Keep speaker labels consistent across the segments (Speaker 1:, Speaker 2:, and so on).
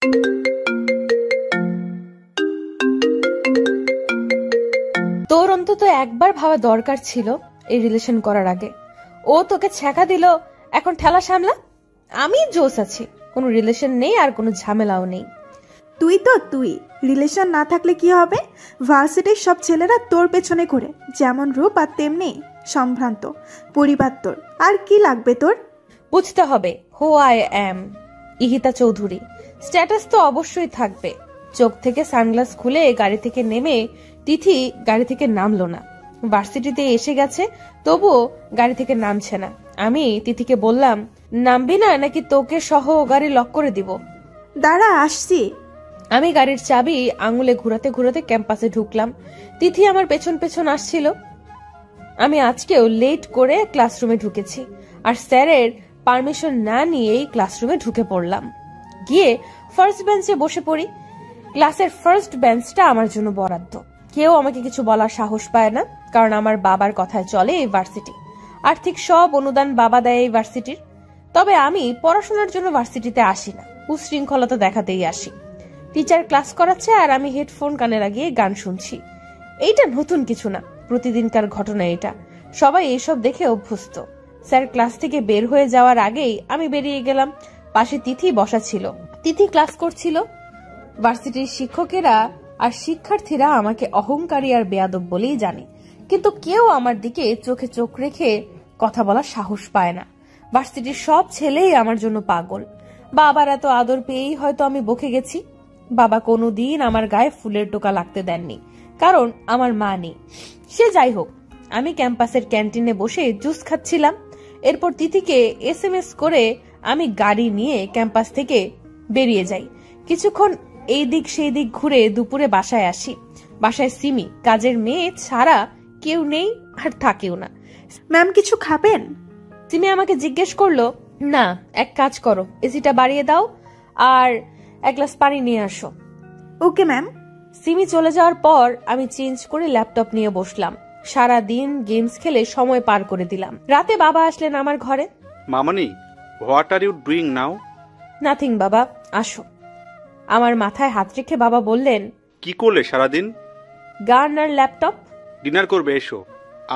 Speaker 1: তোর অন্তত একবার ভাবা দরকার ছিল এই রিলেশন করার আগে। ও তোকে ছ্যাঁকা দিল, এখন ঠেলা সামলা। আমি জোস আছি, কোনো রিলেশন নেই আর কোনো ঝামেলাও নেই।
Speaker 2: তুই রিলেশন না থাকলে কি হবে? ভার্সিটির সব ছেলেরা তোর পেছনে ঘুরে, যেমন রূপ আর তেমনি সম্ভ্রান্ত পরিবার। তোর আর কি লাগবে? তোর
Speaker 1: বুঝতে হবে who I am, Ihita Chowdhury. Status তো অবশ্যই থাকবে। চোখ থেকে সানগ্লাস খুলে গাড়ি থেকে নেমে তিথি গাড়ি থেকে নামলো না। ভার্সিটিতে এসে গেছে, তবুও গাড়ি থেকে নামছে না। আমি তিথিকে বললাম, নামবি না নাকি তোকে সহ গাড়ি লক করে দিব?
Speaker 2: দাঁড়া, আসছি।
Speaker 1: আমি গাড়ির চাবি আঙুলে ঘুরাতে ঘুরাতে ক্যাম্পাসে ঢুকলাম। তিথি আমার পেছন পেছন আসছিল। আমি আজকেও লেট করে ক্লাসরুমে ঢুকেছি, আর স্যারের পারমিশন না নিয়েই ক্লাসরুমে ঢুকে পড়লাম। গিয়ে ফার্স্ট বেঞ্চে বসে পড়ি। ক্লাসের ফার্স্ট বেঞ্চটা আমার জন্য বরাদ্দ। কেউ আমাকে কিছু বলার সাহস পায় না, কারণ আমার বাবার কথায় চলে এই ভার্সিটি। আর্থিক সব অনুদান বাবা দেয় এই ভার্সিটির। তবে আমি পড়াশোনার জন্য ভার্সিটিতে আসি না, উশৃঙ্খলতা দেখাতেই আসি। টিচার ক্লাস করাচ্ছে আর আমি হেডফোন কানে লাগিয়ে গান শুনছি। এইটা নতুন কিছু না, প্রতিদিনকার ঘটনা এটা। সবাই এইসব দেখে অভ্যস্ত। স্যার ক্লাস থেকে বের হয়ে যাওয়ার আগেই আমি বেরিয়ে গেলাম। পাশে তিথি বসা ছিল। তিথি ক্লাস করছিল। ভার্সিটির শিক্ষকেরা আর শিক্ষার্থীরা আমাকে অহংকারী আর বেয়াদব বলেই জানে, কিন্তু কেউ আমার দিকে চোখে চোখ রেখে কথা বলার সাহস পায় না। ভার্সিটির সব ছেলেই আমার জন্য পাগল। বাবার এত আদর পেয়েই হয়তো আমি বকে গেছি। বাবা কোনোদিন আমার গায়ে ফুলের টোকা লাগতে দেননি, কারণ আমার মা নেই। সে যাই হোক, আমি ক্যাম্পাসের ক্যান্টিনে বসে জুস খাচ্ছিলাম। এরপর তিথিকে SMS করে আমি গাড়ি নিয়ে ক্যাম্পাস থেকে বেরিয়ে যাই। কিছুক্ষণ এই দিক সেই দিক ঘুরে দুপুরে বাসায় আসি। বাসায় সিমি, কাজের মেয়ে ছাড়া কেউ নেই আর থাকেও না।
Speaker 2: ম্যাম কিছু খাবেন?
Speaker 1: সিমি আমাকে জিজ্ঞেস করলো, না এক কাজ করো, এসিটা বাড়িয়ে দাও আর এক গ্লাস পানি নিয়ে আসো।
Speaker 2: Okay ma'am.
Speaker 1: সিমি চলে যাওয়ার পর আমি চেঞ্জ করে ল্যাপটপ নিয়ে বসলাম। সারা দিন গেমস খেলে সময় পার করে দিলাম। রাতে বাবা আসলেন আমার ঘরে।
Speaker 3: মামনি, what are you doing now?
Speaker 1: Nothing বাবা, আসো। আমার মাথায় হাত রেখে বাবা বললেন,
Speaker 3: কি করলে সারাদিন?
Speaker 1: গান আর ল্যাপটপ।
Speaker 3: ডিনার করবে, এসো।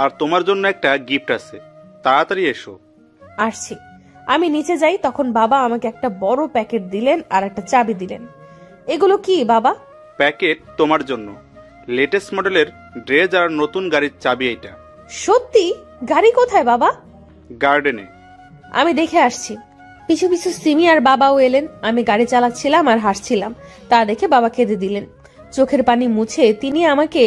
Speaker 3: আর তোমার জন্য একটা গিফট আছে, তাড়াতাড়ি এসো।
Speaker 1: আসছি। আমি নিচে যাই, তখন বাবা আমাকে একটা বড় প্যাকেট দিলেন আর একটা চাবি দিলেন। এগুলো কি বাবা?
Speaker 3: প্যাকেট তোমার জন্য লেটেস্ট মডেলের ড্রেস আর নতুন গাড়ির চাবি। এইটা
Speaker 1: সত্যি? গাড়ি কোথায় বাবা?
Speaker 3: গার্ডেনে।
Speaker 1: আমি দেখে আসছি। পিছু পিছু সিমি আর বাবাও এলেন। আমি গাড়ি চালাচ্ছিলাম আর হাসছিলাম, তা দেখে বাবা কেঁদে দিলেন। চোখের পানি মুছে তিনি আমাকে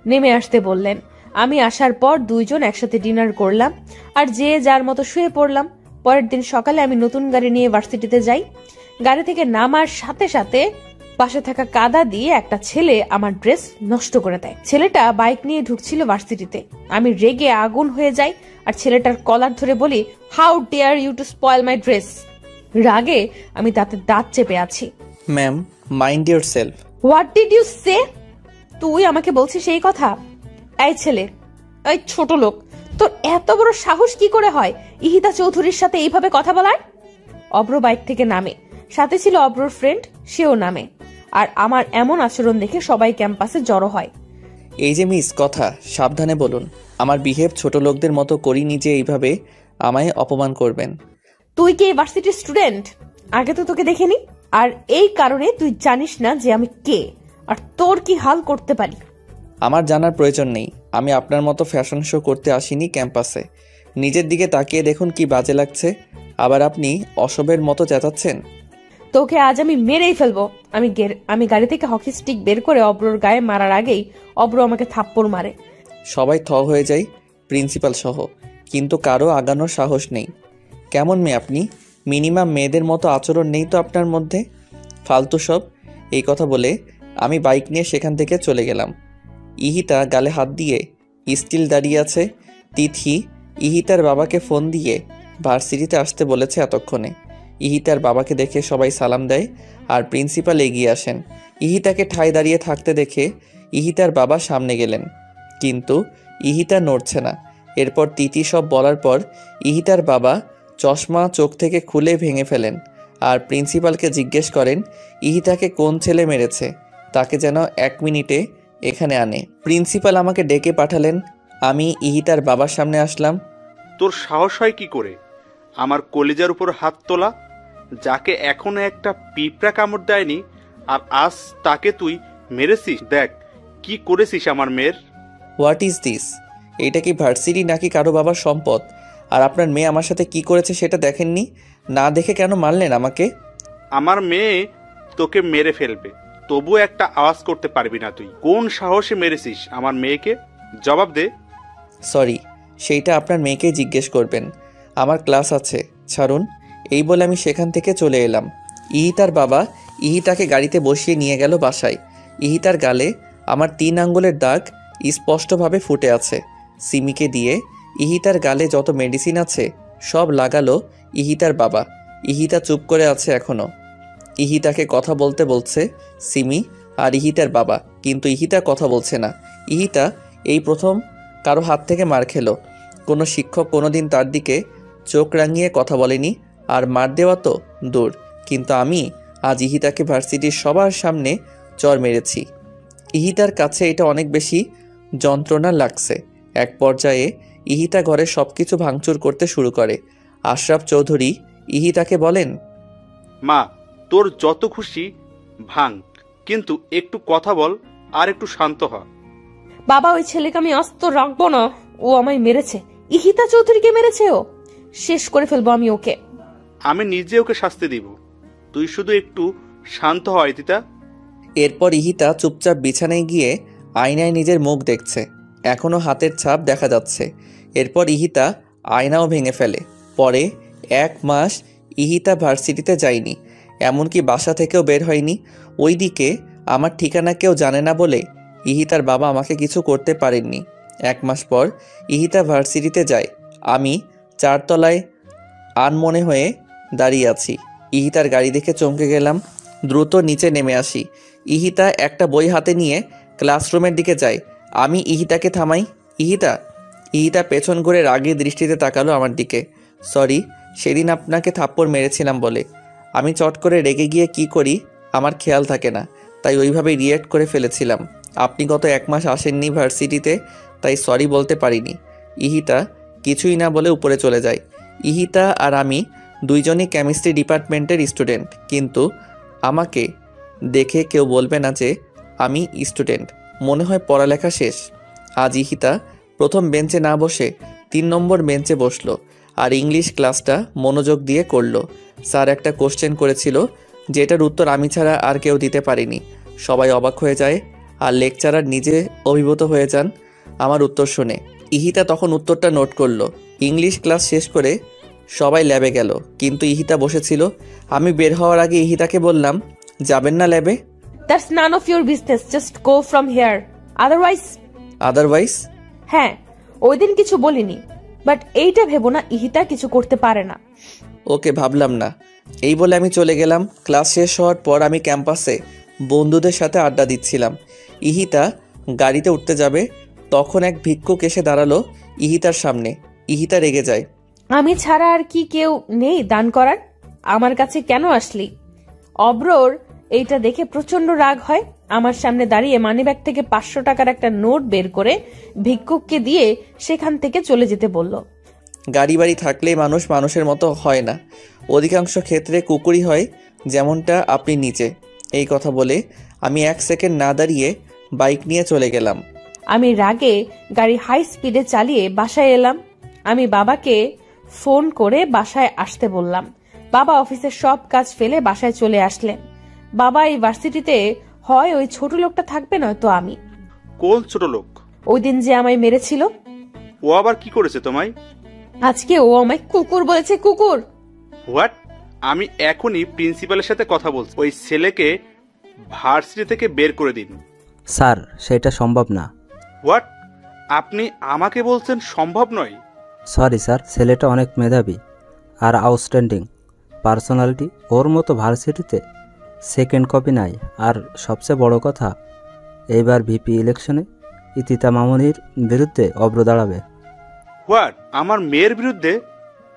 Speaker 1: নেমে আসতে বললেন। আমি আসার পর দুইজন একসাথে ডিনার করলাম আর যে যার মতো শুয়ে পড়লাম। পরের দিন সকালে আমি নতুন গাড়ি নিয়ে ভার্সিটিতে যাই। গাড়ি থেকে নামার সাথে সাথে পাশে থাকা কাদা দিয়ে একটা ছেলে আমার ড্রেস নষ্ট করে দেয়। ছেলেটা বাইক নিয়ে ঢুকছিল ভার্সিটিতে। আমি রেগে আগুন হয়ে যাই আর ছেলেটার কলার ধরে বলি, how dare you to spoil my dress. রাগে আমি তাতে দাঁত চেপে আছি।
Speaker 4: Ma'am, mind yourself.
Speaker 1: What did you say? তুই আমাকে বলছিস এই কথা? এই ছেলে, এই ছোট লোক, তোর এত বড় সাহস কি করে হয় ইহিতা চৌধুরীর সাথে এইভাবে কথা বলার? অব্র বাইক থেকে নামে, সাথে ছিল অব্রর ফ্রেন্ড, সেও নামে। আর আমার এমন আচরণ দেখে সবাই ক্যাম্পাসে জড়ো হয়।
Speaker 4: এই যে মিস, কথা সাবধানে বলুন। আমার বিহেভ ছোট লোকদের মতো করিনি যে এইভাবে আমায় অপমান করবেন।
Speaker 1: তুই কি ইউনিভার্সিটির স্টুডেন্ট? আগে তো তোকে দেখিনি, আর এই কারণে তুই জানিস না যে আমি কে আর তোর কি হাল করতে পারি।
Speaker 4: আমার জানার প্রয়োজন নেই। আমি আপনার মতো ফ্যাশন শো করতে আসিনি ক্যাম্পাসে। নিজের দিকে তাকিয়ে দেখুন কি বাজে লাগছে। আবার আপনি অসবের মতো চেঁচাচ্ছেন।
Speaker 1: তোকে আজ আমি মেরেই ফেলবো। আমি গাড়ি থেকে হকি স্টিক বের করে অব্রর গায়ে মারার আগেই অব্র আমাকে থাপ্পড় মারে।
Speaker 4: সবাই থ হয়ে যায়, প্রিন্সিপাল সহ, কিন্তু কারো আগানোর সাহস নেই। কেমন মেয়ে আপনি? মিনিমাম মেয়েদের মতো আচরণ নেই তো আপনার মধ্যে? ফালতু সব। এই কথা বলে আমি বাইক নিয়ে সেখান থেকে চলে গেলাম। ইহিতা গালে হাত দিয়ে স্টিল দাঁড়িয়ে আছে। তিথি ইহিতার বাবাকে ফোন দিয়ে ভার্সিটিতে আসতে বলেছে এতক্ষণে। ইহিতার বাবাকে দেখে সবাই সালাম দেয় আর প্রিন্সিপাল এগিয়ে আসেন। ইহিতাকে ঠায় দাঁড়িয়ে থাকতে দেখে ইহিতার বাবা সামনে গেলেন, কিন্তু ইহিতা নড়ছে না। এরপর তিথি সব বলার পর ইহিতার বাবা চশমা চোখ থেকে খুলে ভেঙে ফেলেন আর প্রিন্সিপালকে জিজ্ঞেস করেন ইহিতাকে কোন ছেলে মেরেছে, তাকে যেন 1 মিনিটে এখানে আনে। প্রিন্সিপাল আমাকে ডেকে পাঠালেন। আমি ইহিতার বাবার সামনে আসলাম।
Speaker 3: তোর সাহস হয় কি করে আমার কলিজার উপর হাত তোলা? যাকে এখনো একটা পিঁপড়া কামড় দেয়নি, আর আজ তাকে তুই মেরেছিস। দেখ কি করেছিস আমার মেয়ের।
Speaker 4: What is this? এটা কি ভার্সিটি নাকি কারো বাবার সম্পদ? আর আপনার মেয়ে আমার সাথে কি করেছে সেটা দেখেননি? না দেখে কেন মারলেন আমাকে?
Speaker 3: আমার মেয়ে তোকে মেরে ফেলবে, তবুও একটা আওয়াজ করতে পারবি না। তুই কোন সাহসে মেরেছিস আমার মেয়েকে? জবাব দে।
Speaker 4: সরি, সেইটা আপনার মেয়েকেই জিজ্ঞেস করবেন। আমার ক্লাস আছে, ছাড়ুন। এই বলে আমি সেখান থেকে চলে এলাম। ইহিতার বাবা ইহিতাকে গাড়িতে বসিয়ে নিয়ে গেল বাসায়। ইহিতার গালে আমার 3 আঙ্গুলের দাগ স্পষ্টভাবে ফুটে আছে। সিমিকে দিয়ে ইহিতার গালে যত মেডিসিন আছে সব লাগালো ইহিতার বাবা। ইহিতা চুপ করে আছে এখনো। ইহিতাকে কথা বলতে বলছে সিমি আর ইহিতার বাবা, কিন্তু ইহিতা কথা বলছে না। ইহিতা এই প্রথম কারো হাত থেকে মার খেলো। কোনো শিক্ষক কোনোদিন তার দিকে চোখ রাঙিয়ে কথা বলেনি, আর মার দেওয়া তো দূর, কিন্তু আমি আজ ইহিতাকে ভার্সিটির সবার সামনে চর মেরেছি। ইহিতার কাছে এটা অনেক বেশি যন্ত্রণা লাগছে। এক পর্যায়ে ইহিতা ঘরে সব কিছু ভাঙচুর করতে শুরু করে। আশরাফ চৌধুরী ইহিতাকে বলেন,
Speaker 3: মা, তোর যত খুশি ভাঙ, কিন্তু একটু কথা বল আর একটু শান্ত হ।
Speaker 1: বাবা, ওই ছেলেকে আমি আস্ত রাখবো না। ও আমায় মেরেছে। ইহিতা চৌধুরীকে মেরেছে। ও শেষ করে ফেলবো আমি ওকে।
Speaker 3: আমি নিজে ওকে শাস্তি দিব, তুই শুধু একটু শান্ত হ ইতিতা।
Speaker 4: এরপর ইহিতা চুপচাপ বিছানায় গিয়ে আয়নায় নিজের মুখ দেখছে। এখনও হাতের ছাপ দেখা যাচ্ছে। এরপর ইহিতা আয়নাও ভেঙে ফেলে। পরে 1 মাস ইহিতা ভার্সিটিতে যায়নি, এমনকি বাসা থেকেও বের হয়নি। ওইদিকে আমার ঠিকানা কেউ জানে না বলে ইহিতার বাবা আমাকে কিছু করতে পারেননি। 1 মাস পর ইহিতা ভার্সিটিতে যায়। আমি 4 তলায় আনমনে হয়ে দাঁড়িয়ে আছি। ইহিতার গাড়ি দেখে চমকে গেলাম। দ্রুত নিচে নেমে আসি। ইহিতা একটা বই হাতে নিয়ে ক্লাসরুমের দিকে যায়। আমি ইহিতাকে থামাই। ইহিতা। ইহিতা পেছন ঘুরে রাগী দৃষ্টিতে তাকালো আমার দিকে। সরি, সেদিন আপনাকে থাপ্পড় মেরেছিলাম বলে। আমি চট করে রেগে গিয়ে কি করি আমার খেয়াল থাকে না, তাই ওইভাবে রিয়েক্ট করে ফেলেছিলাম। আপনি গত 1 মাস আসেননি ভার্সিটিতে, তাই সরি বলতে পারিনি। ইহিতা কিছুই না বলে উপরে চলে যায়। ইহিতা আর আমি দুইজনই কেমিস্ট্রি ডিপার্টমেন্টের স্টুডেন্ট, কিন্তু আমাকে দেখে কেউ বলবে না যে আমি স্টুডেন্ট। মনে হয় পড়ালেখা শেষ। আজ ইহিতা প্রথম বেঞ্চে না বসে 3 নম্বর বেঞ্চে বসলো আর ইংলিশ ক্লাসটা মনোযোগ দিয়ে করলো। স্যার একটা কোশ্চেন করেছিল, যেটার উত্তর আমি ছাড়া আর কেউ দিতে পারেনি। সবাই অবাক হয়ে যায় আর লেকচারার নিজে অভিভূত হয়ে যান আমার উত্তর শুনে। ইহিতা তখন উত্তরটা নোট করলো। ইংলিশ ক্লাস শেষ করে সবাই ল্যাবে গেল, কিন্তু ইহিতা বসেছিল। আমি বের হওয়ার আগে ইহিতাকে বললাম, যাবেন না ল্যাবে?
Speaker 1: That's none of your business, just go from here.
Speaker 4: Otherwise?
Speaker 1: হ্যাঁ, ওই দিন কিছু বলিনি, বাট এইটা ভেবো না ইহিতা কিছু করতে পারে না।
Speaker 4: ওকে, ভাবলাম না। এই বলে আমি চলে গেলাম। ক্লাস শেষ হওয়ার পর আমি ক্যাম্পাসে বন্ধুদের সাথে আড্ডা দিচ্ছিলাম। ইহিতা গাড়িতে উঠতে যাবে, তখন এক ভিক্ষুক এসে দাঁড়ালো ইহিতার সামনে। ইহিতা রেগে যায়।
Speaker 1: আমি ছাড়া আর কি কেউ নেই দান করার? আমার কাছে কেন আসলি? অব্রর এইটা দেখে প্রচন্ড রাগ হয়। আমার সামনে দাঁড়িয়ে মানিব্যাগ থেকে 500 টাকার একটা নোট বের করে ভিক্ষুককে দিয়ে সেখান থেকে চলে যেতে বলল।
Speaker 4: গাড়ি বাড়ি থাকলেই মানুষ মানুষের মতো হয় না, অধিকাংশ ক্ষেত্রে কুকুরই হয়, যেমনটা আপনি নিচে। এই কথা বলে আমি 1 সেকেন্ড না দাঁড়িয়ে বাইক নিয়ে চলে গেলাম।
Speaker 1: আমি রাগে গাড়ি হাই স্পিডে চালিয়ে বাসায় এলাম। আমি বাবাকে ফোন করে বাসায় আসতে বললাম। বাবা অফিসের সব কাজ ফেলে বাসায় চলে আসলেন। বাবা, এই ভার্সিটিতে হয় ওই ছোট লোকটা থাকবে, নয়তো আমি।
Speaker 3: কোন ছোট লোক?
Speaker 1: ওই দিন যে আমায় মেরেছিল।
Speaker 3: ও আবার কি করেছে তোমায়?
Speaker 1: আজকে ও আমায় কুকুর বলেছে। কুকুর?
Speaker 3: হোয়াট? আমি এখনই প্রিন্সিপালের সাথে কথা বলছি। ওই ছেলেকে ভার্সিটি থেকে বের করে দিন।
Speaker 5: স্যার, সেটা সম্ভব না।
Speaker 3: হোয়াট? আপনি আমাকে বলছেন সম্ভব নয়?
Speaker 5: সরি স্যার, ছেলেটা অনেক মেধাবী আর আউটস্ট্যান্ডিং পার্সোনালিটি। ওর মতো ভার্সিটিতে সেকেন্ড কপি নাই। আর সবচেয়ে বড় কথা, এইবার ভিপি ইলেকশনে ইতিতা মামুনির বিরুদ্ধে অব্র দাঁড়াবে।
Speaker 3: হোয়াট? আমার মেয়ের বিরুদ্ধে?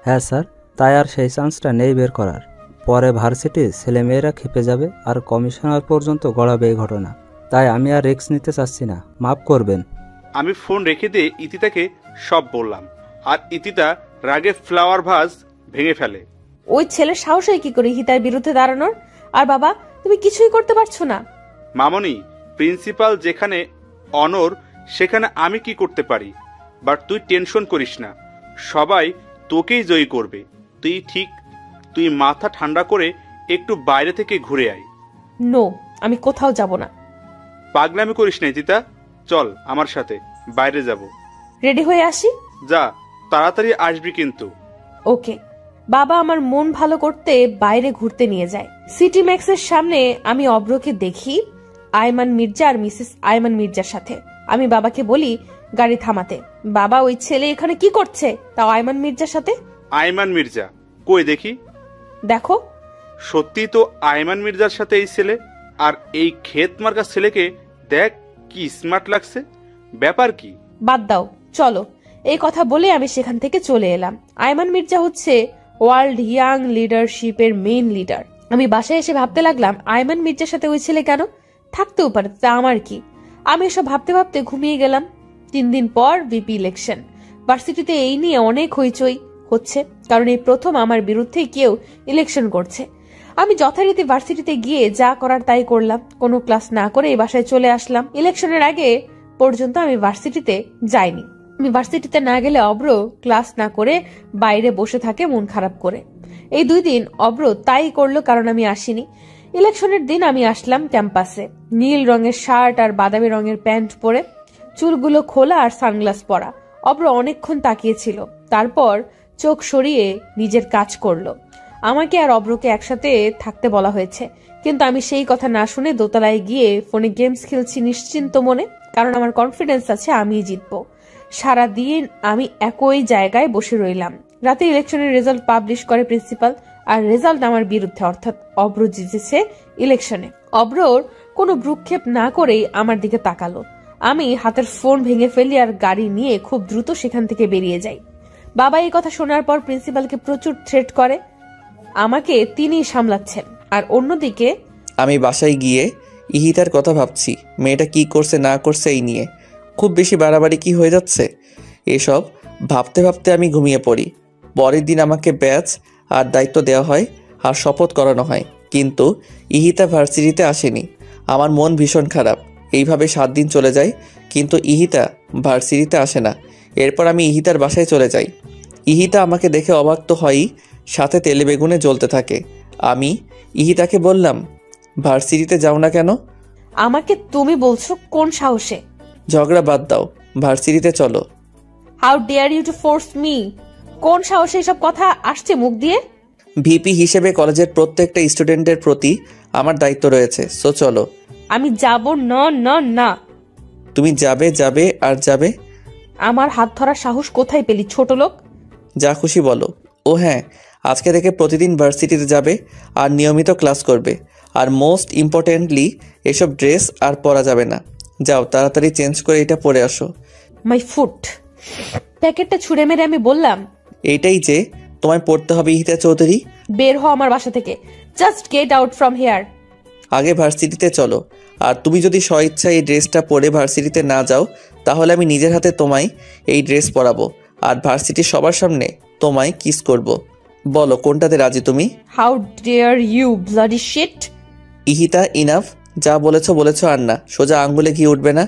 Speaker 5: হ্যাঁ স্যার, তাই আর সেই চান্সটা নেই বের করার। পরে ভার্সিটির ছেলেমেয়েরা খেপে যাবে আর কমিশনার পর্যন্ত গড়াবে এই ঘটনা। তাই আমি আর রিস্ক নিতে চাচ্ছি না, মাফ করবেন।
Speaker 3: আমি ফোন রেখে দিয়ে ইতিতাকে সব বললাম, আর ইতিতা রাগে ফ্লাওয়ার ভাস ভেঙে ফেলে।
Speaker 1: ওই ছেলের সাহস হয় কি করে হিতার বিরুদ্ধে দাঁড়ানোর? আর বাবা, তুমি কিছুই করতে পারছো না।
Speaker 3: মামনি, প্রিন্সিপাল যেখানে অনর সেখানে আমি কি করতে পারি? বাট তুই টেনশন করিস না, সবাই তোকেই জয়ী করবে। তুই মাথা ঠান্ডা করে একটু বাইরে থেকে ঘুরে আয়।
Speaker 1: নো, আমি কোথাও যাব না।
Speaker 3: পাগলামি করিস না ইতিতা, চল আমার সাথে বাইরে যাব।
Speaker 1: রেডি হয়ে আসি।
Speaker 3: যা, তাড়াতাড়ি আসবি কিন্তু।
Speaker 1: ওকে। বাবা আমার মন ভালো করতে বাইরে ঘুরতে নিয়ে যায়। সিটি ম্যাক্সের সামনে আমি অব্রকে দেখি আয়মান মির্জা আর মিসেস আয়মান মির্জার সাথে। আমি বাবাকে বলি গাড়ি থামাতে। বাবা, ওই ছেলে এখানে কি করছে, তাও আয়মান মির্জার সাথে?
Speaker 3: আয়মান মির্জা কই দেখি?
Speaker 1: দেখো।
Speaker 3: সত্যি তো আয়মান মির্জার সাথে এই ছেলে। আর এই ক্ষেত মার্কা ছেলেকে দেখ, কি স্মার্ট লাগছে। ব্যাপার কি?
Speaker 1: বাদ দাও, চলো। এই কথা বলে আমি সেখান থেকে চলে এলাম। আয়মান মির্জা হচ্ছে ওয়ার্ল্ড ইয়াং লিডারশিপের মেইন লিডার। আমি বাসায় এসে ভাবতে লাগলাম আয়মান মির্জার সাথে ওই ছেলে কেন থাকতেও পারে, তা আমার কি। আমি এসব ভাবতে ভাবতে ঘুমিয়ে গেলাম। 3 দিন পর ভিপি ইলেকশন। ভার্সিটিতে এই নিয়ে অনেক হইচই হচ্ছে, কারণ এই প্রথম আমার বিরুদ্ধে কেউ ইলেকশন করছে। আমি যথারীতি ভার্সিটিতে গিয়ে যা করার তাই করলাম। কোনো ক্লাস না করে এই বাসায় চলে আসলাম। ইলেকশনের আগে পর্যন্ত আমি ভার্সিটিতে যাইনি। আমি ভার্সিটিতে না গেলে অব্র ক্লাস না করে বাইরে বসে থাকে মন খারাপ করে। এই 2 দিন অব্র তাই করলো, কারণ আমি আসিনি। ইলেকশনের দিন আমি আসলাম ক্যাম্পাসে, নীল রঙের শার্ট আর বাদামি রঙের প্যান্ট পরে, চুলগুলো খোলা আর সানগ্লাস পরা। অব্র অনেকক্ষণ তাকিয়েছিল, তারপর চোখ সরিয়ে নিজের কাজ করলো। আমাকে আর অব্রকে একসাথে থাকতে বলা হয়েছে, কিন্তু আমি সেই কথা না শুনে দোতলায় গিয়ে ফোনে গেমস খেলছি নিশ্চিন্ত মনে, কারণ আমার কনফিডেন্স আছে আমিই জিতবো। সারাদিন আমি একই জায়গায় বসে রইলাম। রাতে ইলেকশনের রেজাল্ট পাবলিশ করে প্রিন্সিপাল, আর রেজাল্ট আমার বিরুদ্ধে, অর্থাৎ অব্র জিতেছে ইলেকশনে। অব্রর কোনো ভ্রুক্ষেপ না করেই আমার দিকে তাকালো। আমি হাতের ফোন ভেঙে ফেলি আর গাড়ি নিয়ে খুব দ্রুত সেখান থেকে বেরিয়ে যাই। বাবা এই কথা শোনার পর প্রিন্সিপালকে প্রচুর থ্রেট করে। আমাকে তিনিই সামলাচ্ছেন। আর অন্যদিকে
Speaker 4: আমি বাসায় গিয়ে ইহিতার কথা ভাবছি, মেয়েটা কি করছে না করছে এই নিয়ে। খুব বেশি বাড়াবাড়ি কি হয়ে যাচ্ছে? এসব ভাবতে ভাবতে আমি ঘুমিয়ে পড়ি। পরের দিন আমাকে ব্যাচ আর দায়িত্ব দেওয়া হয় আর শপথ করানো হয়, কিন্তু ইহিতা ভার্সিটিতে আসেনি। আমার মন ভীষণ খারাপ। এইভাবে 7 দিন চলে যায়, কিন্তু ইহিতা ভার্সিটিতে আসে না। এরপর আমি ইহিতার বাসায় চলে যাই। ইহিতা আমাকে দেখে অবাক তো হয়ই, সাথে তেলে বেগুনে জ্বলতে থাকে। আমি ইহিতাকে বললাম, ভার্সিটিতে যাও না কেন?
Speaker 1: আমাকে তুমি বলছো কোন সাহসে?
Speaker 4: ঝগড়া বাদ দাও, ভার্সিটিতে চলো।
Speaker 1: How dare you to force me? কোন সাহসে এসব কথা আসছে মুখ দিয়ে?
Speaker 4: ভিপি হিসেবে কলেজের প্রত্যেকটা স্টুডেন্টের প্রতি আমার দায়িত্ব রয়েছে, সো চলো।
Speaker 1: আমি যাব না না না।
Speaker 4: তুমি যাবে যাবে আর যাবে।
Speaker 1: আমার হাত ধরার সাহস কোথায় পেলি ছোট লোক?
Speaker 4: যা খুশি বলো। ও হ্যাঁ, আজকে থেকে প্রতিদিন ভার্সিটিতে যাবে আর নিয়মিত ক্লাস করবে। আর মোস্ট ইম্পর্টেন্টলি, এসব ড্রেস আর পরা যাবে না। যাও তাড়াতাড়ি চেঞ্জ করে এটা পরে আসো।
Speaker 1: My foot. প্যাকেটটা ছুঁড়ে মেরে আমি বললাম,
Speaker 4: এইটাই যে তোমায় পড়তে হবে ইহিতা চৌধুরী।
Speaker 1: বের হও আমার বাসা থেকে। Just get out from here.
Speaker 4: আগে ভার্সিটিতে চলো। আর তুমি যদি স্বইচ্ছা এই ড্রেসটা পরে ভার্সিটিতে না যাও, তাহলে আমি নিজের হাতে তোমায় এই ড্রেস পরাবো আর ভার্সিটির সবার সামনে তোমায় কিস করব। বলো কোনটাতে রাজি তুমি?
Speaker 1: How dare you bloody shit.
Speaker 4: Ihita, enough. যা বলেছো আর না। সোজা আঙ্গুলে ঘি উঠবে না।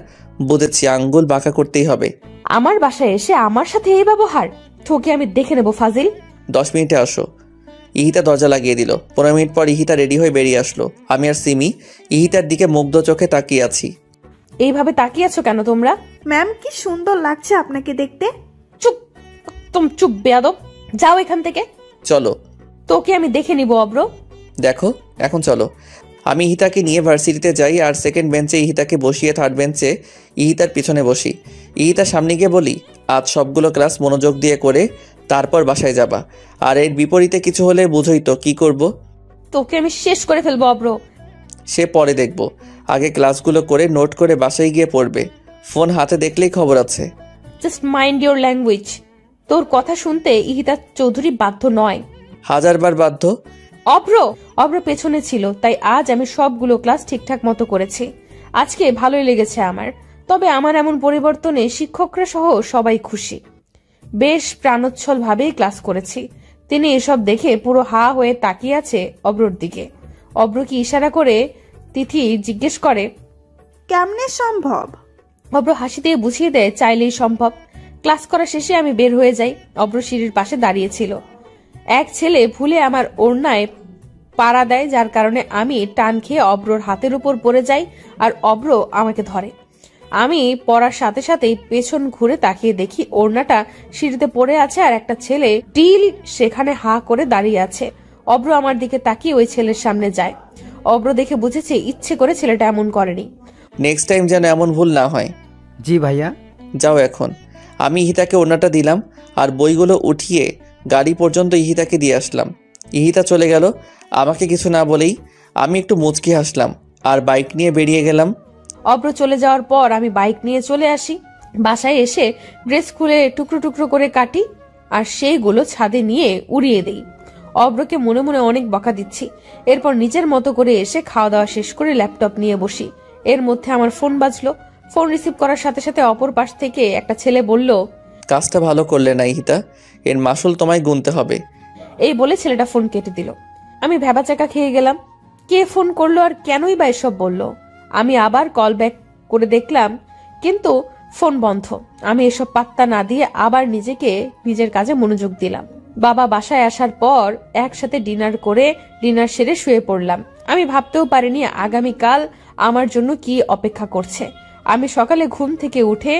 Speaker 4: বুঝেছি, আঙ্গুল বাঁকা করতেই হবে।
Speaker 1: আমার বাসায় এসে আমার সাথে এই ব্যবহার? তোকে আমি দেখে নেব ফাজিল।
Speaker 4: 10 মিনিটে আসো। ইহিতা দরজা লাগিয়ে দিল। 15 মিনিট পর ইহিতা রেডি হয়ে বেরিয়ে আসলো। আমি আর সিমি ইহিতার দিকে মুগ্ধ চোখে তাকিয়ে আছি।
Speaker 1: এইভাবে তাকিয়ে আছো কেন তোমরা?
Speaker 2: ম্যাম, কি সুন্দর লাগছে আপনাকে দেখতে।
Speaker 1: চুপ, একদম চুপ বেয়াদব। যাও এখান থেকে।
Speaker 4: চলো।
Speaker 1: তোকে আমি দেখে নিব অব্র।
Speaker 4: দেখো, এখন চলো। আমি ইহিতাকে নিয়ে ভার্সিটিতে যাই আর সেকেন্ড বেঞ্চে ইহিতাকে বসিয়ে থার্ড বেঞ্চে ইহিতার পিছনে বসি। ইহিতার সামনে গিয়ে বলি, আজ সবগুলো ক্লাস মনোযোগ দিয়ে করে তারপর বাসায় যাবা। আর এর বিপরীতে কিছু হলে বুঝোই তো কি করব।
Speaker 1: তোকে আমি শেষ করে ফেলবো অব্র।
Speaker 4: সে পরে দেখব। আগে ক্লাসগুলো করে নোট করে বাসায় গিয়ে পড়বে। ফোন হাতে দেখলেই খবর আছে।
Speaker 1: Just mind your language. তোর কথা শুনতে ইহিতা চৌধুরী বাধ্য নয়।
Speaker 4: 1000বার বাধ্য।
Speaker 1: অভ্র অভ্র পেছনে ছিল, তাই আজ আমি সবগুলো ক্লাস ঠিকঠাক মতো করেছি। আজকে ভালোই লেগেছে আমার। তবে আমার এমন পরিবর্তনে শিক্ষকরা সহ সবাই খুশি। বেশ প্রাণোচ্ছল ভাবেই ক্লাস করেছি। তিনি এসব দেখে পুরো হা হয়ে তাকিয়ে আছে অভ্রর দিকে। অভ্র কি ইশারা করে তিথি জিজ্ঞেস করে,
Speaker 2: কেমনে সম্ভব?
Speaker 1: অভ্র হাসি দিয়ে বুঝিয়ে দেয়, চাইলেই সম্ভব। ক্লাস করা শেষে আমি বের হয়ে যাই। অভ্র সিঁড়ির পাশে দাঁড়িয়েছিল। এক ছেলে ভুলে আমার ওড়নায় পাড়া দেয়, যার কারণে আমি টান খেয়ে অভ্রর হাতের উপর পড়ে যাই আর অভ্র আমাকে ধরে। আমি পড়ার সাথে সাথেই পেছন ঘুরে তাকিয়ে দেখি ওড়নাটা সিঁড়িতে পড়ে আছে আর একটা ছেলে টিল সেখানে হা করে দাঁড়িয়ে আছে। অভ্র আমার দিকে তাকিয়ে ওই ছেলের সামনে যায়। অভ্র দেখে বুঝেছে ইচ্ছে করে ছেলেটা এমন করেনি।
Speaker 4: নেক্সট টাইম যেন এমন ভুল না হয়।
Speaker 6: জি ভাইয়া।
Speaker 4: যাও এখন। আমি ইহিতাকে ওড়নাটা দিলাম আর বইগুলো উঠিয়ে গাড়ি পর্যন্ত ইহিতাকে দিয়ে আসলাম। ইহিতা চলে গেল আমাকে কিছু না বলেই। আমি একটু মুচকি হাসলাম আর বাইক নিয়ে বেরিয়ে গেলাম।
Speaker 1: অভ্র চলে যাওয়ার পর আমি বাইক নিয়ে চলে আসি। বাসায় এসে ড্রেস খুলে টুকরো টুকরো করে কাটি আর সেইগুলো ছাদে নিয়ে উড়িয়ে দেই। অভ্রকে মনে মনে অনেক বকা দিচ্ছি। এরপর নিজের মতো করে এসে খাওয়া দাওয়া শেষ করে ল্যাপটপ নিয়ে বসি। এর মধ্যে আমার ফোন বাজলো। ফোন রিসিভ করার সাথে সাথে অপর পাশ থেকে একটা ছেলে বলল,
Speaker 4: কাজটা ভালো করলে না ইহিতা, এর মাসুল তোমায় গুনতে হবে।
Speaker 1: এই বলে ছেলেটা ফোন কেটে দিল। আমি ভ্যাবাচাকা খেয়ে গেলাম। কে ফোন করলো আর কেনই বা এসব বলল? আমি আবার কল ব্যাক করে দেখলাম, কিন্তু ফোন বন্ধ। আমি এসব পাত্তা না দিয়ে আবার নিজের কাজে মনোযোগ দিলাম। বাবা বাসায় আসার পর একসাথে ডিনার সেরে শুয়ে পড়লাম। আমি ভাবতেও পারিনি আগামীকাল আমার জন্য কি অপেক্ষা করছে। আমি সকালে ঘুম থেকে উঠে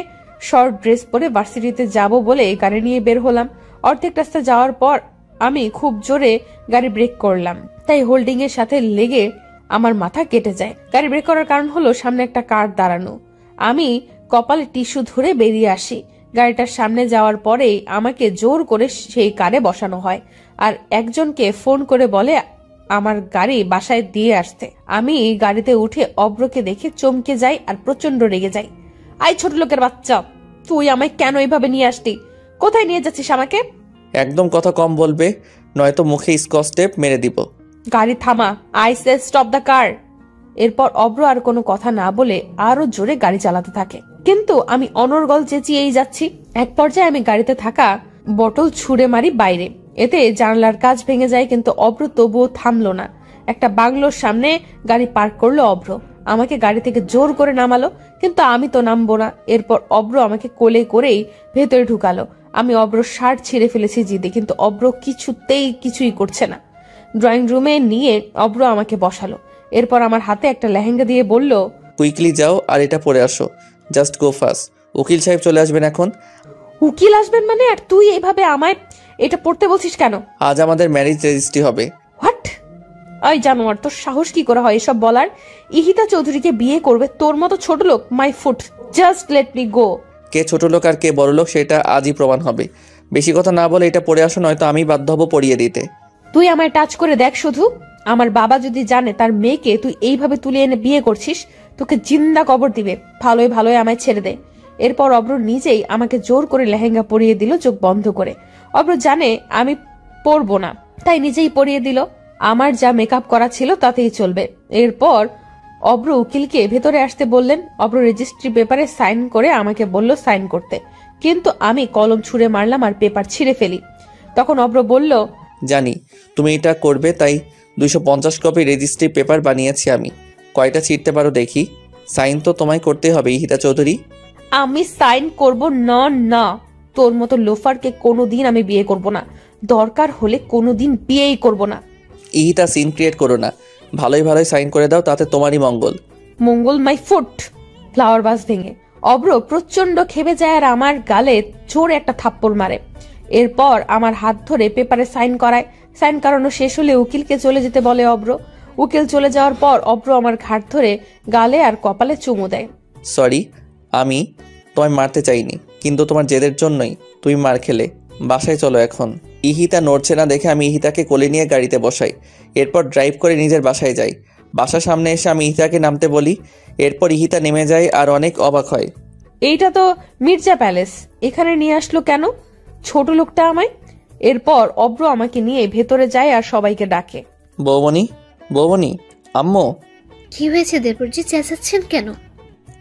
Speaker 1: শর্ট ড্রেস পরে ভার্সিটিতে যাব বলে গাড়ি নিয়ে বের হলাম। অর্ধেক রাস্তা যাওয়ার পর আমি খুব জোরে গাড়ি ব্রেক করলাম, তাই হোল্ডিং এর সাথে লেগে আমার মাথা কেটে যায়। গাড়ি ব্রেক করার কারণ হলো সামনে একটা কার দাঁড়ানো। আমি কপালে টিস্যু ধরে বেরিয়ে আসি। গাড়িটার সামনে যাওয়ার পরেই আমাকে জোর করে সেই কারে বসানো হয় আর একজনকে ফোন করে বলে আমার গাড়ি বাসায় দিয়ে আসতে। আমি গাড়িতে উঠে অভ্রকে দেখে চমকে যাই আর প্রচন্ড রেগে যাই। আই ছোট লোকের বাচ্চা, তুই আমায় কেন এইভাবে নিয়ে আসতি? কোথায় নিয়ে যাচ্ছিস আমাকে?
Speaker 4: একদম কথা কম বলবে, নয়তো মুখে স্কচ টেপ মেরে দিব।
Speaker 1: গাড়ি থামা, I say stop the car. এরপর অভ্র আর কোনো কথা না বলে আরো জোরে গাড়ি চালাতে থাকে, কিন্তু আমি অনর্গল চেঁচিয়েই যাচ্ছি। এক পর্যায়ে আমি গাড়িতে থাকা বটল ছুঁড়ে মারি বাইরে। এতে জানালার কাঁচ ভেঙে যায়, কিন্তু অভ্র তবুও থামলো না। একটা বাংলোর সামনে গাড়ি পার্ক করলো অভ্র। আমাকে গাড়ি থেকে জোর করে নামালো, কিন্তু আমি তো নামবো না। এরপর অভ্র আমাকে কোলে করেই ভেতরে ঢুকালো। আমি অভ্র শার্ট ছিঁড়ে ফেলেছি জিদে, কিন্তু অভ্র কিছুই করছে না। ড্রয়িং রুমে নিয়ে অভ্র আমাকে বসালো। এরপর আমার হাতে একটা লেহেঙ্গা দিয়ে বলল,
Speaker 4: কুইকলি যাও আর এটা পরে আসো, জাস্ট গো ফাস্ট। উকিল সাহেব চলে আসবেন এখন।
Speaker 1: উকিল আসবেন মানে? আর তুই এইভাবে আমায় এটা পড়তে বলছিস কেন?
Speaker 4: আজ আমাদের ম্যারেজ রেজিস্ট্রি হবে।
Speaker 1: হোয়াট? ওই জানোয়ার, তোর সাহস কি করে হয় এসব বলার? ইহিতা চৌধুরীকে বিয়ে করবে তোর মতো ছোট লোক? My foot, just let me go.
Speaker 4: কে ছোট লোক আর কে বড় লোক সেটা আজই প্রমাণ হবে। বেশি কথা না বলে এটা পরে আসো, নয়তো আমি বাধ্য হব পড়িয়ে দিতে।
Speaker 1: তুই আমায় টাচ করে দেখ শুধু। আমার বাবা যদি জানে তার মেয়েকে তুই এইভাবে তুলে এনে বিয়ে করছিস, তোকে জিন্দা কবর দিবে। ভালোই আমায় ছেড়ে দে। এরপর অভ্র নিজেই আমাকে জোর করে লেহেঙ্গা পরিয়ে দিল চোখ বন্ধ করে। অভ্র জানে আমি পরবো না, তাই নিজেই পরিয়ে দিল। আমার যা মেকআপ করা ছিল তাতেই চলবে। এরপর অভ্র উকিলকে ভেতরে আসতে বললেন। অভ্র রেজিস্ট্রি পেপারে সাইন করে আমাকে বলল সাইন করতে, কিন্তু আমি কলম ছুঁড়ে মারলাম আর পেপার ছিঁড়ে ফেলি। তখন অভ্র বলল,
Speaker 4: জানি তুমি এটা করবে, তাই 250 কপি রেজিস্ট্রি পেপার বানিয়েছি আমি। কয়টা ছিঁড়তে পারো দেখি। সাইন তো তোমায় করতে হবে ইহিতা চৌধুরী।
Speaker 1: আমি সাইন করব না। তোর মতো লোফারকে কোনোদিন আমি বিয়ে করব না। দরকার হলে কোনোদিন বিয়েই করব না।
Speaker 4: ইহিতা সিন ক্রিয়েট করো না, ভালোই সাইন করে দাও, তাতে তোমারই মঙ্গল।
Speaker 1: My foot. ফ্লাওয়ার ভাস ভেঙে অভ্র প্রচন্ড খেপে যায় আর আমার গালে জোরে একটা থাপ্পড় মারে। এরপর আমার হাত ধরে পেপারে সাইন করায়। সাইন করানো শেষ হলে উকিলকে চলে যেতে বলে অভ্র। উকিল চলে যাওয়ার পর অভ্র আমার ঘাট ধরে গালে আর কপালে চুমু দেয়।
Speaker 4: সরি, আমি তোমায় মারতে চাইনি, কিন্তু তোমার জেদের জন্যই তুমি মার খেলে। বাসায় চলো এখন। ইহিতা নড়ছে না দেখে আমি ইহিতাকে কোলে নিয়ে গাড়িতে বসাই। এরপর ড্রাইভ করে নিজের বাসায় যাই। বাসার সামনে এসে আমি ইহিতাকে নামতে বলি। এরপর ইহিতা নেমে যায় আর অনেক অবাক হয়।
Speaker 1: এইটা তো মির্জা প্যালেস, এখানে নিয়ে আসলো কেন ছোট লোকটা আমায়? এরপর অভ্র আমাকে নিয়ে ভেতরে যায় আর সবাইকে ডাকে।
Speaker 4: বৌমনি, বৌমনি, আম্মু।
Speaker 6: কি হয়েছে দেবরজি, চেঁচাচ্ছেন কেন?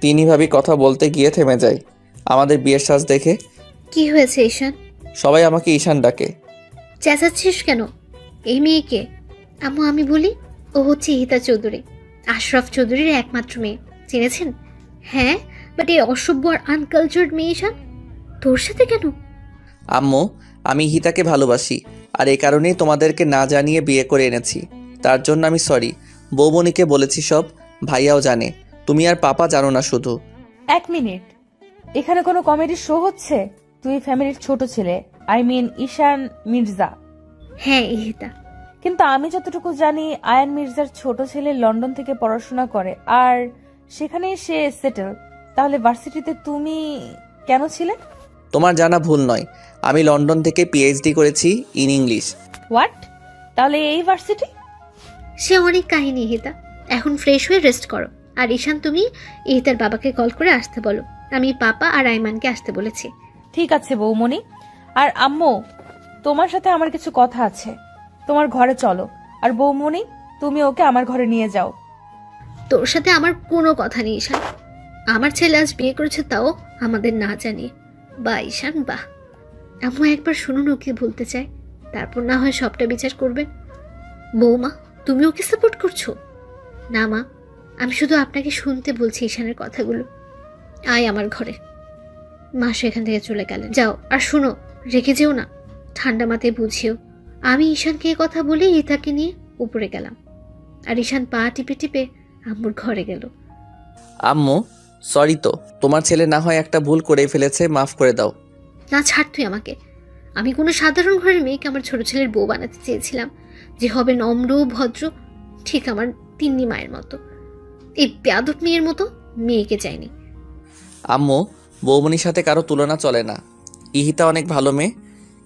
Speaker 4: তিনি ভাবি কথা বলতে গিয়ে থেমে যায় আমাদের বিয়ের সাজ দেখে।
Speaker 6: কি হয়েছে ঈশান?
Speaker 4: সবাই আমাকে ঈশান ডাকে।
Speaker 6: চেঁচাচ্ছিস কেন? এই মেয়েকে? আম্মু আমি বলি, ও হচ্ছে ইহিতা চৌধুরী, আশরাফ চৌধুরীর একমাত্র মেয়ে। চিনেছেন? হ্যাঁ, বাট এই অসভ্য আর আনকালচার্ড মেয়ে ঈশান তোর সাথে কেন?
Speaker 4: আম্মু, আমি হিতাকে ভালোবাসি, আর এই কারণেই তোমাদেরকে না জানিয়ে বিয়ে করে এনেছি। তার জন্য আমি সরি। বৌমনিকে বলেছি সব, ভাইয়াও জানে, তুমি আর পাপা জানো না শুধু।
Speaker 1: 1 মিনিট, এখানে কোনো কমেডি শো হচ্ছে? তুই ফ্যামিলির ছোট ছেলে, আই মিন ঈশান মির্জা।
Speaker 6: হ্যাঁ ইহিতা।
Speaker 1: কিন্তু আমি যতটুকু জানি আয়ান মির্জার ছোট ছেলে লন্ডন থেকে পড়াশোনা করে আর সেখানেই সে সেটেল। তাহলে ভার্সিটিতে তুমি কেন ছিলে?
Speaker 4: তোমার জানা ভুল নয়, আমি লন্ডন থেকে পিএইচডি করেছি ইন ইংলিশ।
Speaker 1: হোয়াট? তাহলে এই ভার্সিটি?
Speaker 6: সে অনেক কাহিনী ইহিতা, এখন ফ্রেশ হয়ে রেস্ট করো। আর ঈশান তুমি ইহিতার বাবাকে কল করে আসতে বলো, আমি পাপা আর আইমানকে আসতে বলেছি।
Speaker 1: ঠিক আছে বৌমনি। আর আম্মু, তোমার সাথে আমার কিছু কথা আছে, তোমার ঘরে চলো। আর বৌমনি, তুমি ওকে আমার ঘরে নিয়ে যাও।
Speaker 6: তোর সাথে আমার কোনো কথা নেই ঈশান। আমার ছেলে আজ বিয়ে করেছে, তাও আমাদের না জানিয়ে। বাহ ঈশান বাহ। আম্মু একবার শুনুন ও কি বলতে চায়, তারপর না হয় সবটা বিচার করবেন। বৌমা, তুমি ওকে সাপোর্ট করছো? না মা, আমি শুধু আপনাকে শুনতে বলছি ঈশানের কথাগুলো। আয় আমার ঘরে। মা সেখান থেকে চলে গেলেন। যাও, আর শুনো, রেখে যেও না, ঠান্ডা মাথায় বুঝিও। আমি ঈশানকে এ কথা বলে ইথাকে নিয়ে উপরে গেলাম, আর ঈশান পা টিপে টিপে আম্মুর ঘরে গেল।
Speaker 4: আম্মু সরি, তো তোমার ছেলে না হয় একটা ভুল করে ফেলেছে, মাফ করে দাও।
Speaker 6: না ছাড় তুই আমাকে। আমি কোনো সাধারণ ঘরের মেয়েকে আমার ছোট ছেলের বউ বানাতে চেয়েছিলাম, যে হবে নম্র ভদ্র, ঠিক আমার তিন্নি মায়ের মতো। এই বেয়াদব মেয়ের মতো মেয়েকে চাইনি।
Speaker 4: আম্মু, বৌমনির সাথে কারো তুলনা চলে না। ইহিতা অনেক ভালো মেয়ে,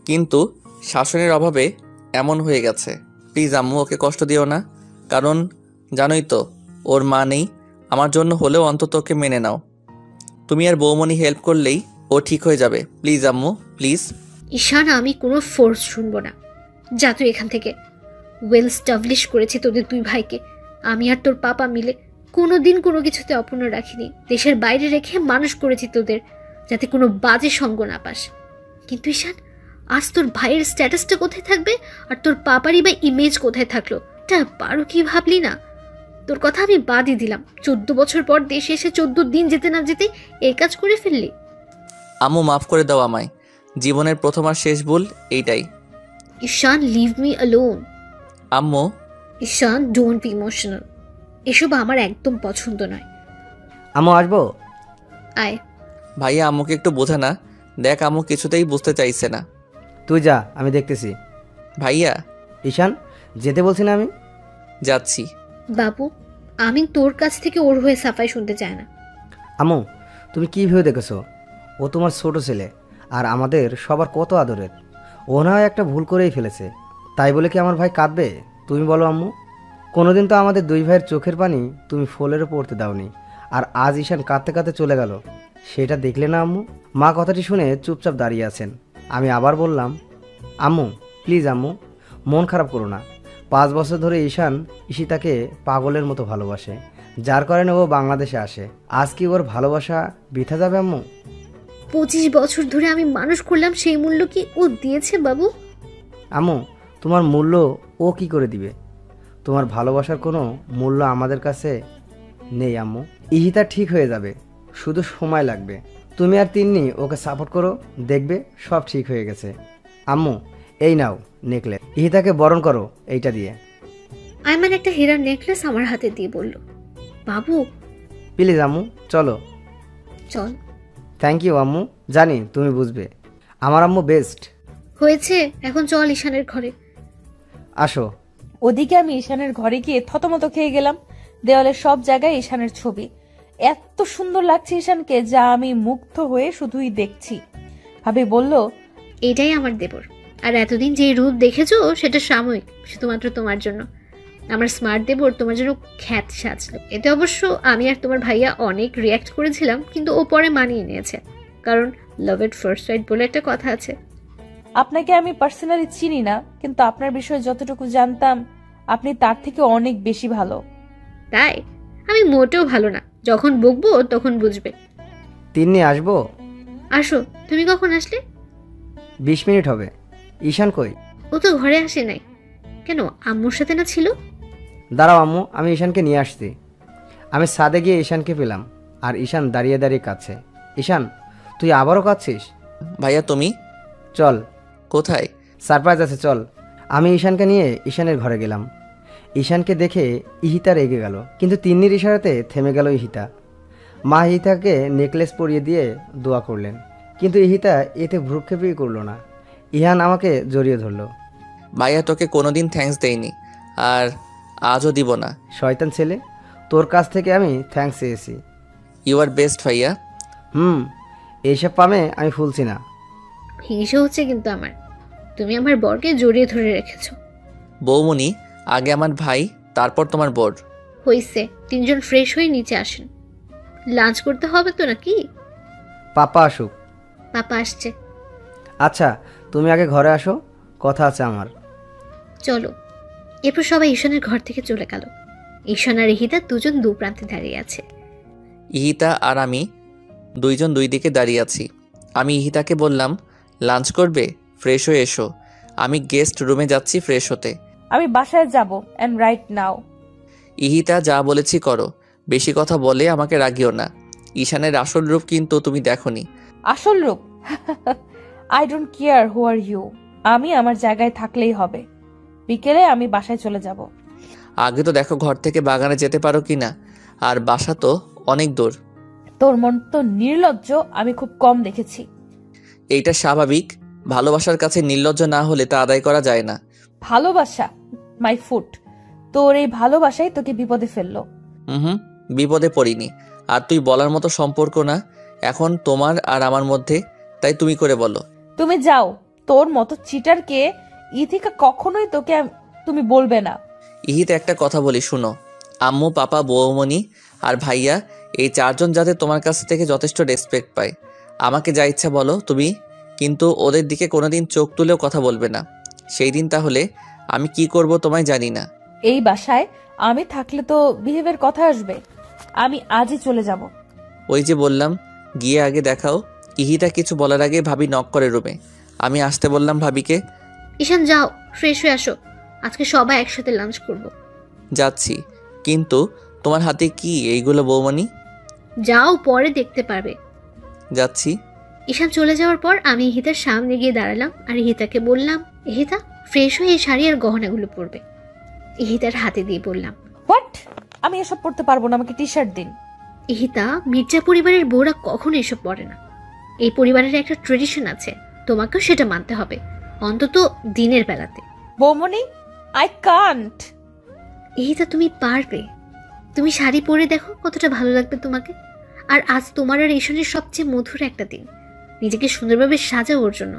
Speaker 4: কিন্তু শাসনের অভাবে এমন হয়ে গেছে। প্লিজ আম্মু, ওকে কষ্ট দিও না, কারণ জানোই তো ওর মা নেই। আমার জন্য হলেও অন্তত ওকে মেনে নাও। তুমি আর বৌমনি হেল্প করলেই ও ঠিক হয়ে যাবে। প্লিজ আম্মু, প্লিজ।
Speaker 6: ঈশান, আমি কোনো ফোর্স শুনবো না, যা তুই এখান থেকে। ওয়েল স্টাবলিশ করেছি তোদের দুই ভাইকে। আমি আর তোর পাপা মিলে কোনো দিন কোনো কিছুতে অপূর্ণ রাখিনি। দেশের বাইরে রেখে মানুষ করেছি তোদের, যাতে কোনো বাজে সঙ্গ না পাস। কিন্তু ঈশান, আজ তোর ভাইয়ের স্ট্যাটাসটা কোথায় থাকবে, আর তোর পাপারই বা ইমেজ কোথায় থাকলো? তা পারো কি ভাবলি না? তোর কথা আমি বাদই দিলাম। 14 বছর পর দেশে এসে 14 দিন যেতে না যেতে এই কাজ করে ফেললি।
Speaker 4: আম্মু মাফ করে দাও আমায়, জীবনের প্রথম আর শেষ ভুল এইটাই।
Speaker 6: ঈশান, লিভ মি অ্যালোন।
Speaker 4: আম্মু।
Speaker 6: ঈশান, ডোন্ট বি ইমোশনাল। এসব আমার একদম পছন্দ নয়।
Speaker 7: আম্মু আসবো?
Speaker 6: আয়।
Speaker 4: ভাইয়া আম্মুকে একটু বোঝা না, দেখ আম্মু কিছুতেই বুঝতে চাইছে না।
Speaker 7: তুই যা, আমি দেখতেছি।
Speaker 4: ভাইয়া।
Speaker 7: ঈশান, যেতে বলছি না আমি?
Speaker 4: যাচ্ছি।
Speaker 6: বাবু, আমি তোর কাছ থেকে ওর হয়ে সাফাই শুনতে চাই না।
Speaker 7: আম্মু, তুমি কী ভেবে দেখেছো? ও তোমার ছোট ছেলে, আর আমাদের সবার কত আদরের। ও না হয় একটা ভুল করেই ফেলেছে, তাই বলে কি আমার ভাই কাঁদবে? তুমি বলো আম্মু। কোনোদিন তো আমাদের দুই ভাইয়ের চোখের পানি তুমি ফোলেরও পড়তে দাওনি, আর আজ ঈশান কাঁদতে কাঁদতে চলে গেল, সেটা দেখলে না আম্মু? মা কথাটি শুনে চুপচাপ দাঁড়িয়ে আছেন। আমি আবার বললাম, আম্মু প্লিজ আম্মু, মন খারাপ করো না। 5 বছর ধরে ঈশান ঈশিতাকে পাগলের মতো ভালোবাসে, যার কারণে ও বাংলাদেশে আসে। আজ কি ওর ভালোবাসা বৃথা যাবে আম্মু?
Speaker 6: 25 বছর ধরে আমি মানুষ করলাম, সেই মূল্য কি ও দিয়েছে বাবু?
Speaker 7: আম্মু, তোমার মূল্য ও কি করে দিবে? তোমার ভালোবাসার কোনো মূল্য আমাদের কাছে নেই আম্মু। ইহিতা ঠিক হয়ে যাবে, শুধু সময় লাগবে। তুমি আর তিন্নি ওকে সাপোর্ট করো, দেখবে সব ঠিক হয়ে গেছে। আম্মু, এই নাও নেকলেস, ইহিতাকে বরণ করো এইটা দিয়ে।
Speaker 6: আইমান একটা হীরার নেকলেস আমার হাতে দিয়ে বলল, বাবু
Speaker 7: প্লিজ আম্মু চলো।
Speaker 6: চল।
Speaker 7: থ্যাংক ইউ আম্মু, জানি তুমি বুঝবে। আমার আম্মু বেস্ট।
Speaker 6: হয়েছে, এখন চল ঈশানের ঘরে।
Speaker 7: আসো।
Speaker 1: ওদিকে আমি ঈশানের ঘরে গিয়ে থতমত খেয়ে গেলাম। দেওয়ালের সব জায়গায় ঈশানের ছবি। এত সুন্দর লাগছে ঈশানকে, যা আমি মুগ্ধ হয়ে শুধুই দেখছি। ভাবি বলল,
Speaker 6: এটাই আমার দেবর, আর এতদিন যে রূপ দেখেছো সেটা সাময়িক, শুধুমাত্র তোমার জন্য। আমার স্মার্ট দেবর তোমার জন্য খ্যাত সাজলো। এতে অবশ্য আমি আর তোমার ভাইয়া অনেক রিয়াক্ট করেছিলাম, কিন্তু ও পরে মানিয়ে নিয়েছে, কারণ লাভ এট ফার্স্ট সাইট বলে একটা কথা আছে।
Speaker 1: আপনাকে আমি পার্সোনালি চিনি না, কিন্তু আপনার বিষয়ে যতটুকু জানতাম আপনি তার থেকে অনেক বেশি ভালো।
Speaker 6: তাই? আমি মোটেও ভালো না, যখন বকবো তখন বুঝবে।
Speaker 7: তিন্নি আসবো?
Speaker 6: আসো। তুমি কখন আসলে?
Speaker 7: 20 মিনিট হবে। ঈশান কই?
Speaker 6: ও তো ঘরে আসে নাই। কেন, আম্মুর সাথে না ছিল?
Speaker 7: দাঁড়াও আম্মু, আমি ঈশানকে নিয়ে আসছি। আমি ছাদে গিয়ে ঈশানকে পেলাম, আর ঈশান দাঁড়িয়ে দাঁড়িয়ে কাঁদছে। ঈশান, তুই আবারও কাঁদছিস?
Speaker 4: ভাইয়া তুমি?
Speaker 7: চল,
Speaker 4: কোথায়?
Speaker 7: সারপ্রাইজ আছে, চল। আমি ঈশানকে নিয়ে ঈশানের ঘরে গেলাম। ঈশানকে দেখে ইহিতা রেগে গেল, কিন্তু তিন্নির ইশারাতে থেমে গেল ইহিতা। মা ইহিতাকে নেকলেস পরিয়ে দিয়ে দোয়া করলেন, কিন্তু ইহিতা এতে ভ্রুক্ষেপই করলো না। ইহান আমাকে জড়িয়ে ধরলো।
Speaker 4: ভাইয়া তোকে কোনোদিন থ্যাঙ্কস দেইনি, আর আজও দিব না।
Speaker 7: শয়তান ছেলে, তোর কাছ থেকে আমি থ্যাঙ্কস চেয়েছি।
Speaker 4: ইউ আর বেস্ট ভাইয়া।
Speaker 7: এইসব পামে আমি ফুলছি না।
Speaker 6: হিংসা হচ্ছে কিন্তু আমার। তুমি আমার বরকে জড়িয়ে ধরে রেখেছো।
Speaker 4: বৌমনি, আগে আমার ভাই, তারপর তোমার বর।
Speaker 6: হইছে, তিনজন ফ্রেশ হয়ে নিচে আসেন। লাঞ্চ করতে হবে তো নাকি?
Speaker 7: পাপা আসুক।
Speaker 6: পাপা আসছে।
Speaker 7: আচ্ছা, তুমি আগে ঘরে আসো, কথা আছে আমার।
Speaker 6: চলো। এরপর সবাই ঈশানের ঘর থেকে চলে গেল। ঈশান আর ইহিতা দুজন দু প্রান্তে দাঁড়িয়ে আছে।
Speaker 4: ইহিতা আর আমি দুইজন দুই দিকে দাঁড়িয়ে আছি। আমি ইহিতাকে বললাম, লাঞ্চ করবে? ফ্রেশ হয়ে এসো, আমি গেস্ট রুমে যাচ্ছি ফ্রেশ হতে।
Speaker 1: আমি বাসায় যাব এন্ড রাইট নাও।
Speaker 4: ইহিতা, যা বলেছি করো, বেশি কথা বলে আমাকে রাগিও না। ঈশানের আসল রূপ কিন্তু তুমি দেখোনি।
Speaker 1: আসল রূপ? I don't care who are you. আমি আমার জায়গায় থাকলেই হবে। বিকেলে আমি বাসায় চলে যাব।
Speaker 4: আগে তো দেখো ঘর থেকে বাগানে যেতে পারো কিনা, আর বাসা তো অনেক দূর।
Speaker 1: তোর মন তো নির্লজ্জ আমি খুব কম দেখেছি।
Speaker 4: এইটা স্বাভাবিক, ভালোবাসার কাছে নির্লজ্জ না হলে তা আদায় করা যায় না।
Speaker 1: ভালোবাসা মাই ফুট। তোর এই ভালোবাসাই তোকে বিপদে ফেললো।
Speaker 4: হুম, বিপদে পড়িনি। আর তুই বলার মতো সম্পর্ক না এখন তোমার আর আমার মধ্যে, তাই তুমি করে বলো।
Speaker 1: তুমি যাও। তোর মতো চিটারকে ইথিকা কখনোই তোকে তুমি বলবে না।
Speaker 4: ইহিতে একটা কথা বলি শুনো, আম্মু, পাপা, বৌমণি আর ভাইয়া, এই চারজন যাতে তোমার কাছ থেকে যথেষ্ট রেসপেক্ট পায়। আমাকে যা ইচ্ছা বলো তুমি, কিন্তু ওদের দিকে কোনোদিন চোখ তুলেও কথা বলবে না। সেই দিন তাহলে আমি কি করব তোমায় জানি না।
Speaker 1: এই বাসায় আমি থাকলে তো বিহেভের কথা আসবে। আমি আজই চলে যাব।
Speaker 4: ওই যে বললাম, গিয়ে আগে দেখাও। ইহিতা কিছু বলার আগে ভাবি নক করে রুমে। আমি আসতে বললাম ভাবিকে।
Speaker 6: ঈশান যাও, ফ্রেশ হয়ে আসো, আজকে সবাই একসাথে লাঞ্চ করব।
Speaker 4: যাচ্ছি, কিন্তু তোমার হাতে কি এইগুলো বৌমণি?
Speaker 6: যাও, পরে দেখতে পারবে।
Speaker 4: যাচ্ছি।
Speaker 6: ঈশান চলে যাওয়ার পর আমি ইহিতার সামনে গিয়ে দাঁড়ালাম আর ইহিতাকে বললাম, ইহিতা ফ্রেশ হয়ে এই শাড়ি আর গহনাগুলো পরবে। ইহিতার হাতে দিয়ে বললাম,
Speaker 1: হোয়াট? আমি এসব পড়তে পারবো না, আমাকে টি শার্ট দিন।
Speaker 6: ইহিতা, মির্জা পরিবারের বউরা কখনো এসব পরে না। এই পরিবারের একটা ট্রেডিশন আছে, তোমাকেও সেটা মানতে হবে, অন্তত দিনের বেলাতে।
Speaker 1: বৌমনি, আই কান্ট।
Speaker 6: ইহিতা, তুমি পারবে। তুমি শাড়ি পরে দেখো কতটা ভালো লাগবে তোমাকে। আর আজ তোমার আর ঈশানের সবচেয়ে মধুর একটা দিন। নিজেকে সুন্দরভাবে সাজাও ওর জন্য,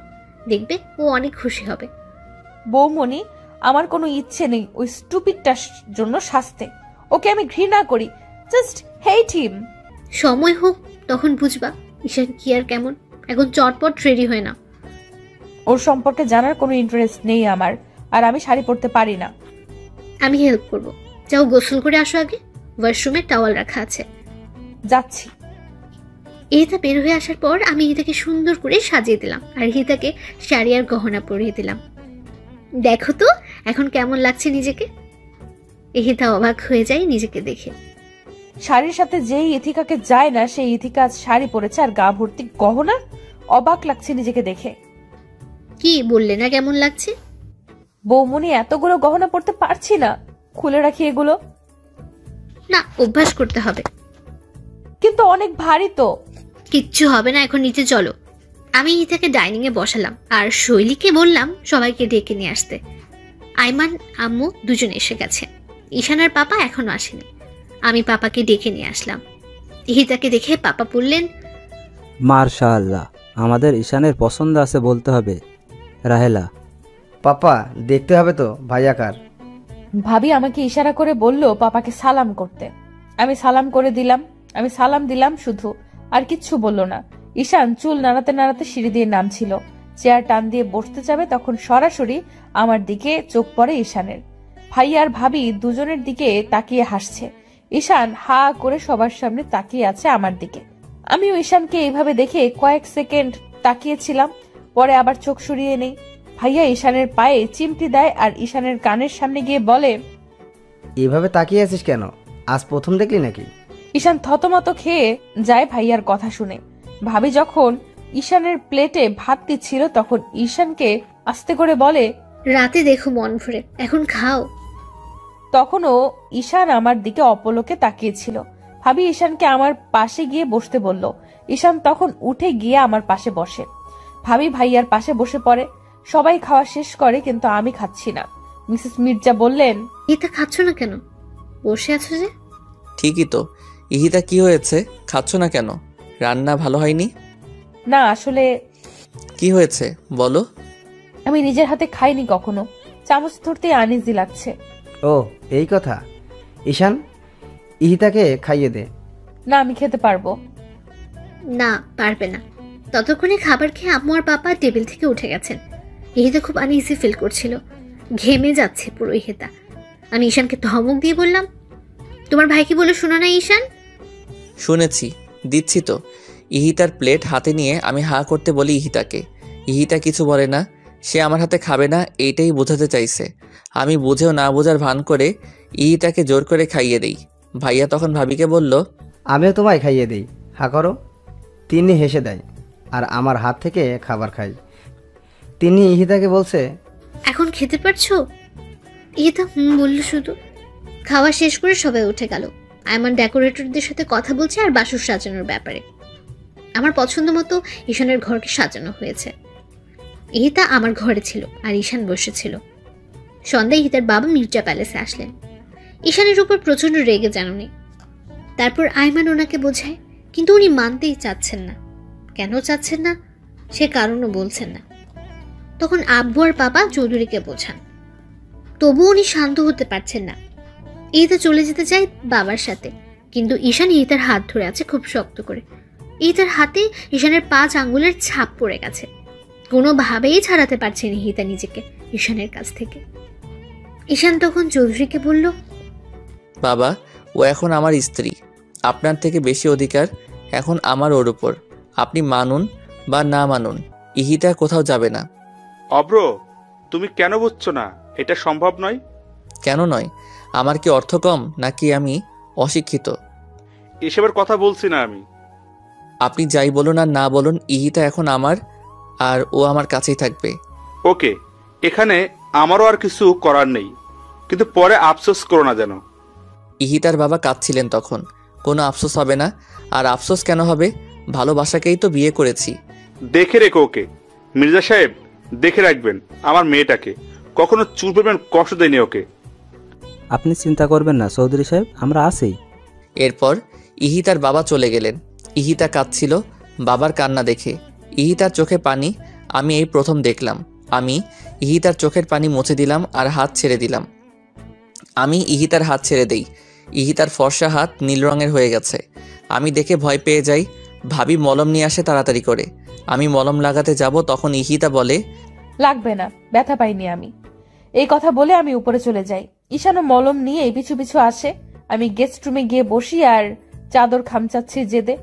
Speaker 6: দেখবে ও অনেক খুশি হবে।
Speaker 1: বৌমনি, আমার কোনো ইচ্ছে নেই ওই স্টুপিডটার জন্য শাস্তে। ওকে আমি ঘৃণা করি, জাস্ট হেট হিম।
Speaker 6: সময় হোক তখন বুঝবা ঈশান কি আর কেমন। এখন চটপট রেডি হয় না।
Speaker 1: ওর সম্পর্কে জানার কোনো ইন্টারেস্ট নেই আমার, আর আমি শাড়ি পরতে পারি না।
Speaker 6: আমি হেল্প করব। যাও গোসল করে আসো আগে, ওয়াশরুমে টাওয়াল রাখা আছে।
Speaker 1: যাচ্ছি।
Speaker 6: ইহিতা বের হয়ে আসার পর আমি ইহিতাকে সুন্দর করে সাজিয়ে দিলাম আর ইহিতাকে শাড়ি আর গহনা পরিয়ে দিলাম। দেখো তো এখন কেমন লাগছে নিজেকে। ইহিতা অবাক হয়ে যায় নিজেকে দেখে।
Speaker 1: শাড়ির সাথে যেই ইথিকাকে যায় না সেই ইথিকা আজ শাড়ি পরেছে আর গা ভর্তি গহনা। অবাক লাগছে নিজেকে দেখে।
Speaker 6: কি বললে না কেমন লাগছে?
Speaker 1: বৌমনি, এতগুলো গহনা পরতে পারছি না, খুলে রাখি এগুলো।
Speaker 6: না, অভ্যাস করতে হবে।
Speaker 1: কিন্তু অনেক ভারী তো।
Speaker 6: কিচ্ছু হবে না, এখন নিচে চলো। আমি ইহিতাকে ডাইনিং এ বসালাম আর শৈলীকে বললাম সবাইকে ডেকে নিয়ে আসতে। আইমান, আম্মু দুজন এসে গেছে। ঈশান আর পাপা এখনো আসেনি। আমি পাপাকে ডেকে নিয়ে আসলাম। ইহিতাকে দেখে পাপা বললেন,
Speaker 5: মাশাআল্লাহ, আমাদের ঈশানের পছন্দ আছে বলতে হবে। রাহেলা,
Speaker 7: পাপা দেখতে হবে তো ভাইয়াকার।
Speaker 1: ভাবি আমাকে ইশারা করে বলল পাপাকে সালাম করতে। আমি সালাম দিলাম শুধু, আর কিচ্ছু বলল না। ঈশান চুল নাড়াতে নাড়াতে সিঁড়ি দিয়ে নামছিল। চেয়ার টান দিয়ে বসতে যাবে তখন সরাসরি আমার দিকে চোখ পড়ে ঈশানের। ভাইয়া আর ভাবি দুজনের দিকে তাকিয়ে হাসছে। ঈশান হা করে সবার সামনে তাকিয়ে আছে আমার দিকে। আমিও ঈশানকে এইভাবে দেখে কয়েক সেকেন্ড তাকিয়েছিলাম, পরে আবার চোখ সরিয়ে নেই। ভাইয়া ঈশানের পায়ে চিমটি দেয় আর ঈশানের কানের সামনে গিয়ে বলে,
Speaker 7: এভাবে তাকিয়ে আছিস কেন? আজ প্রথম দেখলি নাকি?
Speaker 1: ঈশান থতমত খেয়ে যায় ভাইয়ার কথা শুনে। ভাবি যখন ঈশানের প্লেটে ভাত দিচ্ছিল তখন ঈশানকে আস্তে করে বলে,
Speaker 6: রাতে দেখো মন ভরে, এখন খাও।
Speaker 1: তখনও ঈশান আমার দিকে অপলকে তাকিয়েছিল। ভাবি ঈশানকে আমার পাশে গিয়ে বসতে বলল। ঈশান তখন উঠে গিয়ে আমার পাশে বসে। ভাবি ভাইয়ার পাশে বসে পড়ে। সবাই খাওয়া শেষ করে, কিন্তু আমি খাচ্ছি না। মিসেস মির্জা বললেন,
Speaker 6: এটা খাচ্ছ না কেন? বসে আছো যে?
Speaker 4: ঠিকই তো। ইহিতা, কি হয়েছে? খাচ্ছ না কেন? রান্না ভালো হয়নি?
Speaker 1: না আসলে
Speaker 4: কি হয়েছে বলো।
Speaker 1: আমি নিজের হাতে খাইনি কখনো, চামচ ধরতে আনইজি লাগছে।
Speaker 7: ও এই কথা। ঈশান, ইহিতাকে খাইয়ে দে।
Speaker 1: না আমি খেতে পারবো
Speaker 6: না, পারবে না। ততক্ষণে খাবার খেয়ে আম্মু আর পাপা টেবিল থেকে উঠে গেছেন। ইহিতা খুব আনইজি ফিল করছিল, ঘেমে যাচ্ছে পুরো ইহিতা। আমি ঈশানকে ধমক দিয়ে বললাম, তোমার ভাই কি বলে শোনো না ঈশান?
Speaker 4: শুনেছি, দিচ্ছি তো। ইহিতার প্লেট হাতে নিয়ে আমি হা করতে বলি ইহিতাকে। ইহিতা কিছু বলে না, সে আমার হাতে খাবে না এইটাই বোঝাতে চাইছে। আমি বুঝেও না বোঝার ভান করে ইহিতাকে জোর করে খাইয়ে দেই। ভাইয়া তখন ভাবিকে বলল,
Speaker 7: আমিও তোমায় খাইয়ে দিই, হা করো। তিনি হেসে দেয় আর আমার হাত থেকে খাবার খাই। তিনি ইহিতাকে বলছে,
Speaker 6: এখন খেতে পারছো? ইহিতা বলল শুধু। খাওয়া শেষ করে সবাই উঠে গেল। আয়মান ডেকোরেটরদের সাথে কথা বলছে আর বাসর সাজানোর ব্যাপারে। আমার পছন্দ মতো ঈশানের ঘরকে সাজানো হয়েছে। ইহিতা আমার ঘরে ছিল আর ঈশান বসেছিল। সন্ধ্যায় ইহিতার বাবা মির্জা প্যালেসে আসলেন। ঈশানের উপর প্রচন্ড রেগে যান উনি। তারপর আয়মান ওনাকে বোঝায়, কিন্তু উনি মানতেই চাচ্ছেন না। কেন চাচ্ছেন না সে কারণও বলছেন না। তখন আব্বু আর পাপা চৌধুরীকে বোঝান, তবু উনি শান্ত হতে পারছেন না। ইহিতা চলে যেতে চায় বাবার সাথে, কিন্তু ঈশান ইহিতার হাত ধরে আছে খুব শক্ত করে। ইহিতার হাতে ঈশানের 5 আঙ্গুলের ছাপ পড়ে গেছে। কোনোভাবেই ছাড়াতে পারছেন ইহিতা নিজেকে ঈশানের কাছ থেকে। ঈশান তখন চৌধুরীকে বলল,
Speaker 4: বাবা, ও এখন আমার স্ত্রী। আপনার থেকে বেশি অধিকার এখন আমার ওর উপর। আপনি মানুন বা না মানুন, ইহিতা কোথাও যাবে না।
Speaker 3: অব্র, তুমি কেন বুঝছো না? এটা সম্ভব নয়।
Speaker 4: কেন নয়? আমার কি অর্থ কম নাকি আমি অশিক্ষিত?
Speaker 3: এসবের কথা বলছি না আমি।
Speaker 4: আপনি যাই বলুন আর না বলুন, ইহিতা এখন আমার, আর ও আমার কাছেই থাকবে।
Speaker 3: ওকে, এখানে আমারও আর কিছু করার নেই, কিন্তু পরে আফসোস করো না যেন।
Speaker 4: ইহিতার বাবা কাঁদছিলেন তখন। কোনো আফসোস হবে না। আর আফসোস কেন হবে? ভালোবাসাকেই তো বিয়ে করেছি।
Speaker 3: দেখে রেখো ওকে। মির্জা সাহেব, দেখে রাখবেন আমার মেয়েটাকে, কখনো চুল পরিমাণ কষ্ট দেয়নি ওকে।
Speaker 5: আপনি চিন্তা করবেন না চৌধুরী সাহেব, আমরা আছি।
Speaker 4: এরপর ইহিতার বাবা চলে গেলেন। ইহিতা কাঁদছিল বাবার কান্না দেখে। ইহিতার চোখে পানি আমি এই প্রথম দেখলাম। আমি ইহিতার চোখের পানি মুছে দিলাম আর হাত ছেড়ে দিলাম। আমি ইহিতার হাত ছেড়ে দেই। ইহিতার ফর্সা হাত নীল রঙের হয়ে গেছে। আমি দেখে ভয় পেয়ে যাই। ভাবি মলম নিয়ে আসে তাড়াতাড়ি করে। আমি মলম লাগাতে যাব, তখন ইহিতা বলে,
Speaker 1: লাগবে না, ব্যথা পাইনি আমি। এই কথা বলে আমি উপরে চলে যাই। ঈশানও মলম নিয়ে পিছু পিছু আসে। আমি গেস্ট রুমে গিয়ে বসি আর চাদর খামচাচ্ছি জেদে।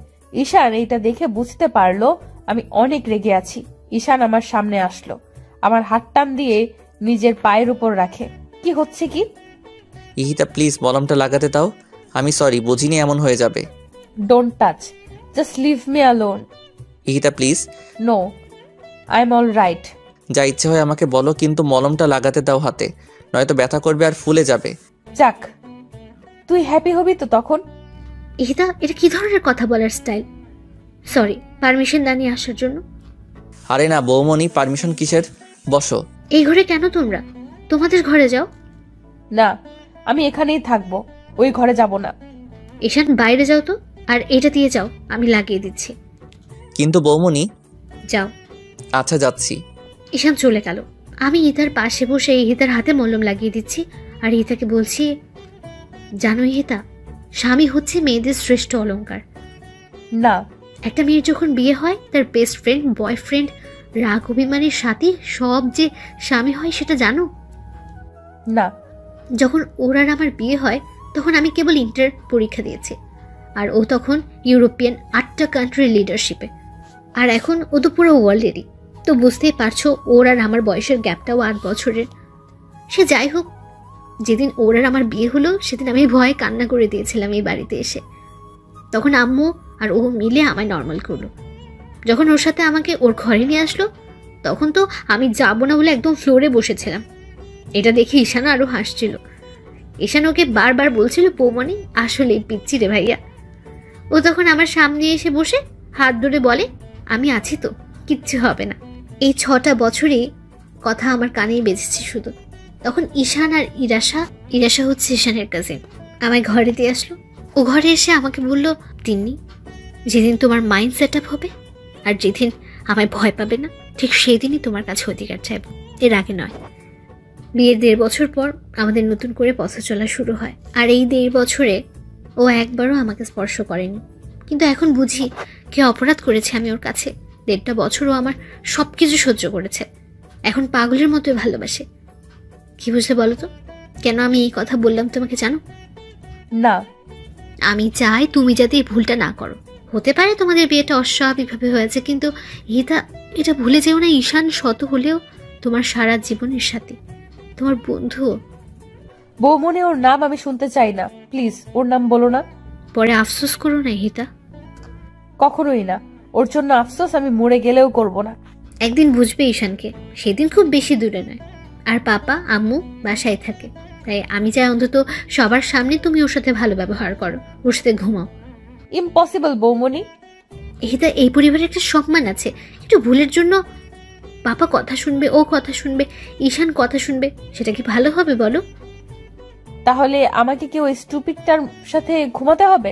Speaker 1: ঈশান এইটা দেখে বুঝতে পারলো আমি অনেক রেগে আছি। ঈশান আমার সামনে আসলো, আমার হাত টান দিয়ে নিজের পায়ের উপর রাখে। কি হচ্ছে কি?
Speaker 4: ইহিতা প্লিজ মলমটা লাগাতে দাও। আমি সরি, বুঝিনি এমন হয়ে যাবে।
Speaker 1: Don't touch, just leave me alone.
Speaker 4: Ihita please.
Speaker 1: No, I am all right.
Speaker 4: যা ইচ্ছে হয় আমাকে বলো, কিন্তু মলমটা লাগাতে দাও হাতে, নয়তো ব্যথা করবে আর ফুলে যাবে।
Speaker 1: যাক, তুই হ্যাপি হবি তো তখন।
Speaker 6: ইহিতা, এটা কি ধরনের কথা বলার স্টাইল? সরি, পারমিশন দানি আসার জন্য।
Speaker 4: আরে না বৌমনি, পারমিশন কিসের? বসো।
Speaker 6: এই ঘরে কেন তোমরা? তোমাদের ঘরে যাও।
Speaker 1: না, আমি এখানেই থাকবো, ওই ঘরে যাব না।
Speaker 6: ঈশান, বাইরে যাও তো, আর এটা দিয়ে যাও, আমি লাগিয়ে দিচ্ছি।
Speaker 4: কিন্তু বৌমনি।
Speaker 6: যাও।
Speaker 4: আচ্ছা যাচ্ছি।
Speaker 6: ঈশান চলে গেল। আমি ইহিতার পাশে বসে ইহিতার হাতে মলম লাগিয়ে দিচ্ছি আর ইহিতাকে বলছি, জানো ইহিতা, স্বামী হচ্ছে মেয়েদের শ্রেষ্ঠ অলংকার।
Speaker 1: না,
Speaker 6: একটা মেয়ের যখন বিয়ে হয় তার বেস্ট ফ্রেন্ড, বয়ফ্রেন্ড, রাগ অভিমানের সাথী সব যে স্বামী হয় সেটা জানো?
Speaker 1: না।
Speaker 6: যখন ওর আর আমার বিয়ে হয় তখন আমি কেবল ইন্টার পরীক্ষা দিয়েছি, আর ও তখন ইউরোপিয়ান 8টা কান্ট্রি লিডারশিপে, আর এখন ও তো পুরো ওয়ার্ল্ডেরই। তো বুঝতেই পারছো ওর আর আমার বয়সের গ্যাপটাও 8 বছরের। সে যাই হোক, যেদিন ওর আর আমার বিয়ে হলো সেদিন আমি ভয়ে কান্না করে দিয়েছিলাম এই বাড়িতে এসে। তখন আম্মু আর ও মিলে আমায় নর্মাল করলো। যখন ওর সাথে আমাকে ওর ঘরে নিয়ে আসলো তখন তো আমি যাবো না বলে একদম ফ্লোরে বসেছিলাম। এটা দেখে ঈশান আরও হাসছিল। ঈশান ওকে বারবার বলছিল, বৌমনি আসলে পিচ্ছি রে ভাইয়া। ও তখন আমার সামনে এসে বসে হাত ধরে বলে, আমি আছি তো, কিচ্ছু হবে না। এই 6টা বছরই কথা আমার কানেই বেজেছে শুধু। তখন ঈশান আর ইরাশা হচ্ছে ঈশানের কাজিন, আমায় ঘরে দিয়ে আসলো। ও ঘরে এসে আমাকে বলল, তিন্নি, যেদিন তোমার মাইন্ড সেট আপ হবে আর যেদিন আমায় ভয় পাবে না, ঠিক সেই দিনই তোমার কাছে অধিকার চাইব, এর আগে নয়। বিয়ের 1.5 বছর পর আমাদের নতুন করে পথ চলা শুরু হয়, আর এই 1.5 বছরে ও একবারও আমাকে স্পর্শ করেনি। কিন্তু এখন বুঝি কে অপরাধ করেছে আমি ওর কাছে। 1.5টা বছরও আমার সব কিছু সহ্য করেছে, এখন পাগলের মতোই ভালোবাসে। কি বুঝলে বলো তো, কেন আমি এই কথা বললাম তোমাকে জানো?
Speaker 1: না,
Speaker 6: আমি চাই তুমি যাতে এই ভুলটা না করো। হতে পারে তোমাদের বিয়েটা অস্বাভাবিকভাবে হয়েছে, কিন্তু এটা ভুলে যেও না, ঈশান শত হলেও তোমার সারা জীবনের সাথে, তোমার বন্ধু।
Speaker 1: বৌমনি, ওর নাম আমি শুনতে চাই না, প্লিজ ওর নাম বলো না।
Speaker 6: পরে আফসোস করো না হিতা।
Speaker 1: কখনোই না, ওর জন্য আফসোস আমি মরে গেলেও করব না।
Speaker 6: একদিন বুঝবে ঈশানকে, সেদিন খুব বেশি দূরে নয়। আর পাপা আম্মু বাসায় থাকে, তাই আমি চাই অন্তত সবার সামনে তুমি ওর সাথে ভালো ব্যবহার করো, ওর সাথে ঘুমাও।
Speaker 1: ইম্পসিবল বৌমনি।
Speaker 6: হিতা, এই পরিবারের একটা সম্মান আছে। একটু ভুলের জন্য পাপা কথা শুনবে, ও কথা শুনবে, ঈশান কথা শুনবে, সেটা কি ভালো হবে বলো?
Speaker 1: তাহলে আমাকে কি ওই স্টুপিডটার সাথে ঘুমাতে হবে?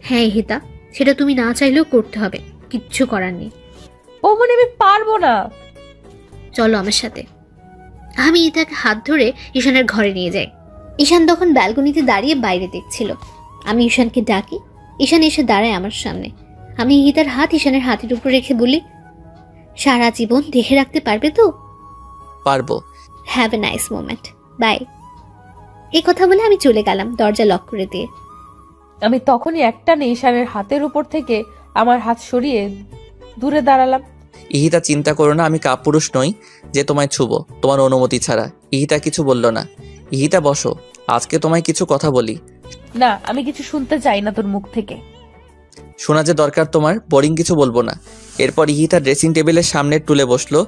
Speaker 6: হ্যাঁ হিতা, সেটা তুমি না চাইলেও করতে হবে, কিচ্ছু করার নেই।
Speaker 1: বৌমনি, আমি পারবো না।
Speaker 6: চলো আমার সাথে। আমি ইতাকে হাত ধরে ঈশানের ঘরে নিয়ে যাই। ঈশান তখন ব্যালকনিতে দাঁড়িয়ে বাইরে দেখছিল। আমি ঈশানকে ডাকি, ঈশান এসে দাঁড়ায় আমার সামনে। আমি ইতার হাত ঈশানের হাতের উপর রেখে বলি, সারা জীবন দেখে রাখতে পারবে তো?
Speaker 4: পারবো।
Speaker 6: Have a nice moment, bye. এই কথা বলে আমি চলে গেলাম দরজা লক করে দিয়ে।
Speaker 1: আমি তখনই একটানে ঈশানের হাতের উপর থেকে আমার হাত সরিয়ে দূরে দাঁড়ালাম।
Speaker 4: ইহিতা, চিন্তা করো না, আমি কাপুরুষ নই যে তোমায় ছুবো তোমার অনুমতি ছাড়া। ইহিতা কিছু বলল না। ইহিতা বসো, আজকে তোমায় কিছু কথা বলি।
Speaker 1: না, আমি কিছু শুনতে চাই না তোর মুখ থেকে।
Speaker 4: শোনা যে দরকার তোমার, বোরিং কিছু বলবো না। এরপর ইহিতা ড্রেসিং টেবিলের সামনে টুলে বসলো,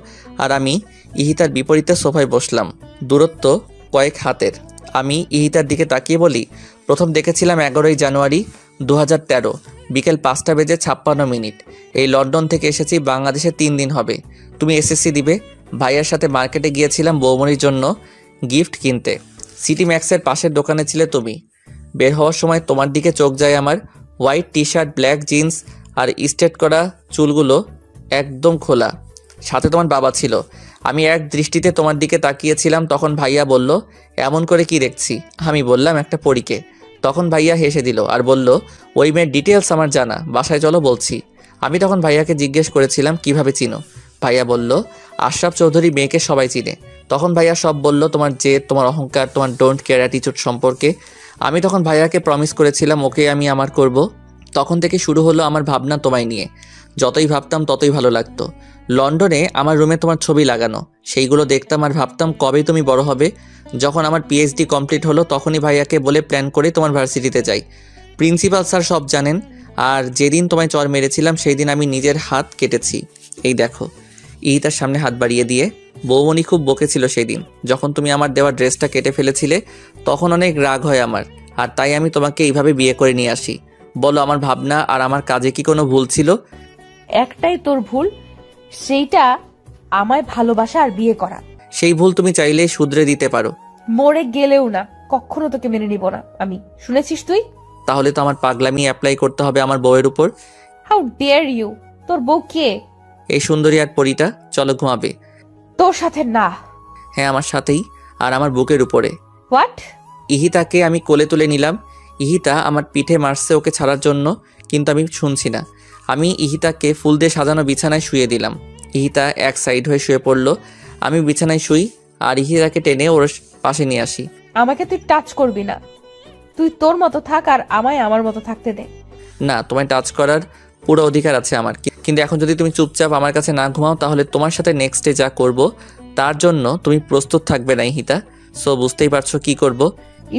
Speaker 4: আর আমি ইহিতার বিপরীতে সোফায় বসলাম, দূরত্ব কয়েক হাতের। আমি ইহিতার দিকে তাকিয়ে বলি, প্রথম দেখেছিলাম 11ই জানুয়ারি 2013 বিকেল 5:56 এই লন্ডন থেকে এসেছি, বাংলাদেশে 3 দিন হবে। তুমি এসএসসি দিবে। ভাইয়ার সাথে মার্কেটে গিয়েছিলাম বৌমনির জন্য গিফট কিনতে। সিটি ম্যাক্সের পাশের দোকানে ছিলে তুমি। বের হওয়ার সময় তোমার দিকে চোখ যায় আমার। White T shirt, black jeans আর স্ট্রেট করা চুলগুলো একদম খোলা, সাথে তোমার বাবা ছিল। আমি এক দৃষ্টিতে তোমার দিকে তাকিয়েছিলাম। তখন ভাইয়া বলল, এমন করে কি দেখছি? আমি বললাম, একটা পরীকে। তখন ভাইয়া হেসে দিল আর বলল, ওই মেয়ের ডিটেলস আমার জানা, বাসায় চলো বলছি। আমি তখন ভাইয়াকে জিজ্ঞেস করেছিলাম, কিভাবে চিনো? ভাইয়া বলল, আশরাফ চৌধুরী মেয়েকে সবাই চিনে। তখন ভাইয়া সব বলল, তোমার জেদ, তোমার অহংকার, তোমার ডোন্ট কেয়ার অ্যাটিটিউড সম্পর্কে। আমি তখন ভাইয়াকে প্রমিস করেছিলাম ওকে আমি আমার করব। তখন থেকে শুরু হলো আমার ভাবনা তোমায় নিয়ে। যতই ভাবতাম ততই ভালো লাগতো। লন্ডনে আমার রুমে তোমার ছবি লাগানো, সেইগুলো দেখতাম আর ভাবতাম কবে তুমি বড় হবে। যখন আমার পিএইচডি কমপ্লিট হলো তখনই ভাইয়াকে বলে প্ল্যান করে তোমার ভার্সিটিতে যাই। প্রিন্সিপাল স্যার সব জানেন। আর যেদিন তোমায় চর মেরেছিলাম সেই দিন আমি নিজের হাত কেটেছি। এই দেখো। ইহিতার সামনে হাত বাড়িয়ে দিয়ে, বৌমনি খুব বকেছিল সেই দিন যখন তুমি আমার দেওয়া ড্রেসটা কেটে ফেলেছিলে। তখন অনেক রাগ হয় আমার, আর তাই আমি তোমাকে এইভাবে বিয়ে করে নিয়ে আসি। বলো, আমার ভাবনা আর আমার কাজে কি কোনো ভুল ছিল?
Speaker 1: একটাই তোর ভুল, সেইটা আমায় ভালোবাসা আর বিয়ে করা।
Speaker 4: সেই ভুল তুমি চাইলে শুধরে দিতে পারো।
Speaker 1: মরে গেলেও না, কখনো তোকে মেনে নিব না আমি, শুনেছিস তুই?
Speaker 4: তাহলে তো আমার পাগলামি অ্যাপ্লাই করতে হবে আমার বউয়ের উপর।
Speaker 1: How dare you! তোর বউ কে?
Speaker 4: এই সুন্দরী আর পরীটা। চলো ঘুমাবে।
Speaker 1: তোর সাথে না।
Speaker 4: হ্যাঁ, আমার সাথেই, আর আমার বুকের উপরে।
Speaker 1: হোয়াট?
Speaker 4: ইহিতাকে আমি কোলে তুলে নিলাম। ইহিতা আমার পিঠে মারছে ওকে ছাড়ার জন্য, কিন্তু আমি শুনছি না। আমি ইহিতাকে ফুল দিয়ে সাজানো বিছানায় শুয়ে দিলাম। ইহিতা এক সাইড হয়ে শুয়ে পড়লো। আমি বিছানায় শুই আর ইহিতাকে টেনে ওর পাশে নিয়ে আসি।
Speaker 1: আমাকে তুই টাচ করবি না। তুই তোর মতো থাক আর আমায় আমার মতো থাকতে দে।
Speaker 4: না, তোমায় টাচ করার পুরো অধিকার আছে আমার, কিন্তু এখন যদি তুমি চুপচাপ আমার কাছে না ঘুমাও তাহলে তোমার সাথে নেক্সটে যা করব তার জন্য তুমি প্রস্তুত থাকবে না ইহিতা। সো বুঝতেই পারছো কি করব।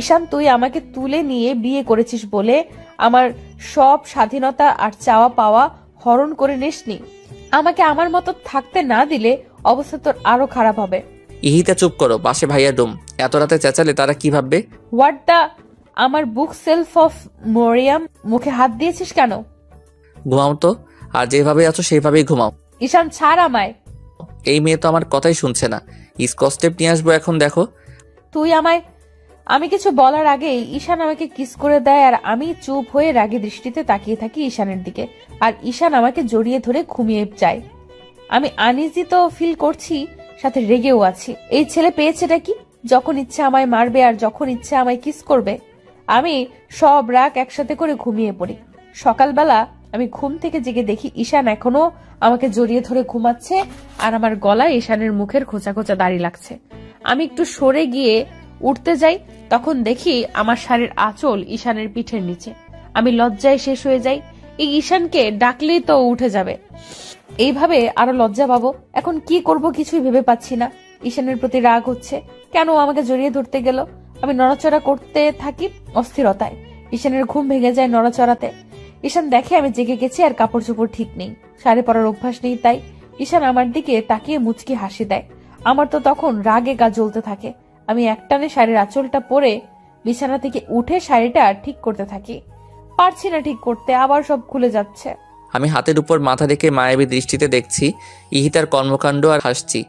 Speaker 1: ঈশান, তুই আমাকে তুলে নিয়ে বিয়ে করেছিস বলে আমার সব স্বাধীনতা আর চাওয়া পাওয়া হরণ করে নিসনি। আমাকে আমার মতো থাকতে না দিলে অবস্থা তোর আরো খারাপ হবে।
Speaker 4: ইহিতা চুপ করো, পাশে ভাইয়া ডুম, এত রাতে চেঁচালে তারা কি ভাববে?
Speaker 1: হোয়াট দা, আমার বুক সেলফ অফ মরিয়াম, মুখে হাত দিয়েছিস কেন?
Speaker 4: ঘুমাও তো, আর যেভাবে আছো সেইভাবেই ঘুমাও।
Speaker 1: ঈশান, ছাড় আমায়।
Speaker 4: এই মেয়ে তো আমার কথাই শুনছে না। স্কচটেপ নিয়ে আসবো এখন, দেখো।
Speaker 1: তুই আমায়, আমি কিছু বলার আগেই ঈশান আমাকে কিস করে দেয় আর আমি চুপ হয়ে রাগী দৃষ্টিতে তাকিয়ে থাকি ঈশানের দিকে। আর ঈশান আমাকে জড়িয়ে ধরে ঘুমিয়ে যায়। আমি আনইজি তো ফিল করছি, সাথে রেগেও আছি। এই ছেলে পেয়েছেটা কি? যখন ইচ্ছে আমায় মারবে আর যখন ইচ্ছে আমায় কিস করবে। আমি সব রাগ একসাথে করে ঘুমিয়ে পড়ি। সকালবেলা আমি ঘুম থেকে জেগে দেখি ঈশান এখনো আমাকে জড়িয়ে ধরে ঘুমাচ্ছে আর আমার গলায় ঈশানের মুখের খোঁচা খোঁচা দাড়ি লাগছে। আমি একটু সরে গিয়ে উঠতে যাই, তখন দেখি আমার শাড়ির আঁচল ঈশানের পিঠের নিচে। আমি লজ্জায় শেষ হয়ে যাই। এই ঈশানকে ডাকলেই তো উঠে যাবে, এইভাবে আরো লজ্জা পাবো। এখন কি করব কিছুই ভেবে পাচ্ছি না। ঈশানের প্রতি রাগ হচ্ছে, কেন আমাকে জড়িয়ে ধরতে গেল। আমি নড়াচড়া করতে থাকি অস্থিরতায়। ঈশানের ঘুম ভেঙে যায় নড়াচড়াতে। ঈশান দেখে আমি জেগে গেছি আর কাপড় চোপড় ঠিক নেই, শাড়ি পরার অভ্যাস নেই। তাই ঈশান আমার দিকে তাকিয়ে মুচকি হাসি দেয়। আমার তো তখন রাগে গা জ্বলতে থাকে। আমি একটানে শাড়ির আঁচলটা পরে বিছানা থেকে উঠে শাড়িটা ঠিক করতে থাকি। পারছি না ঠিক করতে, আবার সব খুলে যাচ্ছে।
Speaker 4: আমি হাতের উপর মাথা রেখে মায়াবী দৃষ্টিতে দেখছি ইহিতার কর্মকাণ্ড আর হাসছি।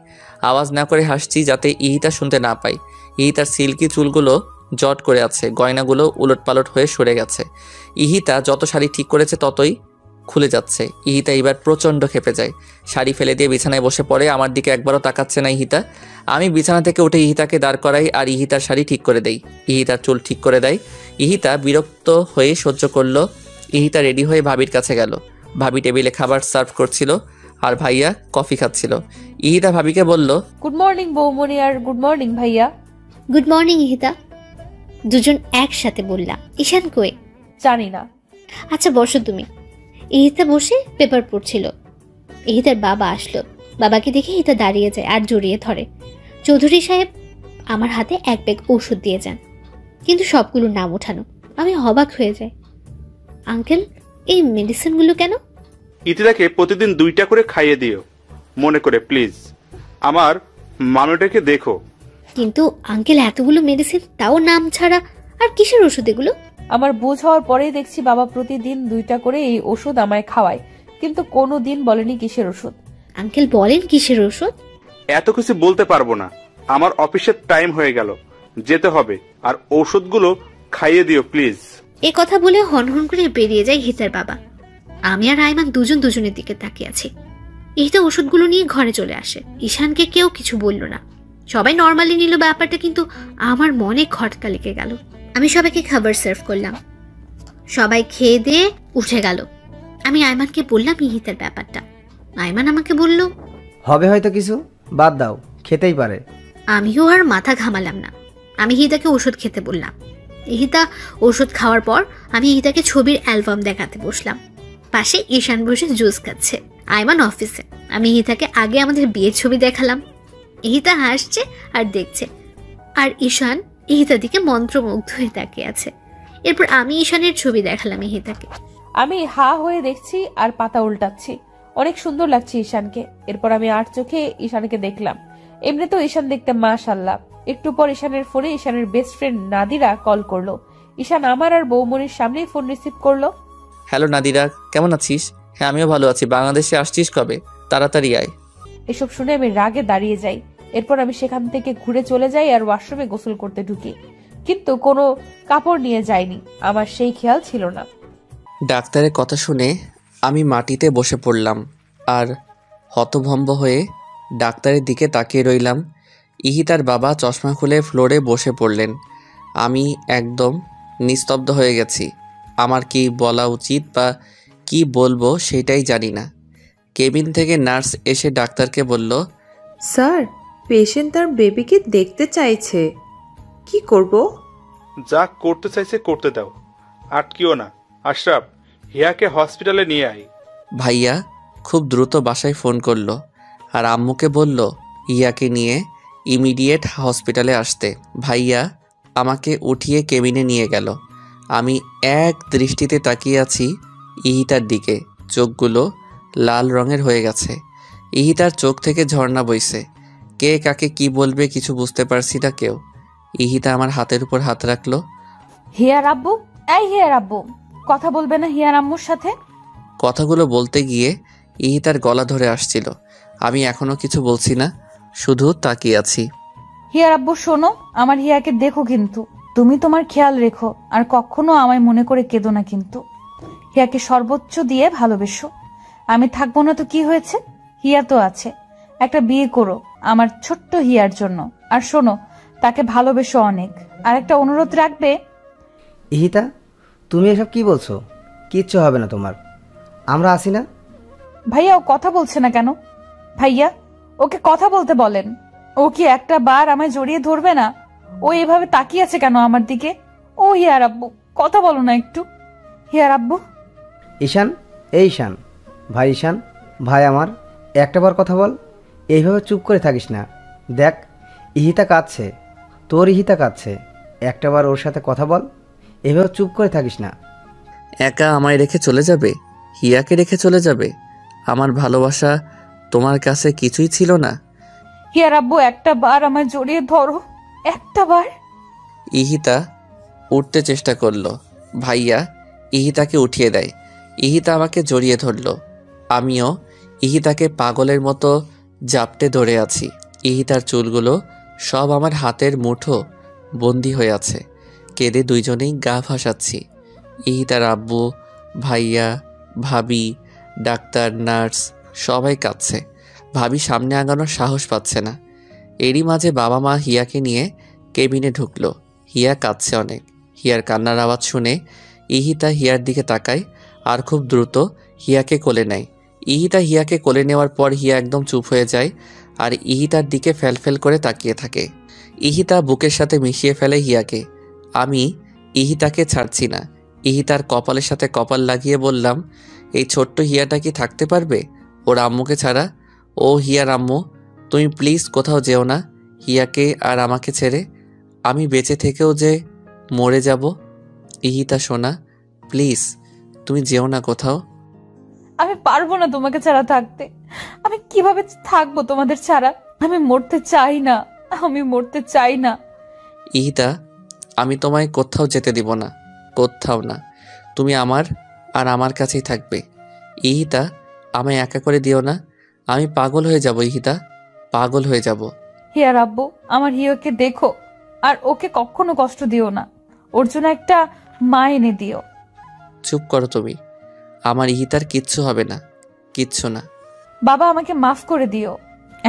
Speaker 4: আওয়াজ না করে হাসছি যাতে ইহিতা শুনতে না পায়। ইহিতার সিল্কি চুলগুলো জট করে আছে, গয়নাগুলো উলটপালট হয়ে সরে গেছে। ইহিতা যত শাড়ি ঠিক করেছে ততই খুলে যাচ্ছে। ইহিতা এবার প্রচণ্ড খেপে যায়, শাড়ি ফেলে দিয়ে বিছানায় বসে পড়ে। আমার দিকে একবারও তাকাচ্ছে না ইহিতা। আমি বিছানা থেকে উঠে ইহিতাকে দাঁড় করাই আর ইহিতার শাড়ি ঠিক করে দেই। ইহিতার চুল ঠিক করে দেয়। ইহিতা বিরক্ত হয়ে সহ্য করলো। ইহিতা রেডি হয়ে ভাবির কাছে গেল। ভাবি টেবিলে খাবার সার্ভ করছিল আর ভাইয়া কফি খাচ্ছিল। ইহিতা ভাবিকে বলল,
Speaker 1: গুড মর্নিং বৌমনি আর গুড মর্নিং ভাইয়া।
Speaker 6: Good morning Ihita. দুজন একসাথে বললাম। ঈশান কই?
Speaker 1: জানি না।
Speaker 6: আচ্ছা বসো তুমি। ইহিতা বসে পেপার পড়ছিল। ইহিতার বাবা আসলো। বাবাকে দেখে ইহিতা দাঁড়িয়ে যায় আর জড়িয়ে ধরে। চৌধুরী সাহেব আমার হাতে এক ব্যাগ ওষুধ দিয়ে যান, কিন্তু সবগুলো নাম ওঠানো। আমি অবাক হয়ে যাই। আঙ্কেল, এই মেডিসিনগুলো কেন?
Speaker 3: ইতিদাকে প্রতিদিন 2টা করে খাইয়ে দিও, মনে করে প্লিজ। আমার মানুষটাকে দেখো।
Speaker 6: কিন্তু আঙ্কেল, এতগুলো মেডিসিন, তাও নাম ছাড়া। আর কিসের ওষুধ এগুলো?
Speaker 1: আমার বোঝ হওয়ার পরেই দেখছি বাবা প্রতিদিন 2টা করে এই ওষুধ আমায় খাওয়ায়, কিন্তু কোনো দিন বলেনি কিসের ওষুধ।
Speaker 6: আঙ্কেল বলেন কিসের ওষুধ?
Speaker 3: এত কিছু বলতে পারবো না, আমার অফিসের টাইম হয়ে গেল, যেতে হবে। আর ওষুধগুলো খাইয়ে দিও প্লিজ।
Speaker 6: এ কথা বলে হনহন করে বেরিয়ে যায় হিতার বাবা। আমি আর আইমান দুজন দুজনের দিকে তাকিয়ে আছি। ইহিতা ওষুধগুলো নিয়ে ঘরে চলে আসে। ঈশানকে কেউ কিছু বলল না, সবাই নর্মালি নিল ব্যাপারটা, কিন্তু আমার মনে খটকা লেগে গেল। আমি সবাইকে খাবার সার্ভ করলাম, সবাই খেয়ে দিয়ে উঠে গেল। আমি আইমানকে বললাম ইহিতার ব্যাপারটা। আইমান আমাকে বলল,
Speaker 7: হবে হয়তো কিছু, বাদ দাও, খেতেই পারে।
Speaker 6: আমিও আর মাথা ঘামালাম না। আমি ইহিতাকে ওষুধ খেতে বললাম। ইহিতা ওষুধ খাওয়ার পর আমি ইহিতাকে ছবির অ্যালবাম দেখাতে বসলাম। পাশে ঈশান বসে জুস খাচ্ছে। আইমান অফিসে। আমি ইহিতাকে আগে আমাদের বিয়ের ছবি দেখালাম। ইহিতা হাসছে আর দেখছে, আর ঈশান ইহিতার দিকে মন্ত্রমুগ্ধ হয়ে তাকিয়ে আছে। এরপর আমি ঈশানের ছবি দেখালাম ইহিতাকে।
Speaker 1: আমি হা হয়ে দেখছি আর পাতা উল্টাচ্ছি। অনেক সুন্দর লাগছে ঈশানকে। এরপর আমি আর চোখে ঈশানকে দেখলাম। এমনি তো ঈশান দেখতে মাশাআল্লাহ। একটু পর ঈশানের ফোনে ঈশানের বেস্ট ফ্রেন্ড নাদিরা কল করলো। ঈশান আমার আর বৌমনির সামনেই ফোন রিসিভ করলো।
Speaker 4: হ্যালো নাদিরা, কেমন আছিস? হ্যাঁ আমিও ভালো আছি। বাংলাদেশে আসছিস কবে? তাড়াতাড়ি আয়।
Speaker 1: এসব শুনে আমি রাগে দাঁড়িয়ে যাই। এরপর আমি সেখান থেকে ঘুরে চলে যাই আর ওয়াশরুমে গোসল করতে ঢুকি, কিন্তু কোনো কাপড় নিয়ে যাইনি। আমার সেই খেয়াল ছিল না।
Speaker 4: ডাক্তারের কথা শুনে আমি মাটিতে বসে পড়লাম আর হতভম্ব হয়ে ডাক্তারের দিকে তাকিয়ে রইলাম। ইহিতার বাবা চশমা খুলে ফ্লোরে বসে পড়লেন। আমি একদম নিস্তব্ধ হয়ে গেছি। আমার কি বলা উচিত বা কি বলবো সেটাই জানি না। কেবিন থেকে নার্স এসে ডাক্তারকে বলল,
Speaker 8: স্যার, পেশেন্ট তার বেবিকে দেখতে চাইছে।
Speaker 2: কি করব?
Speaker 3: যা করতে চাইছে করতে দাও, আটকিও না। আশরাফ, হিয়াকে হসপিটালে নিয়ে আয়।
Speaker 4: ভাইয়া খুব দ্রুত বাসায় ফোন করলো আর আম্মুকে বলল হিয়াকে নিয়ে ইমিডিয়েট হসপিটালে আসতে। ভাইয়া আমাকে উঠিয়ে কেবিনে নিয়ে গেল। আমি এক দৃষ্টিতে তাকিয়ে আছি ইহিতার দিকে। চোখগুলো লাল রঙের হয়ে গেছে। ইহিতার চোখ থেকে ঝর্ণা বইছে। কে কাকে কি বলবে কিছু বুঝতে পারছি না কেউ। ইহিতা আমার হাতের উপর হাত রাখলো।
Speaker 1: হিয়ার আব্বু, এই হিয়ার আব্বু, কথা বলবে না হিয়ার আম্মুর সাথে?
Speaker 4: কথাগুলো বলতে গিয়ে ইহিতার গলা ধরে আসছিল। আমি এখনো কিছু বলছি না, শুধু তাকিয়ে আছি।
Speaker 1: হিয়ার আব্বু শোনো, আমার হিয়াকে দেখো কিন্তু। তুমি তোমার খেয়াল রেখো আর কখনো আমায় মনে করে কেঁদো না কিন্তু। হিয়াকে সর্বোচ্চ দিয়ে ভালোবেসো। আমি থাকবো না তো কি হয়েছে, হিয়া তো আছে। একটা বিয়ে করো আমার ছোট্ট হিয়ার জন্য। আর শোনো, তাকে ভালোবেসো অনেক। আর একটা অনুরোধ রাখবে।
Speaker 7: ইহিতা, তুমি এসব কি বলছো? কিচ্ছু হবে না তোমার, আমরা আসি না।
Speaker 1: ভাইয়া ও কথা বলছে না কেন? ভাইয়া ওকে কথা বলতে বলেন। ও কি একটা বার আমায় জড়িয়ে ধরবে না? ও এভাবে তাকিয়ে আছে কেন আমার দিকে? ও হিয়ার আব্বু, কথা বলো না একটু। হিয়ার আব্বু।
Speaker 7: ঈশান, এই ঈশান, ভাই ঈশান, ভাই আমার, একটাবার কথা বল। এইভাবে চুপ করে থাকিস না। দেখ, ইহিতা কাঁদছে, তোর ইহিতা কাঁদছে। একটাবার ওর সাথে কথা বল। এইভাবে চুপ করে থাকিস না।
Speaker 4: একা আমায় রেখে চলে যাবে? হিয়াকে রেখে চলে যাবে? আমার ভালোবাসা তোমার কাছে কিছুই ছিল না?
Speaker 1: হিয়ার আব্বু, একটা বার আমায় জড়িয়ে ধরো, একটা বার।
Speaker 4: ইহিতা উঠতে চেষ্টা করলো। ভাইয়া ইহিতাকে উঠিয়ে দেয়। ইহিতা আমাকে জড়িয়ে ধরল। আমিও ইহিতাকে পাগলের মতো জাপটে ধরে আছি। ইহিতার চুলগুলো সব আমার হাতের মুঠো বন্দি হয়ে আছে। কেঁদে দুইজনেই গা ভাসাচ্ছি। ইহিতার আব্বু, ভাইয়া, ভাবি, ডাক্তার, নার্স সবাই কাঁদছে। ভাবি সামনে আগানোর সাহস পাচ্ছে না। এরই মাঝে বাবা মা হিয়াকে নিয়ে কেবিনে ঢুকলো। হিয়া কাঁদছে অনেক। হিয়ার কান্নার আওয়াজ শুনে ইহিতা হিয়ার দিকে তাকায় আর খুব দ্রুত হিয়াকে কোলে নেয়। ইহিতা হিয়াকে কোলে নেওয়ার পর হিয়া একদম চুপ হয়ে যায় আর ইহিতার দিকে ফ্যালফ্যাল করে তাকিয়ে থাকে। ইহিতা বুকের সাথে মিশিয়ে ফেলে হিয়াকে। আমি ইহিতাকে ছাড়ছি না। ইহিতার কপালের সাথে কপাল লাগিয়ে বললাম, এই ছোট্ট হিয়াটা কি থাকতে পারবে ওর আম্মুকে ছাড়া? ও হিয়ার আম্মু, তুমি প্লিজ কোথাও যেও না হিয়াকে আর আমাকে ছেড়ে। আমি বেঁচে থেকেও যে মরে যাব। ইহিতা সোনা, প্লিজ তুমি যেও না কোথাও।
Speaker 1: আমি পারবো না তোমাকে ছাড়া থাকতে। আমি কিভাবে থাকবো তোমাদের ছাড়া? আমি মরতে চাই না, আমি মরতে চাই না।
Speaker 4: ইহিতা, আমি তোমায় কোথাও যেতে দিব না, কোথাও না। তুমি আমার আর আমার কাছেই থাকবে। ইহিতা, আমায় একা করে দিও না। আমি পাগল হয়ে যাব ইহিতা, পাগল হয়ে যাব।
Speaker 1: হিয়ার আব্বু, আমার হিয়াকে দেখো আর ওকে কখনো কষ্ট দিও না। ওর জন্য একটা মা এনে দিও।
Speaker 4: চুপ করো তুমি। আমার ইহিতার কিচ্ছু হবে না, কিচ্ছু না।
Speaker 1: বাবা, আমাকে মাফ করে দিও।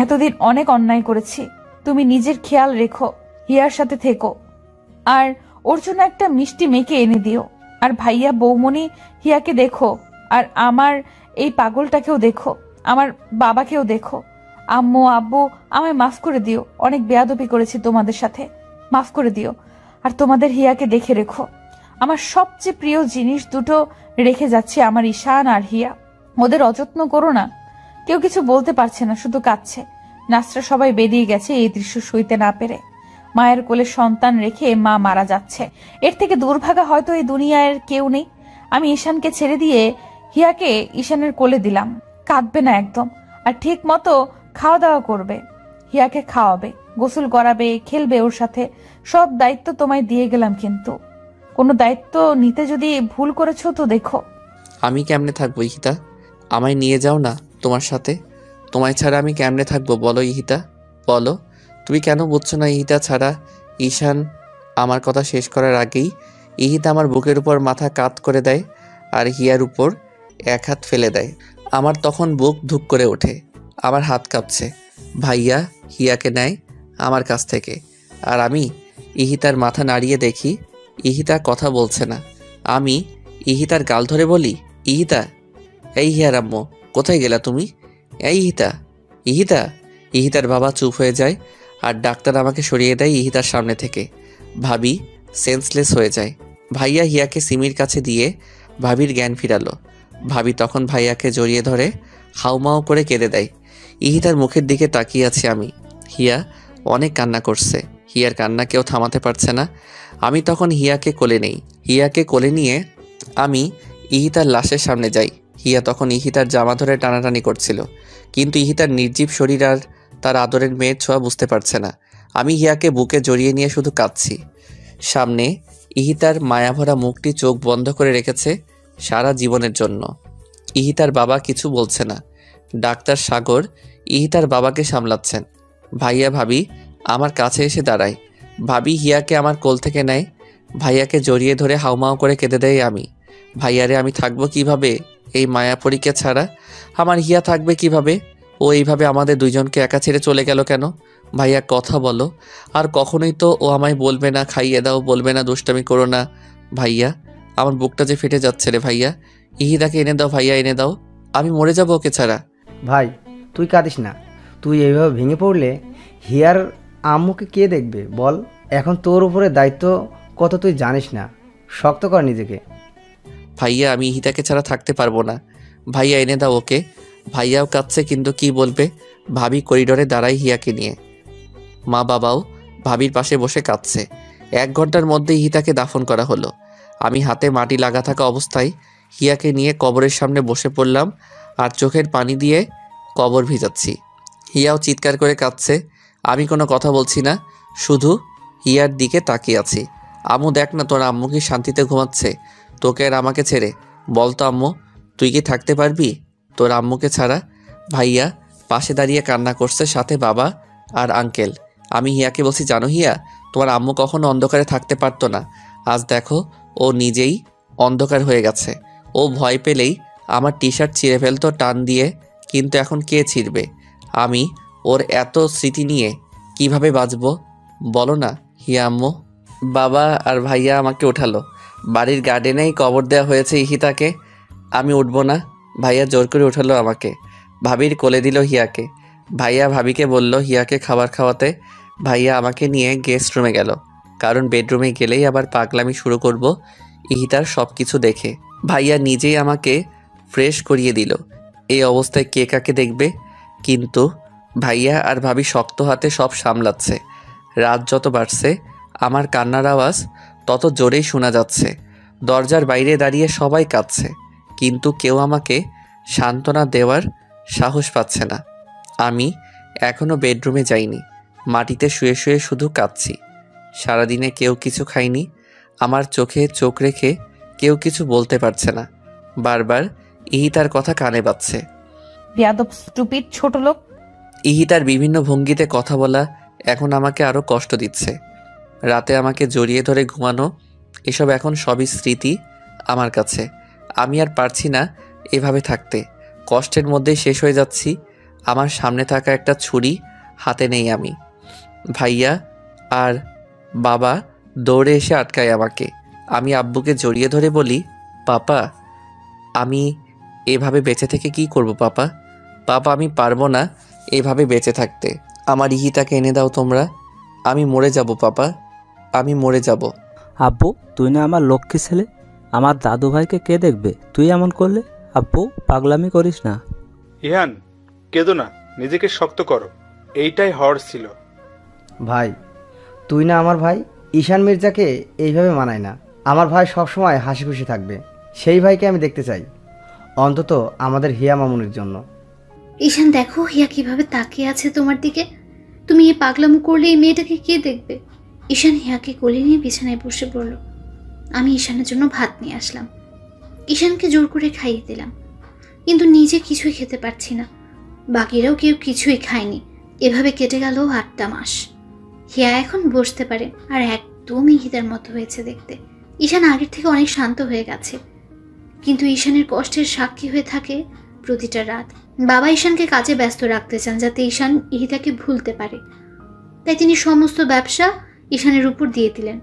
Speaker 1: এতদিন অনেক অন্যায় করেছি। তুমি নিজের খেয়াল রেখো, হিয়ার সাথে থেকো। আর ওর জন্য একটা মিষ্টি মেয়েকে এনে দিও। আর ভাইয়া, বৌমনি, হিয়াকে দেখো। আর আমার এই পাগলটাকেও দেখো, আমার বাবাকেও দেখো। আম্মু, আব্বু, আমায় মাফ করে দিও। অনেক বেয়াদবি করেছি তোমাদের সাথে, মাফ করে দিও। আর তোমাদের হিয়াকে দেখে রেখো। আমার সবচেয়ে প্রিয় জিনিস দুটো রেখে যাচ্ছে, আমার ঈশান আর হিয়া। ওদের অযত্ন করো না। কেউ কিছু বলতে পারছে না, শুধু কাঁদছে। নার্সরা সবাই বেরিয়ে গেছে এই দৃশ্য সইতে না পেরে। মায়ের কোলে সন্তান রেখে মা মারা যাচ্ছে, এর থেকে দুর্ভাগা হয়তো এই দুনিয়ার কেউ নেই। আমি ঈশানকে ছেড়ে দিয়ে হিয়াকে ঈশানের কোলে দিলাম। কাঁদবে না একদম। আর ঠিক মতো খাওয়া দাওয়া করবে। হিয়াকে খাওয়াবে, গোসল করাবে, খেলবে ওর সাথে। সব দায়িত্ব তোমায় দিয়ে গেলাম, কিন্তু কোনো দায়িত্ব নিতে যদি ভুল করেছো তো দেখো।
Speaker 4: আমি কেমনে থাকবো ইহিতা? আমায় নিয়ে যাও না তোমার সাথে। তোমায় ছাড়া আমি কেমনে থাকবো বলো ইহিতা, বলো। তুমি কেন বুঝছো না ইহিতা ছাড়া? ঈশান আমার কথা শেষ করার আগেই ইহিতা আমার বুকের উপর মাথা কাত করে দেয় আর হিয়ার উপর এক হাত ফেলে দেয়। আমার তখন বুক ধুক করে ওঠে, আমার হাত কাঁপছে। ভাইয়া হিয়াকে নেয় আমার কাছ থেকে আর আমি ইহিতার মাথা নাড়িয়ে দেখি ইহিতা কথা বলছে না। আমি ইহিতার গাল ধরে বলি, ইহিতা, এই হিয়ার আম্মু, কোথায় গেলা তুমি? এই ইহিতা, ইহিতা। ইহিতার বাবা চুপ হয়ে যায় আর ডাক্তার আমাকে সরিয়ে দেয় ইহিতার সামনে থেকে। ভাবি সেন্সলেস হয়ে যায়। ভাইয়া হিয়াকে সিমির কাছে দিয়ে ভাবির জ্ঞান ফিরালো। ভাবি তখন ভাইয়াকে জড়িয়ে ধরে হাউমাউ করে কেঁদে দেয়। ইহিতার মুখের দিকে তাকিয়ে আছি আমি। হিয়া অনেক কান্না করছে। হিয়ার কান্না কেউ থামাতে পারছে না। আমি তখন হিয়াকে কোলে নেই। হিয়াকে কোলে নিয়ে আমি ইহিতার লাশের সামনে যাই। হিয়া তখন ইহিতার জামা ধরে টানাটানি করছিল, কিন্তু ইহিতার নির্জীব শরীর আর তার আদরের মেয়ের ছোঁয়া বুঝতে পারছে না। আমি হিয়াকে বুকে জড়িয়ে নিয়ে শুধু কাঁদছি। সামনে ইহিতার মায়াভরা মুখটি চোখ বন্ধ করে রেখেছে সারা জীবনের জন্য। ইহিতার বাবা কিছু বলছে না। ডাক্তার সাগর ইহিতার বাবাকে সামলাচ্ছেন। ভাইয়া ভাবি আমার কাছে এসে দাঁড়ায়। ভাবি হিয়াকে আমার কোল থেকে নেয়। ভাইয়াকে জড়িয়ে ধরে হাউমাউ করে কেঁদে দেয় আমি। ভাইয়ারে আমি থাকবো কিভাবে এই মায়াপরীকে ছাড়া? আমার হিয়া থাকবে কিভাবে? ও এইভাবে আমাদের দুইজনকে একা ছেড়ে চলে গেল কেন? ভাইয়া কথা বলো। আর কখনোই তো ও আমায় বলবে না খাইয়ে দাও, বলবে না দুষ্টামি করো না। ভাইয়া আমার বুকটা যে ফেটে যাচ্ছে রে ভাইয়া। ইহিদাকে এনে দাও ভাইয়া, এনে দাও। আমি মরে যাবো ওকে ছাড়া।
Speaker 7: ভাই তুই কাঁদিস না। তুই এইভাবে ভেঙে পড়লে হিয়ার আম্মুকে কে দেখবে বল? এখন তোর উপরে দায়িত্ব কত তুই জানিস না। শক্ত কর নিজেকে।
Speaker 4: ভাইয়া আমি ইহিতাকে ছাড়া থাকতে পারবো না। ভাইয়া এনে দাও ওকে। ভাইয়াও কাঁদছে, কিন্তু কি বলবে? ভাবি করিডোরে দাঁড়াই হিয়াকে নিয়ে। মা বাবাও ভাবির পাশে বসে কাঁদছে। 1 ঘন্টার মধ্যে ইহিতাকে দাফন করা হলো। আমি হাতে মাটি লাগা থাকা অবস্থায় হিয়াকে নিয়ে কবরের সামনে বসে পড়লাম আর চোখের পানি দিয়ে কবর ভিজাচ্ছি। হিয়াও চিৎকার করে কাঁদছে। আমি কোনো কথা বলছি না, শুধু হিয়ার দিকে তাকিয়ে আছি। আম্মু দেখ না, তোর আম্মু কি শান্তিতে ঘুমাচ্ছে তোকে আর আমাকে ছেড়ে? বলতো আম্মু, তুই কি থাকতে পারবি তোর আম্মুকে ছাড়া? ভাইয়া পাশে দাঁড়িয়ে কান্না করছে, সাথে বাবা আর আঙ্কেল। আমি হিয়াকে বলছি, জানো হিয়া, তোমার আম্মু কখনো অন্ধকারে থাকতে পারতো না। আজ দেখো ও নিজেই অন্ধকার হয়ে গেছে। ও ভয় পেলেই আমার টি শার্ট ছিঁড়ে ফেলতো টান দিয়ে, কিন্তু এখন কে ছিঁড়বে? আমি ওর এত স্মৃতি নিয়ে কিভাবে বাঁচবো বলো না হিয়া আম্মু? বাবা আর ভাইয়া আমাকে ওঠালো। বাড়ির গার্ডেনেই কবর দেওয়া হয়েছে ইহিতাকে। আমি উঠবো না। ভাইয়া জোর করে উঠালো আমাকে। ভাবির কোলে দিল হিয়াকে। ভাইয়া ভাবিকে বলল হিয়াকে খাবার খাওয়াতে। ভাইয়া আমাকে নিয়ে গেস্ট রুমে গেল, কারণ বেডরুমে গেলেই আবার পাগলামি শুরু করব ইহিতার সব কিছু দেখে। ভাইয়া নিজেই আমাকে ফ্রেশ করিয়ে দিল। এই অবস্থায় কে কাকে দেখবে? কিন্তু ভাইয়া আর ভাবি শক্ত হাতে সব সামলাচ্ছে। রাত যত বাড়ছে আমার কান্নার আওয়াজ তত জোরেই শোনা যাচ্ছে। দরজার বাইরে দাঁড়িয়ে সবাই কাঁদছে, কিন্তু কেউ আমাকে সান্ত্বনা দেওয়ার সাহস পাচ্ছে না। আমি এখনও বেডরুমে যাইনি। মাটিতে শুয়ে শুয়ে শুধু কাঁদছি। সারাদিনে কেউ কিছু খায়নি। আমার চোখে চোখ রেখে কেউ কিছু বলতে পারছে না। বারবার ইহিতার কথা কানে বাজছে।
Speaker 1: বেয়াদব, স্টুপিড, ছোট লোক।
Speaker 4: ইহিতার বিভিন্ন ভঙ্গিতে কথা বলা এখন আমাকে আরও কষ্ট দিচ্ছে। রাতে আমাকে জড়িয়ে ধরে ঘুমানো, এসব এখন সবই স্মৃতি আমার কাছে। আমি আর পারছি না এভাবে থাকতে। কষ্টের মধ্যেই শেষ হয়ে যাচ্ছি। আমার সামনে থাকা একটা ছুরি হাতে নেই আমি। ভাইয়া আর বাবা দৌড়ে এসে আটকায় আমাকে। আমি আব্বুকে জড়িয়ে ধরে বলি, পাপা আমি এভাবে বেঁচে থেকে কি করব পাপা? পাপা আমি পারবো না এভাবে বেঁচে থাকতে। আমার ইহিতাকে এনে দাও তোমরা। আমি মরে যাব পাপা, আমি মরে যাব।
Speaker 5: আব্বু তুই না আমার লক্ষ্মী ছেলে, আমার দাদু ভাইকে কে দেখবে তুই এমন করলে? আব্বু পাগলামি করিস না।
Speaker 3: ইহান কেঁদো না, নিজেকে শক্ত করো। এইটাই হওয়ার ছিল।
Speaker 7: ভাই তুই না আমার ভাই। ঈশান মির্জাকে এইভাবে মানায় না। আমার ভাই সবসময় হাসি খুশি থাকবে। সেই ভাইকে আমি দেখতে চাই, অন্তত আমাদের হিয়া মামুনির জন্য।
Speaker 6: ঈশান দেখো হিয়া কিভাবে তাকিয়ে আছে তোমার দিকে। তুমি এই পাগলামো করলে এই মেয়েটাকে কে দেখবে? ঈশান হিয়াকে কোলে নিয়ে বিছানায় বসে পড়ল। আমি ঈশানের জন্য ভাত নিয়ে আসলাম। ঈশানকে জোর করে খাইয়ে দিলাম, কিন্তু নিজে কিছুই খেতে পারছি না। বাকিরাও কেউ কিছুই খায়নি। এভাবে কেটে গেল 8টা মাস। হিয়া এখন বসতে পারে আর একদমই হিতার মতো হয়েছে দেখতে। ঈশান আগের থেকে অনেক শান্ত হয়ে গেছে, কিন্তু ঈশানের কষ্টের সাক্ষী হয়ে থাকে প্রতিটা রাত। বাবা ঈশানকে কাজে ব্যস্ত রাখতে চান যাতে ঈশান ইহিতাকে ভুলতে পারে, তাই তিনি সমস্ত ব্যবসা ঈশানের উপর দিয়ে দিলেন।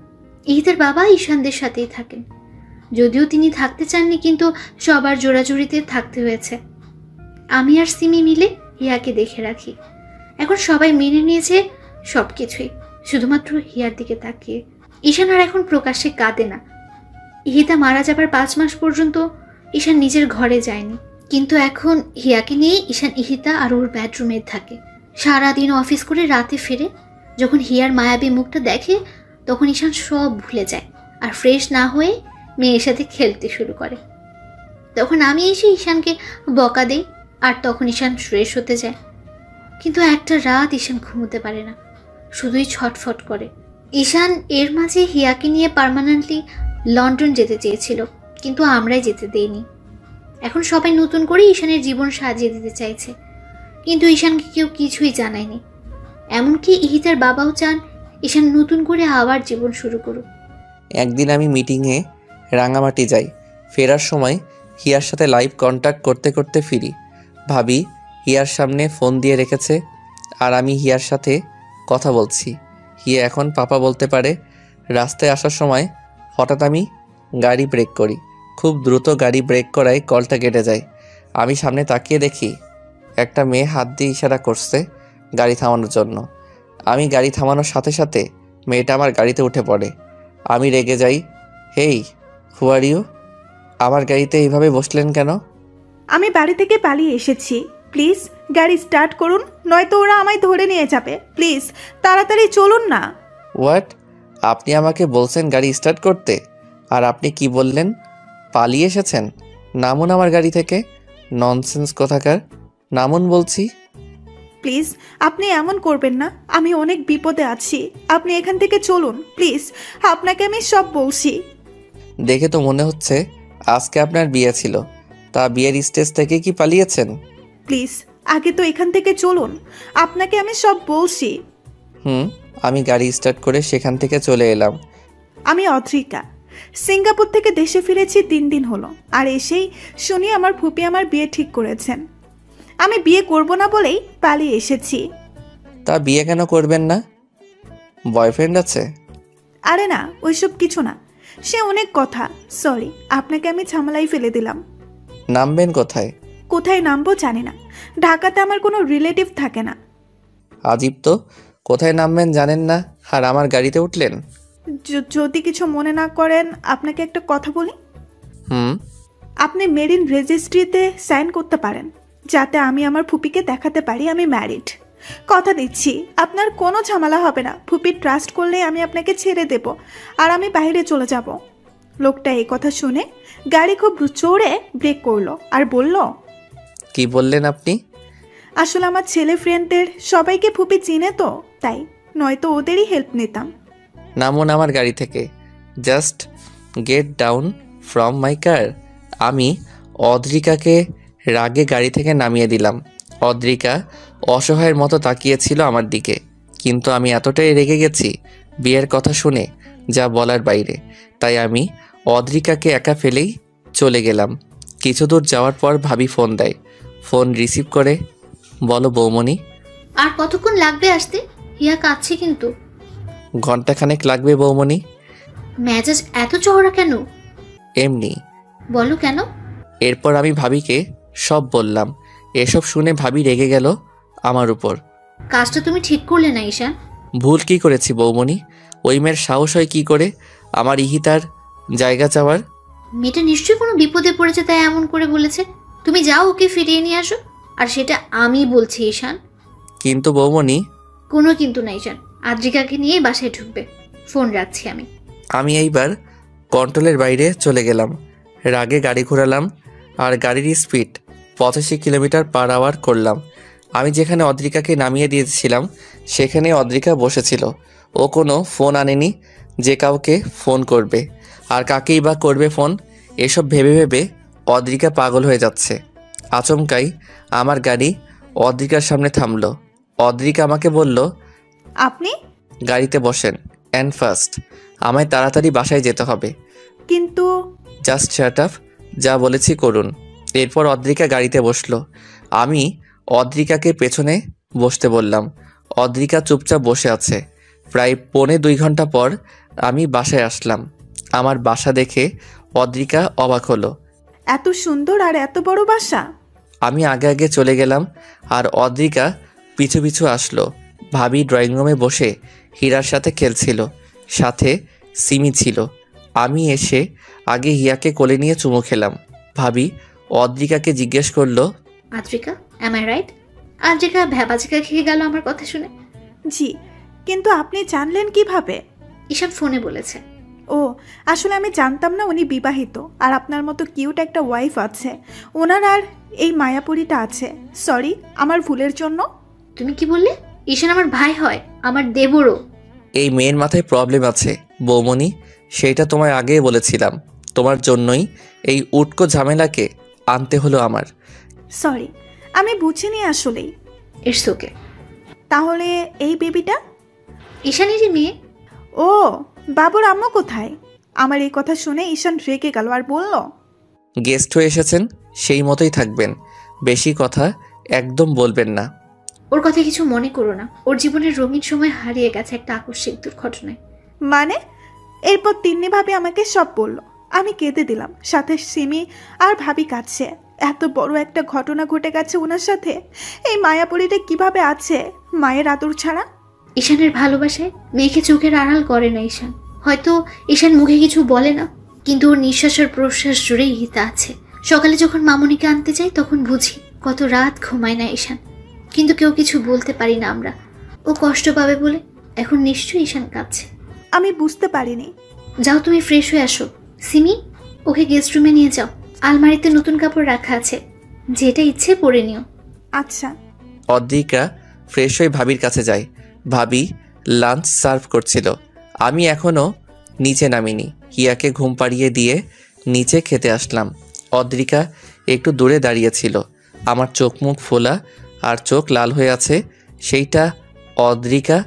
Speaker 6: ইহিতার বাবা ঈশানদের সাথেই থাকেন, যদিও তিনি থাকতে চাননি, কিন্তু সবার জোড়াজুড়িতে থাকতে হয়েছে। আমি আর সিমি মিলে হিয়াকে দেখে রাখি। এখন সবাই মেনে নিয়েছে সব কিছুই, শুধুমাত্র হিয়ার দিকে তাকিয়ে। ঈশান আর এখন প্রকাশ্যে কাঁদে না। ইহিতা মারা যাবার 5 মাস পর্যন্ত ঈশান নিজের ঘরে যায়নি, কিন্তু এখন হিয়াকে নিয়ে ঈশান ইহিতা আর ওর বেডরুমে থাকে। সারাদিন অফিস করে রাতে ফিরে যখন হিয়ার মায়াবী মুখটা দেখে তখন ঈশান সব ভুলে যায় আর ফ্রেশ না হয়ে মেয়ের সাথে খেলতে শুরু করে। তখন আমি এসে ঈশানকে বকা দেই আর তখন ঈশান ফ্রেশ হতে যায়। কিন্তু একটা রাত ঈশান ঘুমোতে পারে না, শুধুই ছটফট করে। ঈশান এর মাঝে হিয়াকে নিয়ে পার্মানেন্টলি লন্ডন যেতে চেয়েছিল, কিন্তু আমরাই যেতে দেইনি। এখন সবাই নতুন করে ঈশানের জীবন সাজিয়ে দিতে চাইছে, কিন্তু ঈশানকে কেউ কিছুই জানায়নি। এমনকি ইহিতার বাবাও চান ঈশান নতুন করে আবার জীবন শুরু করুক।
Speaker 4: একদিন আমি মিটিংয়ে রাঙামাটি যাই। ফেরার সময় হিয়ার সাথে লাইভ কন্ট্যাক্ট করতে করতে ফিরি। ভাবি হিয়ার সামনে ফোন দিয়ে রেখেছে আর আমি হিয়ার সাথে কথা বলছি। হিয়া এখন পাপা বলতে পারে। রাস্তায় আসার সময় হঠাৎ আমি গাড়ি ব্রেক করি। খুব দ্রুত গাড়ি ব্রেক করায় কলটা কেটে যায়। আমি সামনে তাকিয়ে দেখি একটা মেয়ে হাত দিয়ে ইশারা করছে গাড়ি থামানোর জন্য। আমি গাড়ি থামানোর সাথে সাথে মেয়েটা আমার গাড়িতে উঠে পড়ে। আমি রেগে যাই। হেই, হু আর ইউ? আমার গাড়িতে এইভাবে বসলেন কেন?
Speaker 2: আমি বাড়ি থেকে পালিয়ে এসেছি, প্লিজ গাড়ি স্টার্ট করুন, নয়তো ওরা আমায় ধরে নিয়ে যাবে। প্লিজ তাড়াতাড়ি চলুন না।
Speaker 4: হোয়াট? আপনি আমাকে বলছেন গাড়ি স্টার্ট করতে, আর আপনি কি বললেন? পালিয়ে এসেছেন? নামুন আমার গাড়ি থেকে। ননসেন্স কোথাকার, নামুন বলছি।
Speaker 2: প্লিজ আপনি এমন করবেন না, আমি অনেক বিপদে আছি, আপনি এখান থেকে চলুন প্লিজ, আপনাকে আমি সব বলছি।
Speaker 4: দেখে তো মনে হচ্ছে আজকে আপনার বিয়ে ছিল, তা বিয়ের স্টেজ থেকে কি পালিয়েছেন?
Speaker 2: প্লিজ আগে তো এখান থেকে চলুন, আপনাকে আমি সব বলছি।
Speaker 4: আমি গাড়ি স্টার্ট করে সেখান থেকে চলে এলাম।
Speaker 2: আমি অদ্রিকা, সিঙ্গাপুর থেকে দেশে ফিরেছি 3 দিন হলো, আর এসেই শুনি আমার ফুপি আমার বিয়ে ঠিক করেছেন। আমি বিয়ে করব না বলেই পালিয়ে এসেছি।
Speaker 4: তা বিয়ে কেন করবেন না? বয়ফ্রেন্ড আছে?
Speaker 2: আরে না, ওইসব কিছু না, সে অনেক কথা। সরি, আপনাকে আমি ঝামেলায় ফেলে দিলাম।
Speaker 4: নামবেন কোথায়?
Speaker 2: কোথায় নামবো জানি না, ঢাকাতে আমার কোনো রিলেটিভ থাকে না।
Speaker 4: আজীব তো, কোথায় নামবেন জানেন না আর আমার গাড়িতে উঠলেন।
Speaker 2: যদি কিছু মনে না করেন আপনাকে একটা কথা বলি। আপনি মেরিন রেজিস্ট্রিতে সাইন করতে পারেন, যাতে আমি আমার ফুপিকে দেখাতে পারি আমি ম্যারিড। কথা দিচ্ছি আপনার কোনো ঝামেলা হবে না, ফুপি ট্রাস্ট করলে আমি আপনাকে ছেড়ে দেব আর আমি বাইরে চলে যাব। লোকটা এই কথা শুনে গাড়ি খুব জোরে ব্রেক করলো আর বলল,
Speaker 4: কি বললেন আপনি?
Speaker 2: আসলে আমার ছেলে ফ্রেন্ডদের সবাইকে ফুপি চিনে তো, তাই, নয়তো ওদেরই হেল্প নিতাম।
Speaker 4: নামুন আমার গাড়ি থেকে, just get down from my car. আমি অদ্রিকাকে রাগে গাড়ি থেকে নামিয়ে দিলাম। অদ্রিকা অসহায়ের মতো তাকিয়েছিল আমার দিকে, কিন্তু আমি এতটাই রেগে গেছি বিয়ের কথা শুনে, যা বলার বাইরে। তাই আমি অদ্রিকাকে একা ফেলেই চলে গেলাম। কিছু দূর যাওয়ার পর ভাবি ফোন দেয়। ফোন রিসিভ করে, বলো বৌমনি।
Speaker 6: আর কতক্ষণ লাগবে আসতে? হিয়া কাঁদছে কিন্তু।
Speaker 4: ঘন্টাখানেক লাগবে বৌমনি।
Speaker 6: মেজাজ এত চওড়া কেন?
Speaker 4: এমনি।
Speaker 6: বলো কেন?
Speaker 4: এরপর আমি ভাবিকে সব বললাম। এসব শুনে ভাবি রেগে গেল আমার উপর।
Speaker 6: কাজটা তুমি ঠিক করলে না ঈশান।
Speaker 4: ভুল কি করেছি বৌমনি? ওই মেয়ের সাহস হয় কি করে আমার ইহিতার জায়গা চাওয়ার?
Speaker 6: মেয়েটা নিশ্চয়ই কোনো বিপদে পড়েছে তাই এমন করে বলেছে। তুমি যাও ওকে ফিরিয়ে নিয়ে আসো, আর সেটা আমি বলছি ঈশান।
Speaker 4: কিন্তু বৌমনি।
Speaker 6: কোনো কিন্তু না ঈশান, আদ্রিকাকে নিয়ে বাসায় ঢুকবে। ফোন রাখছি আমি।
Speaker 4: আমি এইবার কন্ট্রোলের বাইরে চলে গেলাম। রাগে গাড়ি ঘোরালাম আর গাড়ির স্পিড 85 কিলোমিটার পার আওয়ার করলাম। আমি যেখানে অদ্রিকাকে নামিয়ে দিয়েছিলাম সেখানে অদ্রিকা বসেছিল। ও কোনো ফোন আনেনি যে কাউকে ফোন করবে, আর কাকেই বা করবে ফোন। এসব ভেবে ভেবে অদ্রিকা পাগল হয়ে যাচ্ছে। আচমকাই আমার গাড়ি অদ্রিকার সামনে থামলো। অদ্রিকা আমাকে বলল,
Speaker 2: আপনি
Speaker 4: গাড়িতে বসেন অ্যান্ড ফার্স্ট, আমায় তাড়াতাড়ি বাসায় যেতে হবে।
Speaker 2: কিন্তু
Speaker 4: জাস্ট শাট আপ, যা বলেছি করুন। এরপর অদ্রিকা গাড়িতে বসলো। আমি অদ্রিকাকে পেছনে বসতে বললাম। অদ্রিকা চুপচাপ বসে আছে। প্রায় 2.25 ঘন্টা পর আমি বাসায় আসলাম। আমার বাসা দেখে অদ্রিকা অবাক হলো।
Speaker 2: এত সুন্দর আর এত বড় বাসা।
Speaker 4: আমি আগে আগে চলে গেলাম আর অদ্রিকা পিছু পিছু আসলো। ভাবি ড্রয়িং রুমে বসে হীরার সাথে খেলছিল, সাথে সিমি ছিল। আমি এসে আগে হিয়াকে কোলে নিয়ে চুমু খেলাম। ভাবি অদ্রিকাকে জিজ্ঞেস করলো,
Speaker 6: Adrika, am I right? Adrika ভ্যাবাচিকা খেয়ে গেল আমার কথা শুনে।
Speaker 2: জি, কিন্তু আপনি জানলেন কিভাবে?
Speaker 6: ঈশান ফোনে বলেছে।
Speaker 2: ও, আসলে আমি জানতাম না উনি বিবাহিত আর আপনার মতো কিউট একটা ওয়াইফ আছে। ওনার আর এই মায়াপুরীটা আছে। সরি, আমার ভুলের জন্য।
Speaker 6: তুমি কি বললে? ঈশান আমার ভাই হয়, আমার দেবরও।
Speaker 4: এই মেয়ের মাথায় প্রবলেম আছে বৌমনি, সেইটা তোমায় আগেই বলেছিলাম। তোমার জন্যই এই উটকো ঝামেলাকে আনতে হলো আমার।
Speaker 2: সরি, আমি বুঝিনি আসলেই।
Speaker 6: It's okay.
Speaker 2: তাহলে এই বেবিটা?
Speaker 6: ঈশানেরই মেয়ে।
Speaker 2: ও, বাবুর আম্মু কোথায়? আমার এই কথা শুনে ঈশান রেগে গেল আর বলল,
Speaker 4: গেস্ট হয়ে এসেছেন, সেই মতোই থাকবেন, বেশি কথা একদম বলবেন না।
Speaker 6: ওর কথা কিছু মনে করো না, ওর জীবনের রঙিন সময় হারিয়ে গেছে একটা আকস্মিক দুর্ঘটনায়।
Speaker 2: মানে? এরপর তিন্নি ভাবি আমাকে সব বলল। আমি কেঁদে দিলাম, সাথে সিমি আর ভাবি কাছে। এত বড় একটা ঘটনা ঘটে গেছে ওনার সাথে। এই মায়াপুরীটা কিভাবে আছে মায়ের আদর ছাড়া?
Speaker 6: ঈশানের ভালোবাসায় মেয়েকে চোখের আড়াল করে না ঈশান। হয়তো ঈশান মুখে কিছু বলে না, কিন্তু ওর নিঃশ্বাস আর প্রশ্বাস জুড়েই হিতা আছে। সকালে যখন মামুনিকে আনতে যাই তখন বুঝি কত রাত ঘুমায় না ঈশান, কিন্তু কেউ কিছু বলতে পারি না আমরা। ও কষ্ট পাবে বলে। এখন নিশ্চয়ই ঈশান কাঁদছে।
Speaker 2: আমি বুঝতে পারিনি।
Speaker 6: যাও তুমি ফ্রেশ হয়ে আসো। সিমি, ওকে গেস্ট রুমে নিয়ে যাও। আলমারিতে নতুন কাপড় রাখা আছে, যেটা ইচ্ছে পরে নিও।
Speaker 2: আচ্ছা।
Speaker 4: অদ্রিকা ফ্রেশ হয়ে ভাবির কাছে যায়। ভাবি লাঞ্চ সার্ভ করছিল। আমি এখনও নিচে নামিনি। হিয়াকে ঘুম পাড়িয়ে দিয়ে নিচে খেতে আসলাম। অদ্রিকা একটু দূরে দাঁড়িয়েছিল। আমার চোখ মুখ ফোলা আর চোখ লাল হয়ে আছে, সেইটা অদ্রিকা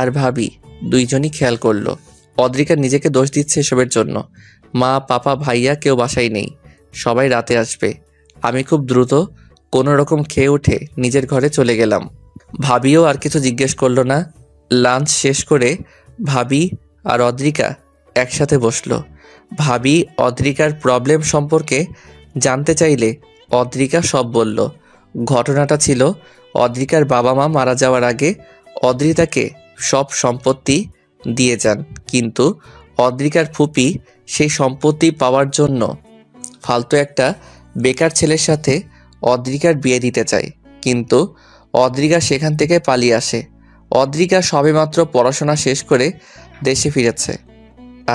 Speaker 4: আর ভাবি দুইজনই খেয়াল করলো। অদ্রিকা নিজেকে দোষ দিচ্ছে এসবের জন্য। মা, পাপা, ভাইয়া কেউ বাসায় নেই, সবাই রাতে আসবে। আমি খুব দ্রুত কোনো রকম খেয়ে উঠে নিজের ঘরে চলে গেলাম। ভাবিও আর কিছু জিজ্ঞেস করলো না। লাঞ্চ শেষ করে ভাবি আর অদ্রিকা একসাথে বসলো। ভাবি অদ্রিকার প্রবলেম সম্পর্কে জানতে চাইলে অদ্রিকা সব বলল। ঘটনাটা ছিল, অদ্রিকার বাবা মা মারা যাওয়ার আগে অদ্রিতাকে সব সম্পত্তি দিয়ে যান, কিন্তু অদ্রিকার ফুপি সেই সম্পত্তি পাওয়ার জন্য ফালতু একটা বেকার ছেলের সাথে অদ্রিকার বিয়ে দিতে চায়, কিন্তু অদ্রিকা সেখান থেকে পালিয়ে আসে। অদ্রিকা সবেমাত্র পড়াশোনা শেষ করে দেশে ফিরেছে,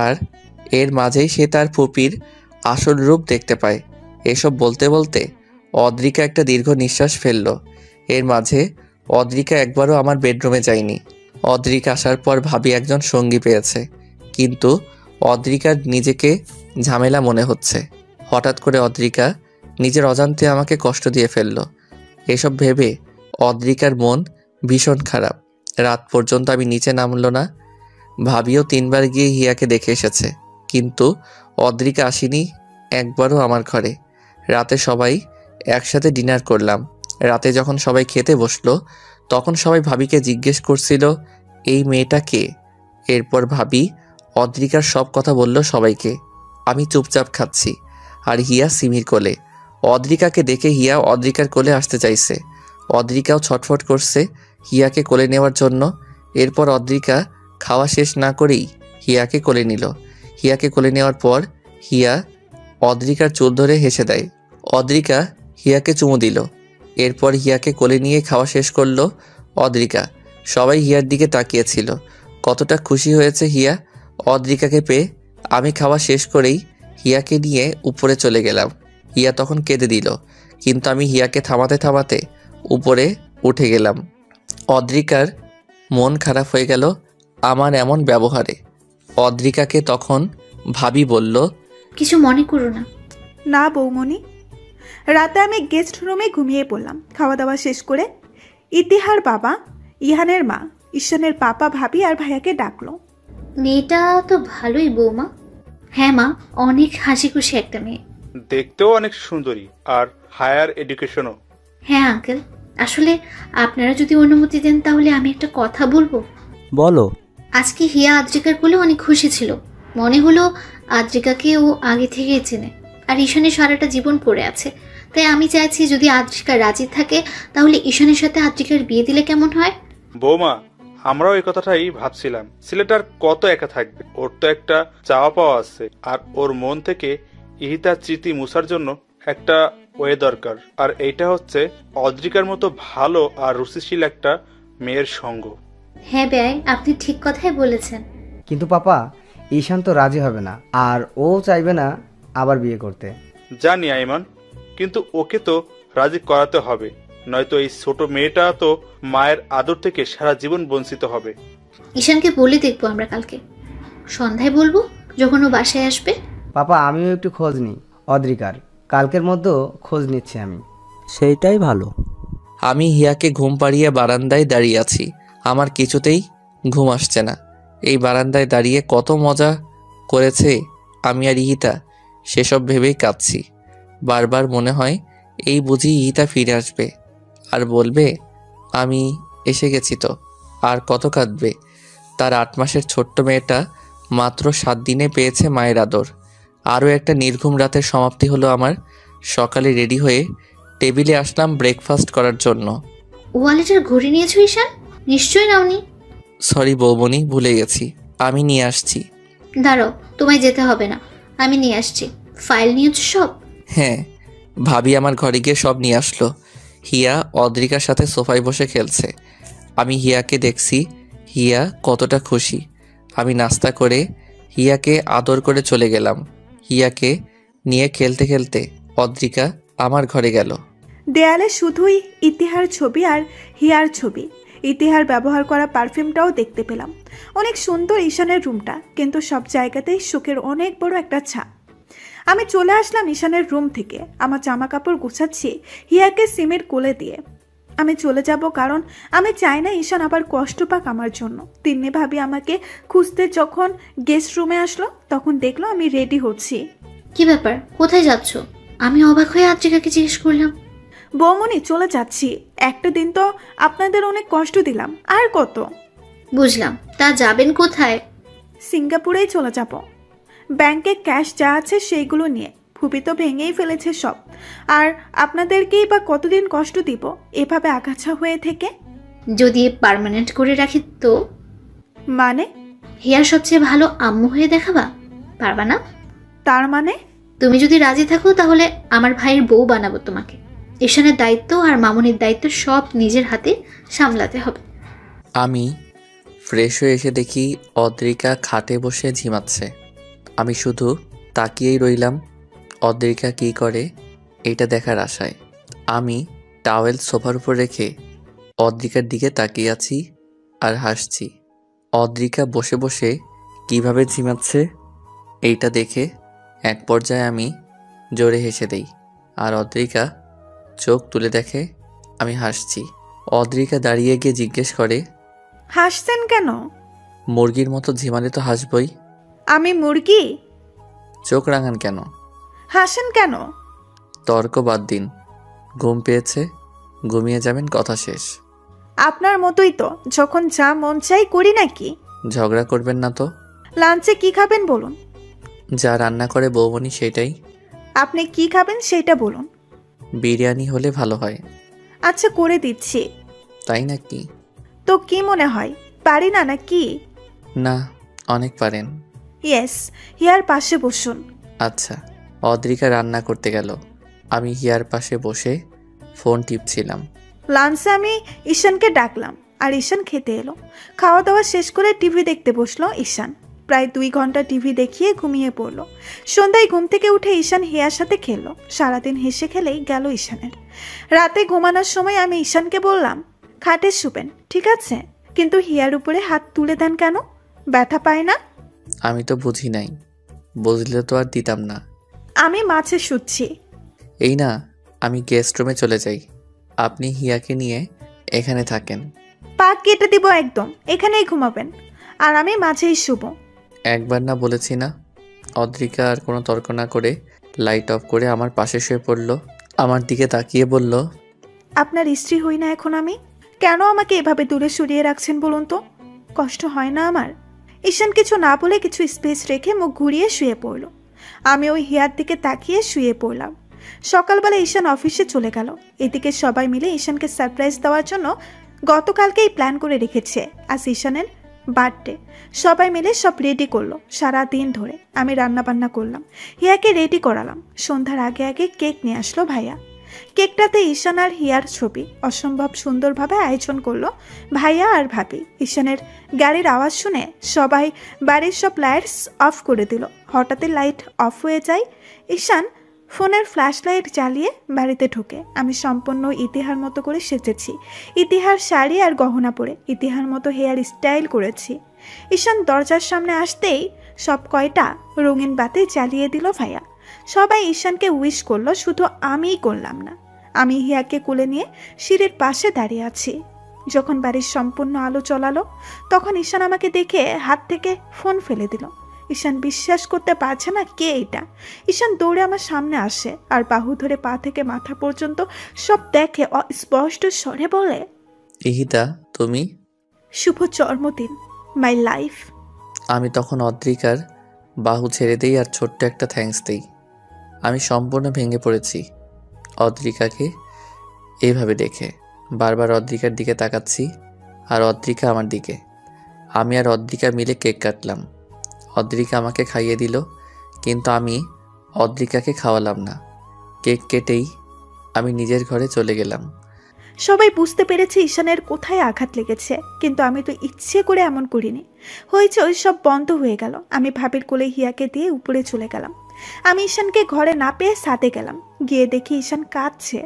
Speaker 4: আর এর মাঝেই সে তার ফুপির আসল রূপ দেখতে পায়। এসব বলতে বলতে অদ্রিকা একটা দীর্ঘ নিঃশ্বাস ফেলল। এর মাঝে অদ্রিকা একবারও আমার বেডরুমে যায়নি। অদ্রিকা আসার পর ভাবি একজন সঙ্গী পেয়েছে, কিন্তু অদ্রিকার নিজেকে ঝামেলা মনে হচ্ছে। হঠাৎ করে অদ্রিকা নিজের অজান্তে আমাকে কষ্ট দিয়ে ফেলল। এসব ভেবে অদ্রিকার মন ভীষণ খারাপ। রাত পর্যন্ত আমি নিচে নামলো না। ভাবিও 3 বার গিয়ে হিয়াকে দেখে এসেছে, কিন্তু অদ্রিকা আসেনি একবারও আমার ঘরে। রাতে সবাই একসাথে ডিনার করলাম। রাতে যখন সবাই খেতে বসলো তখন সবাই ভাবিকে জিজ্ঞেস করছিল, এই মেয়েটা কে? এরপর ভাবি অদ্রিকার সব কথা বলল সবাইকে। আমি চুপচাপ খাচ্ছি, আর হিয়া সিমির কোলে। অদ্রিকাকে দেখে হিয়া অদ্রিকার কোলে আসতে চাইছে। অদ্রিকাও ছটফট করছে হিয়াকে কোলে নেওয়ার জন্য। এরপর অদ্রিকা খাওয়া শেষ না করেই হিয়াকে কোলে নিল। হিয়াকে কোলে নেওয়ার পর হিয়া অদ্রিকার চুল ধরে হেসে দেয়। অদ্রিকা হিয়াকে চুমু দিল। এরপর হিয়াকে কোলে নিয়ে খাওয়া শেষ করলো অদ্রিকা। সবাই হিয়ার দিকে তাকিয়েছিল। কতটা খুশি হয়েছে হিয়া অদ্রিকাকে পেয়ে। আমি খাওয়া শেষ করেই হিয়াকে নিয়ে উপরে চলে গেলাম। হিয়া তখন কেঁদে দিল, কিন্তু আমি হিয়াকে থামাতে থামাতে উপরে উঠে গেলাম। অদ্রিকার মন খারাপ হয়ে গেল আমার এমন ব্যবহারে। অদ্রিকাকে তখন ভাবি বলল,
Speaker 6: কিছু মনে করো না।
Speaker 2: না বৌমনি। রাতে আমি গেস্ট রুমে ঘুমিয়ে পড়লাম। খাওয়া দাওয়া শেষ করে ইতিহার বাবা, ইহানের মা, ঈশানের পাপা, ভাবি আর ভাইয়াকে ডাকলো।
Speaker 6: মেয়েটা তো ভালোই বৌমা। হ্যাঁ মা, অনেক হাসি খুশি একটা মেয়ে।
Speaker 3: দেখতেও অনেক সুন্দরী, আর হায়ার এডুকেশনও।
Speaker 6: হ্যাঁ আঙ্কেল, আসলে আপনারা যদি অনুমতি দেন তাহলে আমি একটা কথা বলবো।
Speaker 5: বলো।
Speaker 6: আজকে হিয়া আদ্রিকার কোলে অনেক খুশি ছিল। মনে হলো আদ্রিকাকে ও আগে থেকেই চেনে, আর ঈশানের সারাটা জীবন পড়ে আছে। তাই আমি চাইছি যদি আদ্রিকা রাজি থাকে তাহলে ঈশানের সাথে আদ্রিকার বিয়ে দিলে কেমন হয়?
Speaker 3: বৌমা, আমরাও এই কথাটাই ভাবছিলাম, ছেলেটার কত একা থাকবে, ওর তো একটা চাওয়া পাওয়া আছে, আর ওর মন থেকে ইহিতার স্মৃতি মুছার জন্য একটা ওয়ে দরকার, আর এইটা হচ্ছে অদ্রিকার মতো ভালো আর রুচিশীল একটা মেয়ের সঙ্গ।
Speaker 6: হ্যাঁ বেয়াই, আপনি ঠিক কথাই বলেছেন।
Speaker 7: কিন্তু পাপা, ঈশান তো রাজি হবে না, আর ও চাইবে না আবার বিয়ে করতে।
Speaker 3: জানি আইমান, কিন্তু ওকে তো রাজি করাতে হবে, নয়তো এই ছোট মেয়েটা তো মায়ের আদর থেকে সারা জীবন বঞ্চিত হবে।
Speaker 6: ঈশানকে বলে দেখবো আমরা কালকে সন্ধ্যায়, বলবো যখন ও বাসায় আসবে।
Speaker 7: পাপা, আমিও একটু খোঁজ নিই অদ্রিকার, কালকের মধ্যে খোঁজ নিচ্ছি আমি।
Speaker 5: সেইটাই ভালো।
Speaker 4: আমি হিয়াকে ঘুম পাড়িয়ে বারান্দায় দাঁড়িয়ে আছি। আমার কিছুতেই ঘুম আসছে না। এই বারান্দায় দাঁড়িয়ে কত মজা করেছে আমি আর ইহিতা, সেসব ভেবেই কাঁদছি। বারবার মনে হয় এই বুঝি ইহিতা ফিরে আসবে আর বলবে আমি এসে গেছি। তো আর কত কাঁদবে। তার 8 মাসের ছোট্ট মেয়েটা মাত্র 7 দিনে পেয়েছে মায়ের আদর। আরও একটা নির্ঘুম রাতের সমাপ্তি হলো আমার। সকালে রেডি হয়ে টেবিলে আসলাম ব্রেকফাস্ট করার জন্য।
Speaker 6: ওয়ালেটের ঘড়ি নিয়েছো ঈশান? নিশ্চয়ই নাওনি।
Speaker 4: সরি বৌমনি, ভুলে গেছি, আমি নিয়ে আসছি।
Speaker 6: দাঁড়াও, তোমায় যেতে হবে না, আমি নিয়ে আসছি। ফাইল নিয়েছো সব?
Speaker 4: হ্যাঁ, ভাবি আমার ঘরে গিয়ে সব নিয়ে আসলো। হিয়া অদ্রিকার সাথে সোফায় বসে খেলছে। আমি হিয়াকে দেখছি, হিয়া কতটা খুশি। আমি নাস্তা করে হিয়াকে আদর করে চলে গেলাম। হিয়াকে নিয়ে খেলতে খেলতে অদ্রিকা আমার ঘরে গেল।
Speaker 2: দেয়ালে শুধুই ইতিহার ছবি আর হিয়ার ছবি। ইতিহার ব্যবহার করা পারফিউমটাও দেখতে পেলাম। অনেক সুন্দর ঈশানের রুমটা, কিন্তু সব জায়গাতেই শোকের অনেক বড় একটা ছাপ। আমি চলে আসলাম ঈশানের রুম থেকে। আমার জামা কাপড় গুছাচ্ছি হিয়াকে সিমের কোলে দিয়ে। আমি চলে যাব, কারণ আমি চাই না ঈশান আবার কষ্ট পাক আমার জন্য। তিন্নি ভাবি আমাকে খুঁজতে যখন গেস্ট রুমে আসলো, তখন দেখলো আমি রেডি হচ্ছি।
Speaker 6: কি ব্যাপার, কোথায় যাচ্ছ? আমি অবাক হয়ে আদ্রিকাকে জিজ্ঞেস করলাম।
Speaker 2: বৌমনি, চলে যাচ্ছি। একটা দিন তো আপনাদের অনেক কষ্ট দিলাম, আর কত।
Speaker 6: বুঝলাম, তা যাবেন কোথায়?
Speaker 2: সিঙ্গাপুরেই চলে যাব। ব্যাংকে ক্যাশ যা আছে সেইগুলো নিয়ে। ফুপি তো ভেঙেই ফেলেছে সব, আর আপনাদেরকেই বা কতদিন কষ্ট দিব এভাবে আগাছা হয়ে থেকে।
Speaker 6: যদি পার্মানেন্ট করে রাখি তো?
Speaker 2: মানে?
Speaker 6: হিয়ার সবচেয়ে ভালো আম্মু হয়ে দেখাবা, পারবা না?
Speaker 2: তার মানে?
Speaker 6: তুমি যদি রাজি থাকো তাহলে আমার ভাইয়ের বউ বানাবো তোমাকে। ঈশানের দায়িত্ব আর মামুনির দায়িত্ব সব নিজের হাতে সামলাতে হবে।
Speaker 4: আমি ফ্রেশ হয়ে এসে দেখি অদ্রিকা খাটে বসে ঝিমাচ্ছে। আমি শুধু তাকিয়েই রইলাম অদ্রিকা কী করে এটা দেখার আশায়। আমি টাওয়েল সোফার উপর রেখে অদ্রিকার দিকে তাকিয়ে আছি আর হাসছি। অদ্রিকা বসে বসে কিভাবে ঝিমাচ্ছে এইটা দেখে এক পর্যায়ে আমি জোরে হেসে দেই, আর অদ্রিকা চোখ তুলে দেখে আমি হাসছি। অদ্রিকা দাঁড়িয়ে গিয়ে জিজ্ঞেস করে,
Speaker 2: হাসছেন কেন?
Speaker 4: মুরগির মতো ঝিমালে তো হাসবই।
Speaker 2: আমি মুরগি?
Speaker 4: চোখ রাঙান কেন?
Speaker 2: হাসেন কেন?
Speaker 4: তর্ক বাদ দিন, ঘুম পেয়েছে, ঘুমিয়ে যাবেন, কথা শেষ।
Speaker 2: আপনার মতোই তো, যখন যা মন চাই করি নাকি।
Speaker 4: ঝগড়া করবেন না তো।
Speaker 2: লাঞ্চে কি খাবেন বলুন?
Speaker 4: যা রান্না করে বৌমনি সেটাই।
Speaker 2: আপনি কি খাবেন সেটা বলুন।
Speaker 4: বিরিয়ানি হলে ভালো হয়।
Speaker 2: আচ্ছা, করে দিচ্ছি।
Speaker 4: তাই নাকি?
Speaker 2: তো কি মনে হয়, পারি না নাকি?
Speaker 4: না, অনেক পারেন।
Speaker 2: ইয়েস, হিয়ার পাশে বসুন।
Speaker 4: আচ্ছা। অদ্রিকা রান্না করতে গেল, আমি হিয়ার পাশে বসে ফোন টিপছিলাম।
Speaker 2: লাঞ্চে আমি ঈশানকে ডাকলাম, আর ঈশান খেতে এলো। খাওয়া দাওয়া শেষ করে টিভি দেখতে বসলো ঈশান। প্রায় 2 ঘন্টা টিভি দেখিয়ে ঘুমিয়ে পড়লো। সন্ধ্যায় ঘুম থেকে উঠে ঈশান হিয়ার সাথে খেললো। সারাদিন হেসে খেলেই গেল ঈশানের। রাতে ঘুমানোর সময় আমি ঈশানকে বললাম, খাটে শুবেন ঠিক আছে, কিন্তু হিয়ার উপরে হাত তুলে দেন কেন? ব্যথা পায় না?
Speaker 4: আমি তো বুঝি নাই, বুঝলে তো আর দিতাম না।
Speaker 2: আমি মাঝে শুচ্ছি।
Speaker 4: এই না, আমি গেস্ট রুমে চলে যাই, আপনি হিয়াকে নিয়ে এখানে থাকেন।
Speaker 2: পা কেটে দিব একদম, এখানেই ঘুমাবেন, আর আমি মাঝেই শুব।
Speaker 4: একবার না বলেছি না? অদ্রিকা আর কোনো তর্ক না করে লাইট অফ করে আমার পাশে শুয়ে পড়ল। আমার দিকে তাকিয়ে বলল,
Speaker 2: আপনার স্ত্রী হই না এখন আমি? কেন আমাকে এভাবে দূরে সরিয়ে রাখছেন বলুন তো? কষ্ট হয় না আমার? ঈশান কিছু না বলে কিছু স্পেস রেখে মুখ ঘুরিয়ে শুয়ে পড়ল। আমি ওই হিয়ার দিকে তাকিয়ে শুয়ে পড়লাম। সকালবেলা ঈশান অফিসে চলে গেল। এদিকে সবাই মিলে ঈশানকে সারপ্রাইজ দেওয়ার জন্য গতকালকেই প্ল্যান করে রেখেছে আজ ঈশানের বার্থডে। সবাই মিলে সব রেডি করলো। সারা দিন ধরে আমি রান্না বান্না করলাম, হিয়াকে রেডি করালাম। সন্ধ্যার আগে আগে কেক নিয়ে আসলো ভাইয়া। কেকটাতে ঈশান আর হিয়ার ছবি। অসম্ভব সুন্দরভাবে আয়োজন করলো ভাইয়া আর ভাবি। ঈশানের গাড়ির আওয়াজ শুনে সবাই বাড়ির সব লাইটস অফ করে দিল। হঠাৎই লাইট অফ হয়ে যায়। ঈশান ফোনের ফ্ল্যাশ লাইট জ্বালিয়ে বাড়িতে ঢোকে। আমি সম্পূর্ণ ইতিহার মতো করে সেজেছি, ইতিহার শাড়ি আর গহনা পরে ইতিহার মতো হেয়ার স্টাইল করেছি। ঈশান দরজার সামনে আসতেই সব কয়টা রঙিন বাতি জ্বালিয়ে দিল ভাইয়া। সবাই ঈশানকে উইশ করলো, শুধু আমিই করলাম না। আমি হিয়াকে কোলে নিয়ে সিঁড়ির পাশে দাঁড়িয়ে আছি। যখন বাড়ির সম্পূর্ণ আলো জ্বলালো তখন ঈশান আমাকে দেখে হাত থেকে ফোন ফেলে দিল। ঈশান বিশ্বাস করতে পারছে না কে এটা। ঈশান দৌড়ে আমার সামনে আসে আর বাহু ধরে পা থেকে মাথা পর্যন্ত সব দেখে স্পষ্ট স্বরে বলে,
Speaker 4: ইহিতা তুমি?
Speaker 2: শুভ জন্মদিন মাই লাইফ।
Speaker 4: আমি তখন অদ্রিকার বাহু ছেড়ে দিই আর ছোট্ট একটা থ্যাঙ্কস দিই। আমি সম্পূর্ণ ভেঙে পড়েছি অদ্রিকাকে এইভাবে দেখে। বারবার অদ্রিকার দিকে তাকাচ্ছি আর অদ্রিকা আমার দিকে। আমি আর অদ্রিকা মিলে কেক কাটলাম। অদ্রিকা আমাকে খাইয়ে দিল, কিন্তু আমি অদ্রিকাকে খাওয়ালাম না। কেক কেটেই আমি নিজের ঘরে চলে গেলাম।
Speaker 2: সবাই বুঝতে পেরেছে ঈশানের কোথায় আঘাত লেগেছে, কিন্তু আমি তো ইচ্ছে করে এমন করিনি। হয়েছে ওই সব বন্ধ হয়ে গেল। আমি ভাবির কোলে হিয়াকে দিয়ে উপরে চলে গেলাম। আমি ঈশানকে ঘরে না পেয়ে ছাদে গেলাম। গিয়ে দেখি ঈশান কাঁদছে।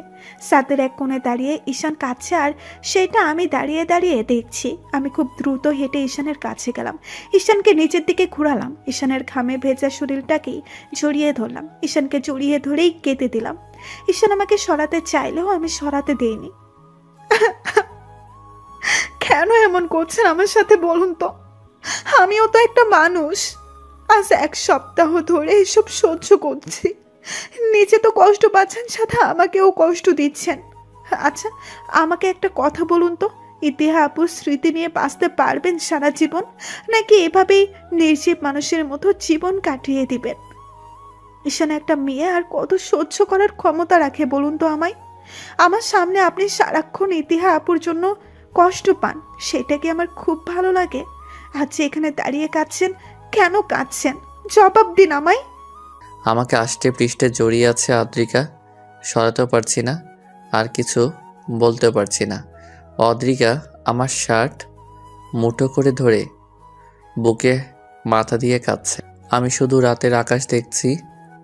Speaker 2: ছাদের এক কোণে দাঁড়িয়ে ঈশান কাঁদছে আর সেটা আমি দাঁড়িয়ে দাঁড়িয়ে দেখছি। আমি খুব দ্রুত হেঁটে ঈশানের কাছে গেলাম। ঈশানকে নিচের দিকে ঘুরালাম। ঈশানের ঘামে ভেজা শরীরটাকেই জড়িয়ে ধরলাম। ঈশানকে জড়িয়ে ধরেই কেঁদে দিলাম। ঈশান আমাকে সরাতে চাইলেও আমি সরাতে দেইনি। কেন এমন করছেন আমার সাথে বলুন তো? আমিও তো একটা মানুষ। আজ এক সপ্তাহ ধরে এসব সহ্য করছি। নিজে তো কষ্ট পাচ্ছেন, সাথে আমাকেও কষ্ট দিচ্ছেন। আচ্ছা আমাকে একটা কথা বলুন তো, ইতিহা আপুর স্মৃতি নিয়ে বাঁচতে পারবেন সারা জীবন, নাকি এভাবেই নির্জীব মানুষের মতো জীবন কাটিয়ে দিবেন? ঈশান একটা মেয়ে আর কত সহ্য করার ক্ষমতা রাখে বলুন তো আমায়? আমার সামনে আপনি সারাক্ষণ ইতিহা আপুর জন্য কষ্ট পান, সেটা কি আমার খুব ভালো লাগে? আজ যে এখানে দাঁড়িয়ে কাঁদছেন, কেন কাঁদছেন? জবাব দিন আমায়।
Speaker 4: আমাকে আষ্টে পৃষ্ঠে জড়িয়ে আছে অদ্রিকা। সরাতেও পারছি না, আর কিছু বলতেও পারছি না। অদ্রিকা আমার শার্ট মুঠো করে ধরে বুকে মাথা দিয়ে কাঁদছে। আমি শুধু রাতের আকাশ দেখছি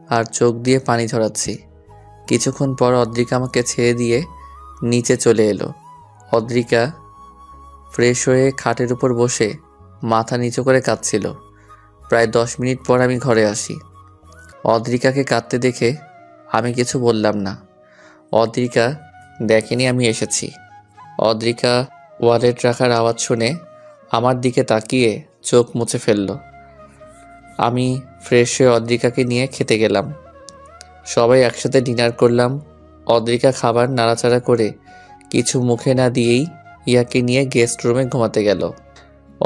Speaker 4: আর চোখ দিয়ে পানি ঝরাচ্ছি। কিছুক্ষণ পর অদ্রিকা আমাকে ছেড়ে দিয়ে নিচে চলে এলো। অদ্রিকা ফ্রেশ হয়ে খাটের উপর বসে মাথা নিচু করে কাঁদছিল। প্রায় 10 মিনিট পর আমি ঘরে আসি। অদ্রিকাকে কাঁদতে দেখে আমি কিছু বললাম না। অদ্রিকা দেখেনি আমি এসেছি। অদ্রিকা ওয়ালেট রাখার আওয়াজ শুনে আমার দিকে তাকিয়ে চোখ মুছে ফেলল। আমি ফ্রেশ হয়ে অদ্রিকাকে নিয়ে খেতে গেলাম। সবাই একসাথে ডিনার করলাম। অদ্রিকা খাবার নাড়াচাড়া করে কিছু মুখে না দিয়েই ইয়াকে নিয়ে গেস্ট রুমে ঘুমাতে গেল।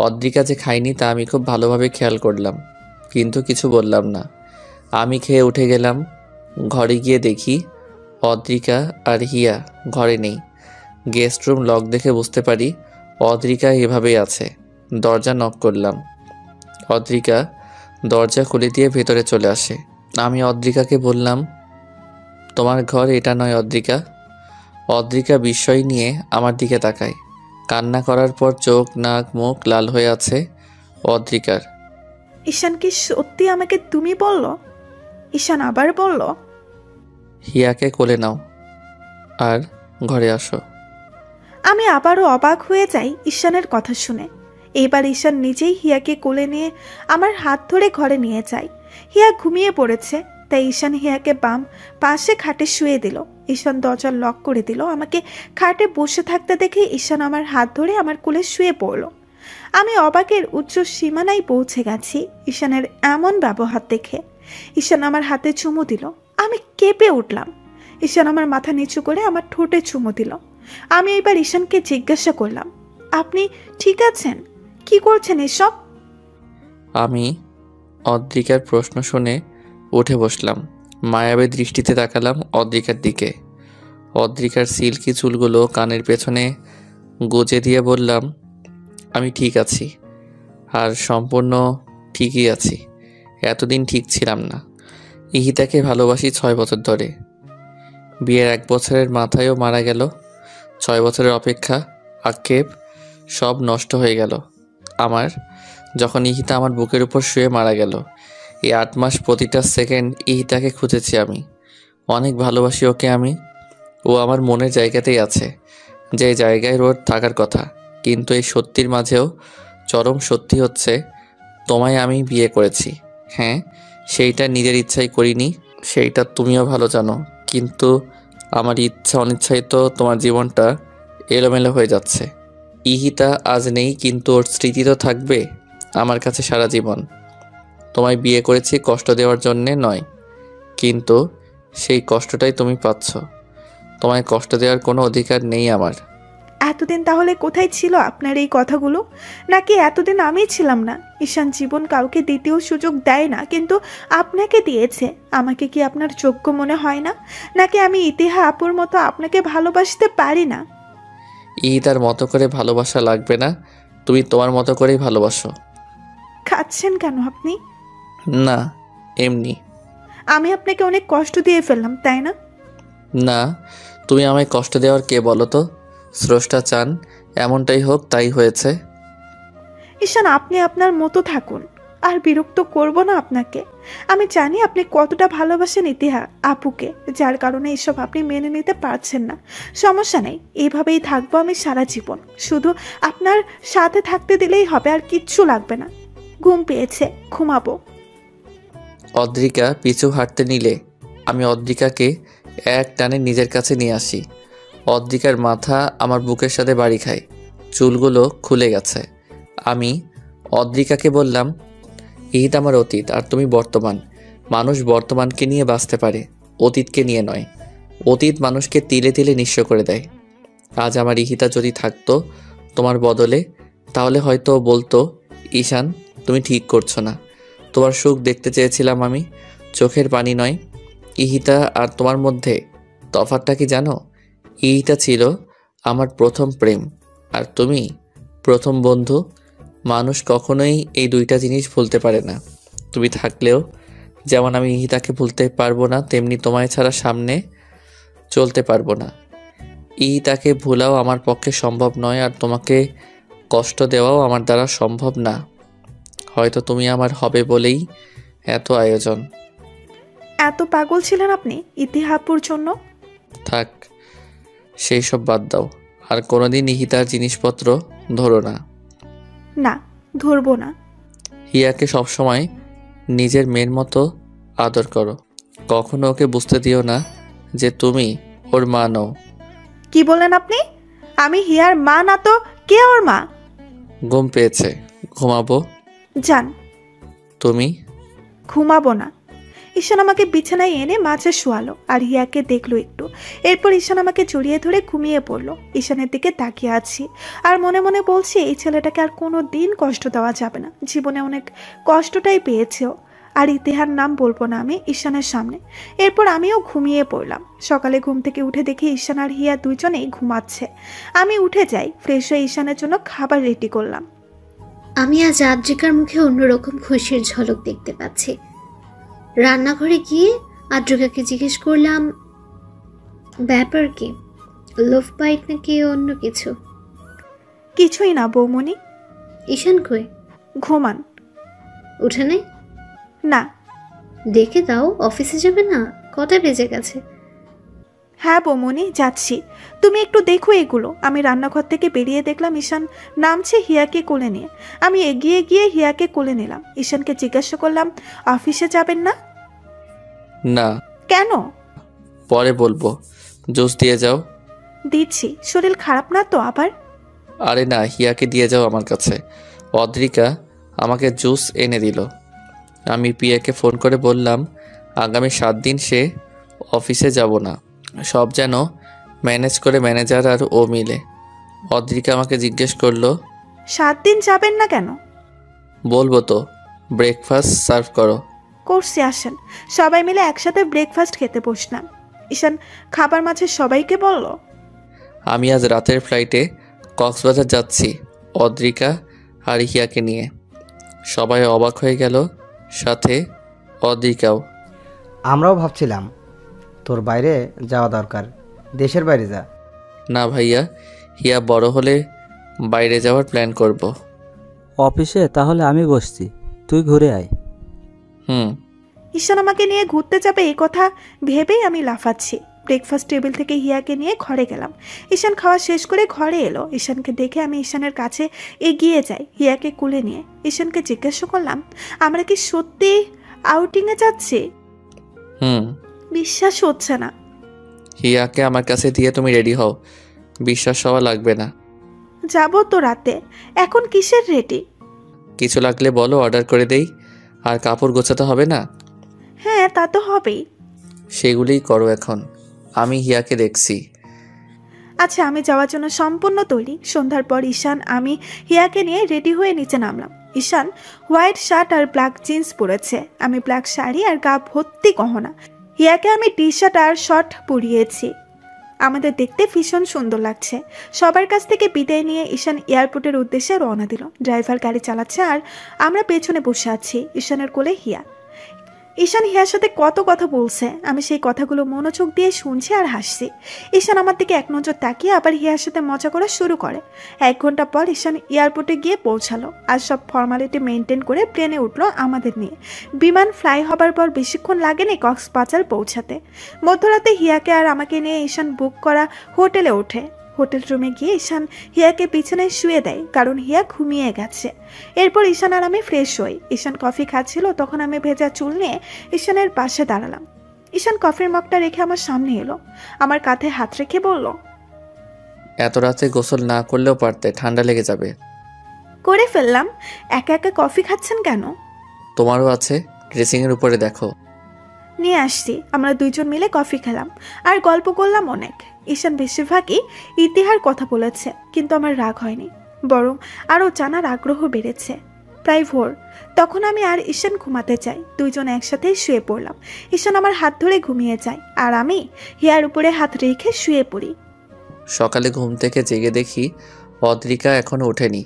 Speaker 4: অদ্রিকা যে খায়নি তা আমি খুব ভালোভাবে খেয়াল করলাম, কিন্তু কিছু বললাম না। আমি খেয়ে উঠে গেলাম। ঘরে গিয়ে দেখি অদ্রিকা আর হিয়া ঘরে নেই। গেস্ট রুম লক দেখে বুঝতে পারি অদ্রিকা এভাবেই আছে। দরজা নক করলাম। অদ্রিকা দরজা খুলে দিয়ে ভেতরে চলে আসে। আমি অদ্রিকাকে বললাম, তোমার ঘর এটা নয় অদ্রিকা। অদ্রিকা বিস্ময় নিয়ে আমার দিকে তাকায়। কান্না করার পর চোখ নাক মুখ লাল হয়ে আছে অদ্রিকার।
Speaker 2: ঈশান কি সত্যি আমাকে তুমি বলল? ঈশান আবার বলল,
Speaker 4: হিয়াকে কোলে নাও আর ঘরে আসো।
Speaker 2: আমি আবারও অবাক হয়ে যাই ঈশানের কথা শুনে। এইবার ঈশান নিজেই হিয়াকে কোলে নিয়ে আমার হাত ধরে ঘরে নিয়ে যায়। হিয়া ঘুমিয়ে পড়েছে, তাই ঈশান হিয়াকে বাম পাশে খাটে শুয়ে দিল। ঈশান দরজা লক করে দিল। আমাকে খাটে বসে থাকতে দেখে ঈশান আমার হাত ধরে আমার কোলে শুয়ে পড়ল। আমি অবাকের উচ্চ সীমানায় পৌঁছে গেছি ঈশানের এমন ব্যবহার দেখে। ঈশান আমার হাতে চুমু দিল। আমি কেঁপে উঠলাম। ঈশান আমার মাথা নিচু করে আমার ঠোঁটে চুমু দিল। আমি এবার ঈশানকে জিজ্ঞাসা করলাম, আপনি ঠিক আছেন? কি করছেন এসব?
Speaker 4: আমি অদ্রিকার প্রশ্ন শুনে উঠে বসলাম। মায়াবী দৃষ্টিতে তাকালাম অদ্রিকার দিকে। অদ্রিকার সিল্কি চুলগুলো কানের পেছনে গুজে দিয়ে বললাম, আমি ঠিক আছি, আর সম্পূর্ণ ঠিকই আছি। এতদিন ঠিক ছিলাম না। ইহিতাকে ভালোবাসি 6 বছর ধরে। বিয়ের 1 বছরের মাথায়ও মারা গেল। 6 বছরের অপেক্ষা, আক্ষেপ সব নষ্ট হয়ে গেল আমার, যখন ইহিতা আমার বুকের উপর শুয়ে মারা গেল। এই 8 মাস প্রতিটা সেকেন্ড ইহিতাকে খুঁজেছি আমি। অনেক ভালোবাসি ওকে আমি। ও আমার মনের জায়গাতেই আছে, যে জায়গায় ওর থাকার কথা। কিন্তু এই সত্যির মাঝেও চরম সত্যি হচ্ছে, তোমায় আমি বিয়ে করেছি। হ্যাঁ, সেইটা নিজের ইচ্ছাই করিনি, সেইটা তুমিও ভালো জানো। কিন্তু আমার ইচ্ছা অনিচ্ছায় তো তোমার জীবনটা এলোমেলো হয়ে যাচ্ছে। ইহিতা আজ নেই, কিন্তু ওর স্মৃতি তো থাকবে আমার কাছে সারা জীবন। তোমায় বিয়ে করেছি কষ্ট দেওয়ার জন্যে নয়, কিন্তু সেই কষ্টটাই তুমি পাচ্ছ। তোমায় কষ্ট দেওয়ার কোনো অধিকার নেই আমার।
Speaker 2: এতদিন তাহলে কোথায় ছিল আপনার এই কথাগুলো? নাকি এতদিন আমি ছিলাম না? ঈশান জীবন কাউকে দ্বিতীয় সুযোগ দেয় না, কিন্তু আপনাকে দিয়েছে। আমাকে কি আপনার যোগ্য মনে হয় না? নাকি আমি ইতিহা আপুর মতো আপনাকে ভালোবাসতে পারি না?
Speaker 4: ইহিতার মতো করে ভালোবাসা লাগবে না, তুমি তোমার মতো করেই ভালোবাসো।
Speaker 2: খাচ্ছেন কেন আপনি?
Speaker 4: না, এমনি।
Speaker 2: আমি আপনাকে অনেক কষ্ট দিয়ে ফেললাম, তাই না?
Speaker 4: না, তুমি আমায় কষ্ট দেওয়ার কে বলো তো? স্রষ্টা চান এমনটাই হোক, তাই হয়েছে।
Speaker 2: ঈশান, আপনি আপনার মতো থাকুন, আর বিরক্ত করব না আপনাকে। আমি জানি আপনি কতটা ভালোবাসেন ইতিহা আপুকে, যার কারণে এসব আপনি মেনে নিতে পারছেন না। সমস্যা নেই, এইভাবেই থাকবো আমি সারা জীবন। শুধু আপনার সাথে থাকতে দিলেই হবে, আর কিচ্ছু লাগবে না। ঘুম পেয়েছে, ঘুমাবো।
Speaker 4: অদ্রিকা পিছু হাঁটতে নিলে আমি অদ্রিকাকে এক টানে নিজের কাছে নিয়ে আসি। অদ্রিকার মাথা আমার বুকের সাথে বাড়ি খায়, চুলগুলো খুলে গেছে। আমি অদ্রিকাকে বললাম, ইহিত আমার অতীত, আর তুমি বর্তমান। মানুষ বর্তমানকে নিয়ে বাঁচতে পারে, অতীতকে নিয়ে নয়। অতীত মানুষকে তিলে তিলে নিঃস্ব করে দেয়। আজ আমার ইহিতা যদি থাকতো তোমার বদলে, তাহলে হয়তো ও বলতো, ঈশান তুমি ঠিক করছো না, তোমার সুখ দেখতে চেয়েছিলাম আমি, চোখের পানি নয়। ইহিতা আর তোমার মধ্যে তফাৎটা কি জানো? ইহিতা ছিল আমার প্রথম প্রেম, আর তুমি প্রথম বন্ধু। মানুষ কখনোই এই দুইটা জিনিস ভুলতে পারে না। তুমি থাকলেও যেমন আমি ইহিতাকে ভুলতে পারবো না, তেমনি তোমায় ছাড়া সামনে চলতে পারবো না। ইহিতাকে ভুলাও আমার পক্ষে সম্ভব নয়, আর তোমাকে কষ্ট দেওয়াও আমার দ্বারা সম্ভব না। হয়তো তুমি আমার হবে বলেই এত আয়োজন।
Speaker 2: এত পাগল ছিলেন আপনি ইতিহা আপুর জন্য?
Speaker 4: থাক, সেই সব বাদ দাও। আর কোনোদিন ইহিতার জিনিসপত্র ধরো না।
Speaker 2: না, ধরবো না।
Speaker 4: হিয়াকে সবসময় নিজের মেয়ের মতো আদর করো। কখনো ওকে বুঝতে দিও না যে তুমি ওর মা নও।
Speaker 2: কি বললেন আপনি? আমি হিয়ার মা না তো কে ওর মা?
Speaker 4: ঘুম পেয়েছে, ঘুমাবো।
Speaker 2: যান।
Speaker 4: তুমি?
Speaker 2: ঘুমাবো না। ঈশান আমাকে বিছানায় এনে মাঝে শোয়ালো, আর হিয়াকে দেখলো একটু। এরপর ঈশান আমাকে জড়িয়ে ধরে ঘুমিয়ে পড়লো। ঈশানের দিকে তাকিয়ে আছি, আর মনে মনে বলছি, এই ছেলেটাকে আর কোনো দিন কষ্ট দেওয়া যাবে না। জীবনে অনেক কষ্টটাই পেয়েছেও। আর ইতিহার নাম বলবো না আমি ঈশানের সামনে। এরপর আমিও ঘুমিয়ে পড়লাম। সকালে ঘুম থেকে উঠে দেখি ঈশান আর হিয়া দুজনেই ঘুমাচ্ছে। আমি উঠে যাই, ফ্রেশ হয়ে ঈশানের জন্য খাবার রেডি করলাম।
Speaker 6: আমি আজ আদ্রিকার মুখে অন্যরকম খুশির ঝলক দেখতে পাচ্ছি। রান্নাঘরে গিয়ে আদ্রিকাকে জিজ্ঞেস করলাম, ব্যাপার কি? লোভ বাইট নাকি অন্য কিছু?
Speaker 2: কিছুই না বৌমনি।
Speaker 6: ঈশান কই?
Speaker 2: ঘুমান।
Speaker 6: উঠে
Speaker 2: না।
Speaker 6: ডেকে দাও, অফিসে যাবে না? কটা বেজে গেছে?
Speaker 2: হ্যাঁ বৌমনি, যাচ্ছি। তুমি একটু দেখো এগুলো। আমি রান্নাঘর থেকে বেরিয়ে দেখলাম ঈশান নামছে হিয়াকে কোলে নিয়ে। আমি এগিয়ে গিয়ে হিয়াকে কোলে নিলাম। ঈশানকে জিজ্ঞাসা করলাম, অফিসে যাবেন না?
Speaker 4: না।
Speaker 2: কেন?
Speaker 4: পরে বলবো, জুস দিয়ে যাও।
Speaker 2: দিচ্ছি। শরীর খারাপ না তো আবার?
Speaker 4: আরে না, হিয়াকে দিয়ে যাও আমার কাছে। অদ্রিকা আমাকে জুস এনে দিল। আমি পিয়াকে ফোন করে বললাম, আগামী 7 দিন সে অফিসে যাব না, সব যেন ম্যানেজ করে ম্যানেজার আর ও মিলে। অদ্রিকা আমাকে জিজ্ঞেস করলো,
Speaker 2: 7 দিন যাবেন না কেন?
Speaker 4: বলবো তো, ব্রেকফাস্ট সার্ভ করো।
Speaker 2: করছি, আসেন। সবাই মিলে একসাথে ব্রেকফাস্ট খেতে বসলাম। ঈশান খাবার মাঝে সবাইকে বলল,
Speaker 4: আমি আজ রাতের ফ্লাইটে কক্সবাজার যাচ্ছি অদ্রিকা আর হিয়াকে নিয়ে। সবাই অবাক হয়ে গেল, সাথে অদ্রিকাও।
Speaker 7: আমরাও ভাবছিলাম তোর বাইরে যাওয়া দরকার, দেশের বাইরে যা।
Speaker 4: না ভাইয়া, হিয়া বড় হলে বাইরে যাওয়ার প্ল্যান করব।
Speaker 5: অফিসে তাহলে আমি বসছি, তুই ঘুরে আয়।
Speaker 4: হুম।
Speaker 2: ঈশান আমাকে নিয়ে ঘুরতে যাবে এই কথা ভেবেই আমি লাফাচ্ছি। ব্রেকফাস্ট টেবিল থেকে হিয়াকে নিয়ে ঘরে গেলাম। ঈশান খাওয়া শেষ করে ঘরে এলো। ঈশানকে দেখে আমি ঈশানের কাছে এগিয়ে যাই, হিয়াকে কুলে নিয়ে। ঈশানকে জিজ্ঞাসা করলাম, আমরা কি সত্যি আউটিংয়ে যাচ্ছি?
Speaker 4: হুম।
Speaker 2: বিশ্বাস হচ্ছে না।
Speaker 4: হিয়াকে আমার কাছে দিয়ে তুমি রেডি হও, বিশ্বাস হওয়া লাগবে না।
Speaker 2: যাবো তো রাতে, এখন কিসের রেডি?
Speaker 4: কিছু লাগলে বলো, অর্ডার করে দেই। আর কাপড় গোছাতে হবে না?
Speaker 2: হ্যাঁ, তা তো হবেই।
Speaker 4: সেগুলোই করো এখন, আমি হিয়াকে দেখছি।
Speaker 2: আচ্ছা, আমি যাওয়ার জন্য সম্পূর্ণ তৈরি। সন্ধ্যার পর ঈশান আমি হিয়াকে নিয়ে রেডি হয়ে নিচে নামলাম। ঈশান হোয়াইট শার্ট আর ব্ল্যাক জিন্স পরেছে, আমি ব্ল্যাক শাড়ি আর গা ভর্তি গহনা। হিয়াকে আমি টি শার্ট আর শর্ট পরিয়েছি। আমাদের দেখতে ভীষণ সুন্দর লাগছে। সবার কাছ থেকে বিদায় নিয়ে ঈশান এয়ারপোর্টের উদ্দেশ্যে রওনা দিল। ড্রাইভার গাড়ি চালাচ্ছে আর আমরা পেছনে বসে আছি। ঈশানের কোলে হিয়া। ঈশান হিয়ার সাথে কত কথা বলছে, আমি সেই কথাগুলো মনোযোগ দিয়ে শুনছি আর হাসছি। ঈশান আমার দিকে এক নজর তাকিয়ে আবার হিয়ার সাথে মজা করা শুরু করে। 1 ঘন্টা পর ঈশান এয়ারপোর্টে গিয়ে পৌঁছালো আর সব ফর্মালিটি মেনটেন করে প্লেনে উঠলো আমাদের নিয়ে। বিমান ফ্লাই হবার পর বেশিক্ষণ লাগেনি কক্সবাজার পৌঁছাতে। মধ্যরাতে হিয়াকে আর আমাকে নিয়ে ঈশান বুক করা হোটেলে ওঠে। হোটেল রুমে গিয়ে ঈশান হিয়াকে পিছনে শুয়ে দেয়, কারণ হিয়া ঘুমিয়ে গেছে। এরপর ঈশান আর আমি ফ্রেশ হই। ঈশান কফি খাচ্ছিল, তখন আমি ভেজা চুল নিয়ে ঈশানের পাশে দাঁড়ালাম। ঈশান কফির মগটা রেখে আমার সামনে এলো, আমার কাঁধে হাত রেখে বলল,
Speaker 4: এত রাতে গোসল না করলেও পারতে, ঠান্ডা লেগে যাবে।
Speaker 2: করে ফেললাম। একা একা কফি খাচ্ছেন কেন?
Speaker 4: তোমারও আছে, ড্রেসিংয়ের উপরে দেখো।
Speaker 2: নিয়ে আসছি। আমরা দুইজন মিলে কফি খেলাম আর গল্প করলাম অনেক। ঈশান বেশিরভাগই ইতিহার কথা বলেছে, কিন্তু আমার রাগ হয়নি, বরং আরও জানার আগ্রহ বেড়েছে। প্রায় ভোর, তখন আমি আর ঈশান ঘুমাতে চাই। দুইজন একসাথেই শুয়ে পড়লাম। ঈশান আমার হাত ধরে ঘুমিয়ে যায় আর আমি হিয়ার উপরে হাত রেখে শুয়ে পড়ি।
Speaker 4: সকালে ঘুম থেকে জেগে দেখি অদ্রিকা এখনো ওঠেনি।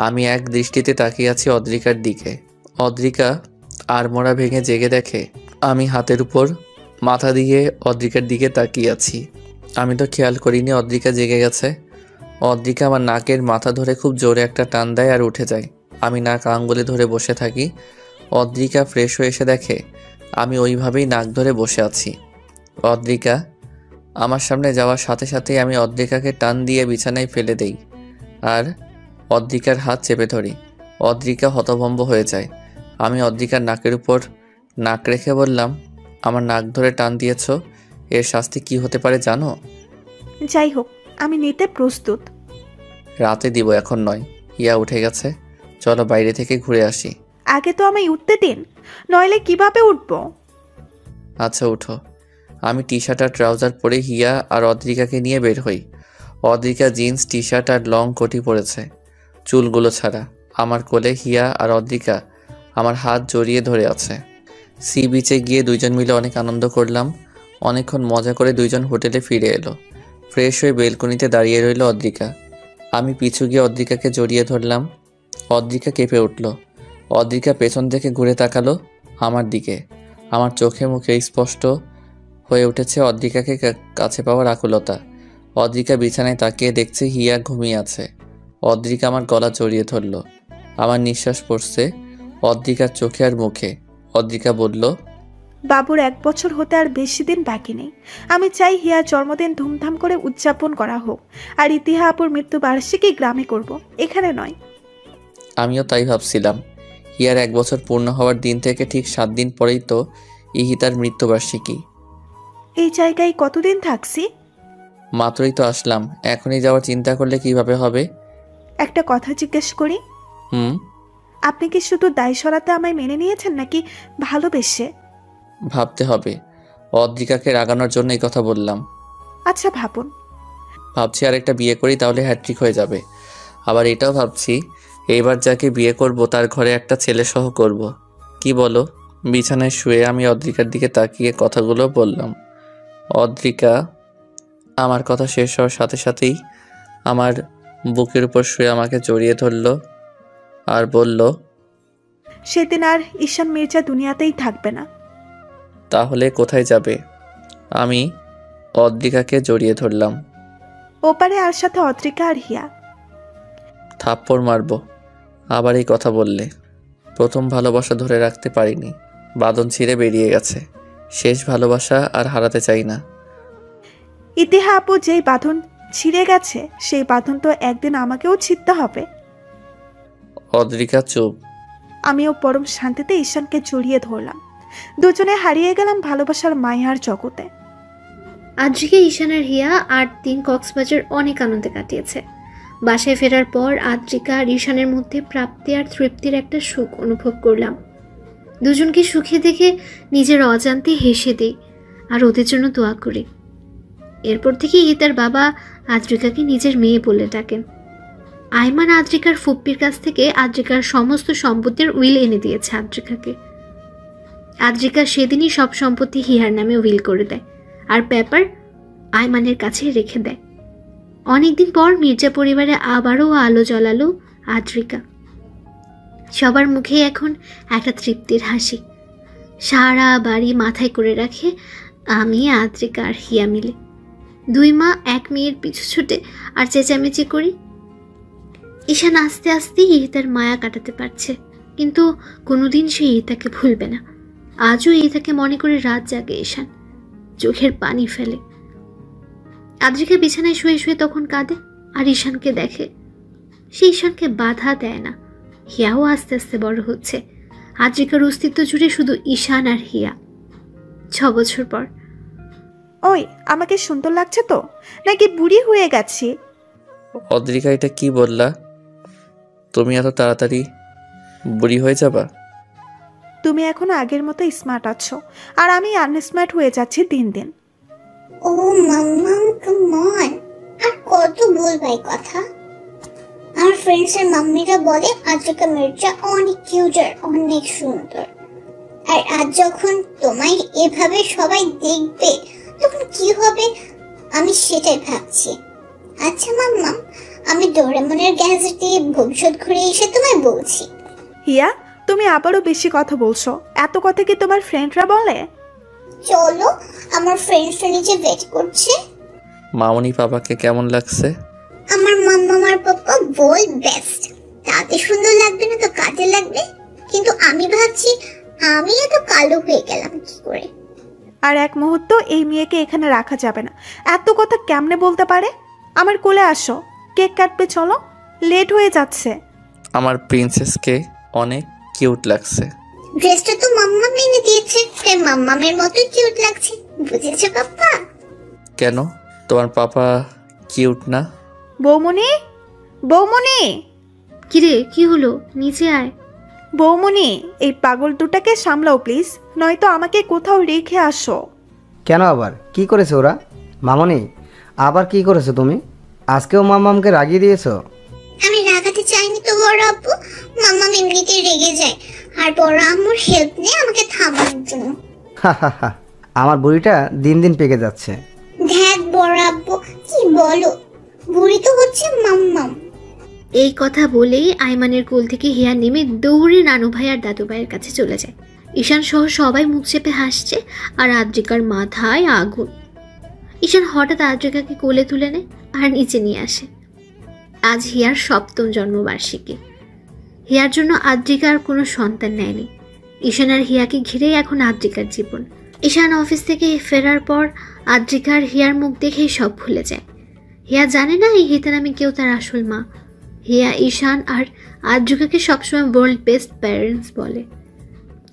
Speaker 4: আমি এক দৃষ্টিতে তাকিয়ে আছি অদ্রিকার দিকে। অদ্রিকা আড়মোড়া ভেঙে জেগে দেখে আমি হাতের উপর মাথা দিয়ে অদ্রিকার দিকে তাকিয়ে আছি। আমি তো খেয়াল করিনি অদ্রিকা জেগে গেছে। অদ্রিকা আমার নাকের মাথা ধরে খুব জোরে একটা টান দেয় আর উঠে যায়। আমি নাক আঙ্গুলে ধরে বসে থাকি। অদ্রিকা ফ্রেশ হয়ে এসে দেখে আমি ওইভাবেই নাক ধরে বসে আছি। অদ্রিকা আমার সামনে যাওয়ার সাথে সাথেই আমি অদ্রিকাকে টান দিয়ে বিছানায় ফেলে দেই আর অদ্রিকার হাত চেপে ধরি। অদ্রিকা হতভম্ব হয়ে যায়। আমি অদ্রিকার নাকের উপর নাক রেখে বললাম, আমার নাক ধরে টান দিয়েছ, এর শাস্তি কি হতে পারে জানো?
Speaker 2: যাই হোক, আমি নিতে প্রস্তুত।
Speaker 4: রাতে দিব, এখন নয়। হিয়া উঠে গেছে, চলো বাইরে থেকে ঘুরে আসি।
Speaker 2: আগে তো আমায় উঠতে দিন, নইলে কিভাবে উঠবো?
Speaker 4: আচ্ছা উঠো। আমি টি শার্ট আর ট্রাউজার পরে হিয়া আর অদ্রিকাকে নিয়ে বের হই। অদ্রিকা জিন্স টি শার্ট আর লং কোটি পরেছে, চুলগুলো ছাড়া। আমার কোলে হিয়া আর অদ্রিকা আমার হাত জড়িয়ে ধরে আছে। সি বিচে গিয়ে দুইজন মিলে অনেক আনন্দ করলাম। অনেকক্ষণ মজা করে দুইজন হোটেলে ফিরে এলো। ফ্রেশ হয়ে বেলকনিতে দাঁড়িয়ে রইল অদ্রিকা। আমি পিছু গিয়ে অদ্রিকাকে জড়িয়ে ধরলাম। অদ্রিকা কেঁপে উঠল। অদ্রিকা পেছন থেকে ঘুরে তাকালো আমার দিকে। আমার চোখে মুখে স্পষ্ট হয়ে উঠেছে অদ্রিকাকে কাছে পাওয়ার আকুলতা। অদ্রিকা বিছানায় তাকিয়ে দেখছে হিয়া ঘুমিয়ে আছে। অদ্রিকা আমার গলা জড়িয়ে ধরল। আমার নিঃশ্বাস পড়ছে অদ্রিকার চোখে আর মুখে। অদ্রিকা বলল,
Speaker 2: বাবুর 1 বছর হতে আর বেশি দিন বাকি নেই। আমি চাই হিয়ার জন্মদিন ধুমধাম করে উদযাপন করা হোক, আর ইতিহা আপুর মৃত্যুবার্ষিকী গ্রামে করব, এখানে নয়।
Speaker 4: আমিও তাই ভাবছিলাম। হিয়ার 1 বছর পূর্ণ হওয়ার দিন থেকে ঠিক 7 দিন পরেই তো ইহিতার মৃত্যুবার্ষিকী।
Speaker 2: এই জায়গায় কতদিন থাকছি?
Speaker 4: মাত্রই তো আসলাম, এখনই যাওয়ার চিন্তা করলে কিভাবে হবে?
Speaker 2: একটা কথা জিজ্ঞেস করি,
Speaker 4: হুম।
Speaker 2: আপনি কি শুধু দায় সরাতে আমায় মেনে নিয়েছেন, নাকি ভালোবেসে?
Speaker 4: ভাবতে হবে। অদ্রিকাকে রাগানোর জন্য এই কথা বললাম।
Speaker 2: আচ্ছা ভাবুন।
Speaker 4: ভাবছি আরেকটা বিয়ে করি, তাহলে হ্যাট্রিক হয়ে যাবে। আবার এটাও ভাবছি এইবার যাকে বিয়ে করব তার ঘরে একটা ছেলে সহ করব। কি বলো? বিছানায় শুয়ে আমি অদ্রিকার দিকে তাকিয়ে কথাগুলো বললাম। অদ্রিকা আমার কথা শেষ হওয়ার সাথে সাথেই আমার বুকের উপর শুয়ে আমাকে জড়িয়ে ধরল আর বলল,
Speaker 2: সেদিন আর ঈশান মির্জা দুনিয়াতেই থাকবে না।
Speaker 4: তাহলে কোথায় যাবে? আমি অদ্রিকাকে জড়িয়ে ধরলাম।
Speaker 2: ওপারে আর সাথে অদ্রিকা আর হিয়া।
Speaker 4: থাপ্পড় মারবো আবার এই কথা বললে। প্রথম ভালোবাসা ধরে রাখতে পারিনি, বাঁধন ছিঁড়ে বেরিয়ে গেছে। শেষ ভালোবাসা আর হারাতে চাই না।
Speaker 2: ইতিহা আপু, যেই বাঁধন ছিঁড়ে গেছে সেই বাঁধন তো একদিন আমাকেও ছিঁড়তে হবে।
Speaker 4: অদ্রিকা চুপ।
Speaker 2: আমিও পরম শান্তিতে ঈশানকে জড়িয়ে ধরলাম। দুজনে হারিয়ে গেলাম ভালোবাসার মায়ার জগতে।
Speaker 6: আদ্রিকা, ঈশান আর হিয়া 8 দিন কক্সবাজার অনেক আনন্দে কাটিয়েছে। বাসায় ফেরার পর আদ্রিকা আর ঈশানের মধ্যে প্রাপ্তি আর তৃপ্তির একটা সুখ অনুভব করলাম। দুজনকে সুখে দেখে নিজের অজান্তে হেসে দিই আর ওদের জন্য দোয়া করি। এরপর থেকে তার বাবা আদ্রিকাকে নিজের মেয়ে বলে ডাকেন। আইমান আদ্রিকার ফুপ্পির কাছ থেকে আদ্রিকার সমস্ত সম্পত্তির উইল এনে দিয়েছে আদ্রিকাকে। আদ্রিকা সেদিনই সব সম্পত্তি হিয়ার নামে উইল করে দেয় আর পেপার আইমানের কাছে রেখে দেয়। অনেকদিন পর মির্জা পরিবারে আবারও আলো জ্বালালো আদ্রিকা। সবার মুখে এখন একটা তৃপ্তির হাসি। সারা বাড়ি মাথায় করে রাখে আমি, আদ্রিকা আর হিয়া মিলে। 2 মা 1 মেয়ের পিছু ছুটে আর চেঁচামেচি করি। ঈশান আস্তে আস্তে ইহিতার মায়া কাটাতে পারছে, কিন্তু কোনোদিন সে ইহিতাকে ভুলবে না। আজও ইহিতাকে মনে করে রাত জাগে ঈশান, চোখের পানি ফেলে। আদ্রিকা বিছানায় শুয়ে শুয়ে তখন কাঁদে আর ঈশানকে দেখে। সে ঈশানকে বাধা দেয় না। হিয়াও আস্তে আস্তে বড় হচ্ছে। আদ্রিকার অস্তিত্ব জুড়ে শুধু ঈশান আর হিয়া। 6 বছর পর।
Speaker 2: ওই, আমাকে সুন্দর লাগছে তো, নাকি বুড়ি হয়ে গেছি?
Speaker 4: অদ্রিকা, এটা কি বললা? তুমি এত তাড়াতাড়ি বুড়ি হয়ে যাবা?
Speaker 2: তুমি এখনো আগের মতো স্মার্ট আছো, আর আমি আনস্মার্ট হয়ে যাচ্ছি দিন দিন।
Speaker 8: ও মাম্মাম, কাম অন, আর কত বলবাই কথা? আমার ফ্রেন্ডসের মাম্মিরা বলে আদ্রিকা মির্জা অনেক কিউট আর অনেক সুন্দর। আর আজ যখন তোমায় এভাবে সবাই দেখবে তখন কি হবে আমি সেটাই ভাবছি। আচ্ছা মাম্মাম, আমি ডোরেমনের গ্যাজেট দিয়ে ভবিষ্যৎ ঘুরে এসে তোমায় বলছি।
Speaker 2: হিয়া, তুমি আবারও বেশি কথা বলছো। এত কথা কি তোমার ফ্রেন্ডরা বলে?
Speaker 8: চলো, আমার ফ্রেন্ডসরা নিচে ওয়েট করছে।
Speaker 4: মামনি পাপাকে কেমন লাগছে?
Speaker 8: আমার মাম্মাম আর পাপা বল বেস্ট। তাতে সুন্দর লাগবে না তো কাজে লাগবে। কিন্তু আমি ভাবছি আমি এত কালো হয়ে গেলাম কি করে?
Speaker 2: আর এক মুহূর্ত এই মেয়েকে এখানে রাখা যাবে না। এত কথা কেমনে বলতে পারে? আমার কোলে আসো, কেক কাটবে, চলো, লেট হয়ে যাচ্ছে।
Speaker 4: আমার প্রিন্সেসকে অনেক কিউট লাগছে।
Speaker 8: ড্রেসটা তো মাম্মাম এনে দিয়েছে, তাই মাম্মামের মতোই কিউট লাগছে, বুঝেছো পাপ্পা?
Speaker 4: কেন, তোমার পাপা কিউট না?
Speaker 2: বৌমনি, বৌমনি,
Speaker 6: কিরে, কি হলো? নিচে আয়।
Speaker 2: বৌমনি, এই পাগল দুটাকে সামলাও প্লিজ, নয়তো আমাকে কোথাও রেখে আসো।
Speaker 7: কেন আবার কি করেছে ওরা? মামনি, আবার কি করেছো তুমি? আজকেও মাম্মামকে রাগিয়ে দিয়েছো?
Speaker 8: আমি রাগাতে চাইনি তো বড় আব্বু। মাম্মাম এমনিতেই রেগে যায়, আর বড় আম্মুর হেল্প নেই আমাকে থামানোর জন্য।
Speaker 7: আমার বুড়িটা দিন দিন পেকে যাচ্ছে।
Speaker 8: ধ্যাত বড় আব্বু, কি বলো? বুড়ি তো হচ্ছে মাম্মাম।
Speaker 6: এই কথা বলেই আইমানের কোল থেকে হিয়া নেমে দৌড়ে নানু ভাই আর দাদু ভাইয়ের কাছে চলে যায়। ঈশান সহ সবাই মুখ চেপে হাসছে আর আদ্রিকার মাথায় আগুন। ঈশান হঠাৎ আদ্রিকাকে কোলে তুলে নেয় আর নিচে নিয়ে আসে। আজ হিয়ার 7ম জন্মবার্ষিকী। হিয়ার জন্য আদ্রিকা আর কোনো সন্তান নেয়নি। ঈশান আর হিয়াকে ঘিরেই এখন আদ্রিকার জীবন। ঈশান অফিস থেকে ফেরার পর আদ্রিকা আর হিয়ার মুখ দেখেই সব ভুলে যায়। হিয়া জানে না এই হিতা নামে কেউ তার আসল মা। হিয়া ঈশান আর আদ্রিকাকে সবসময় ওয়ার্ল্ড বেস্ট প্যারেন্টস বলে।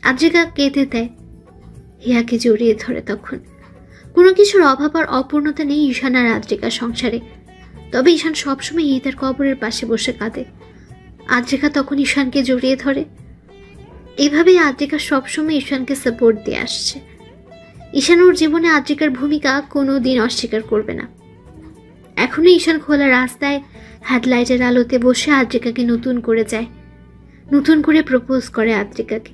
Speaker 6: আদ্রিকা কেঁদে দেয়, হিয়াকে জড়িয়ে ধরে। তখন কোনো কিছুর অভাব আর অপূর্ণতা নেই ঈশান আর আদ্রিকার সংসারে। তবে ঈশান সবসময় হিতার কবরের পাশে বসে কাঁদে। আদ্রিকা তখন ঈশানকে জড়িয়ে ধরে। এভাবেই আদ্রিকা সবসময় ঈশানকে সাপোর্ট দিয়ে আসছে। ঈশান ওর জীবনে আদ্রিকার ভূমিকা কোনো দিন অস্বীকার করবে না। এখনো ঈশান খোলা রাস্তায় হেডলাইটের আলোতে বসে আদ্রিকাকে নতুন করে যায়, নতুন করে প্রপোজ করে আদ্রিকাকে।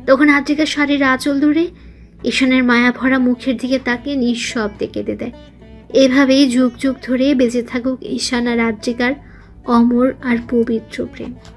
Speaker 6: তখন আদ্রিকা শাড়ির আঁচল ধরে ঈশানের মায়া ভরা মুখের দিকে তাকিয়ে নিঃশব্দে কেঁদে দেয়। এভাবেই যুগ যুগ ধরে বেঁচে থাকুক ঈশান আর আদ্রিকার অমর আর পবিত্র প্রেম।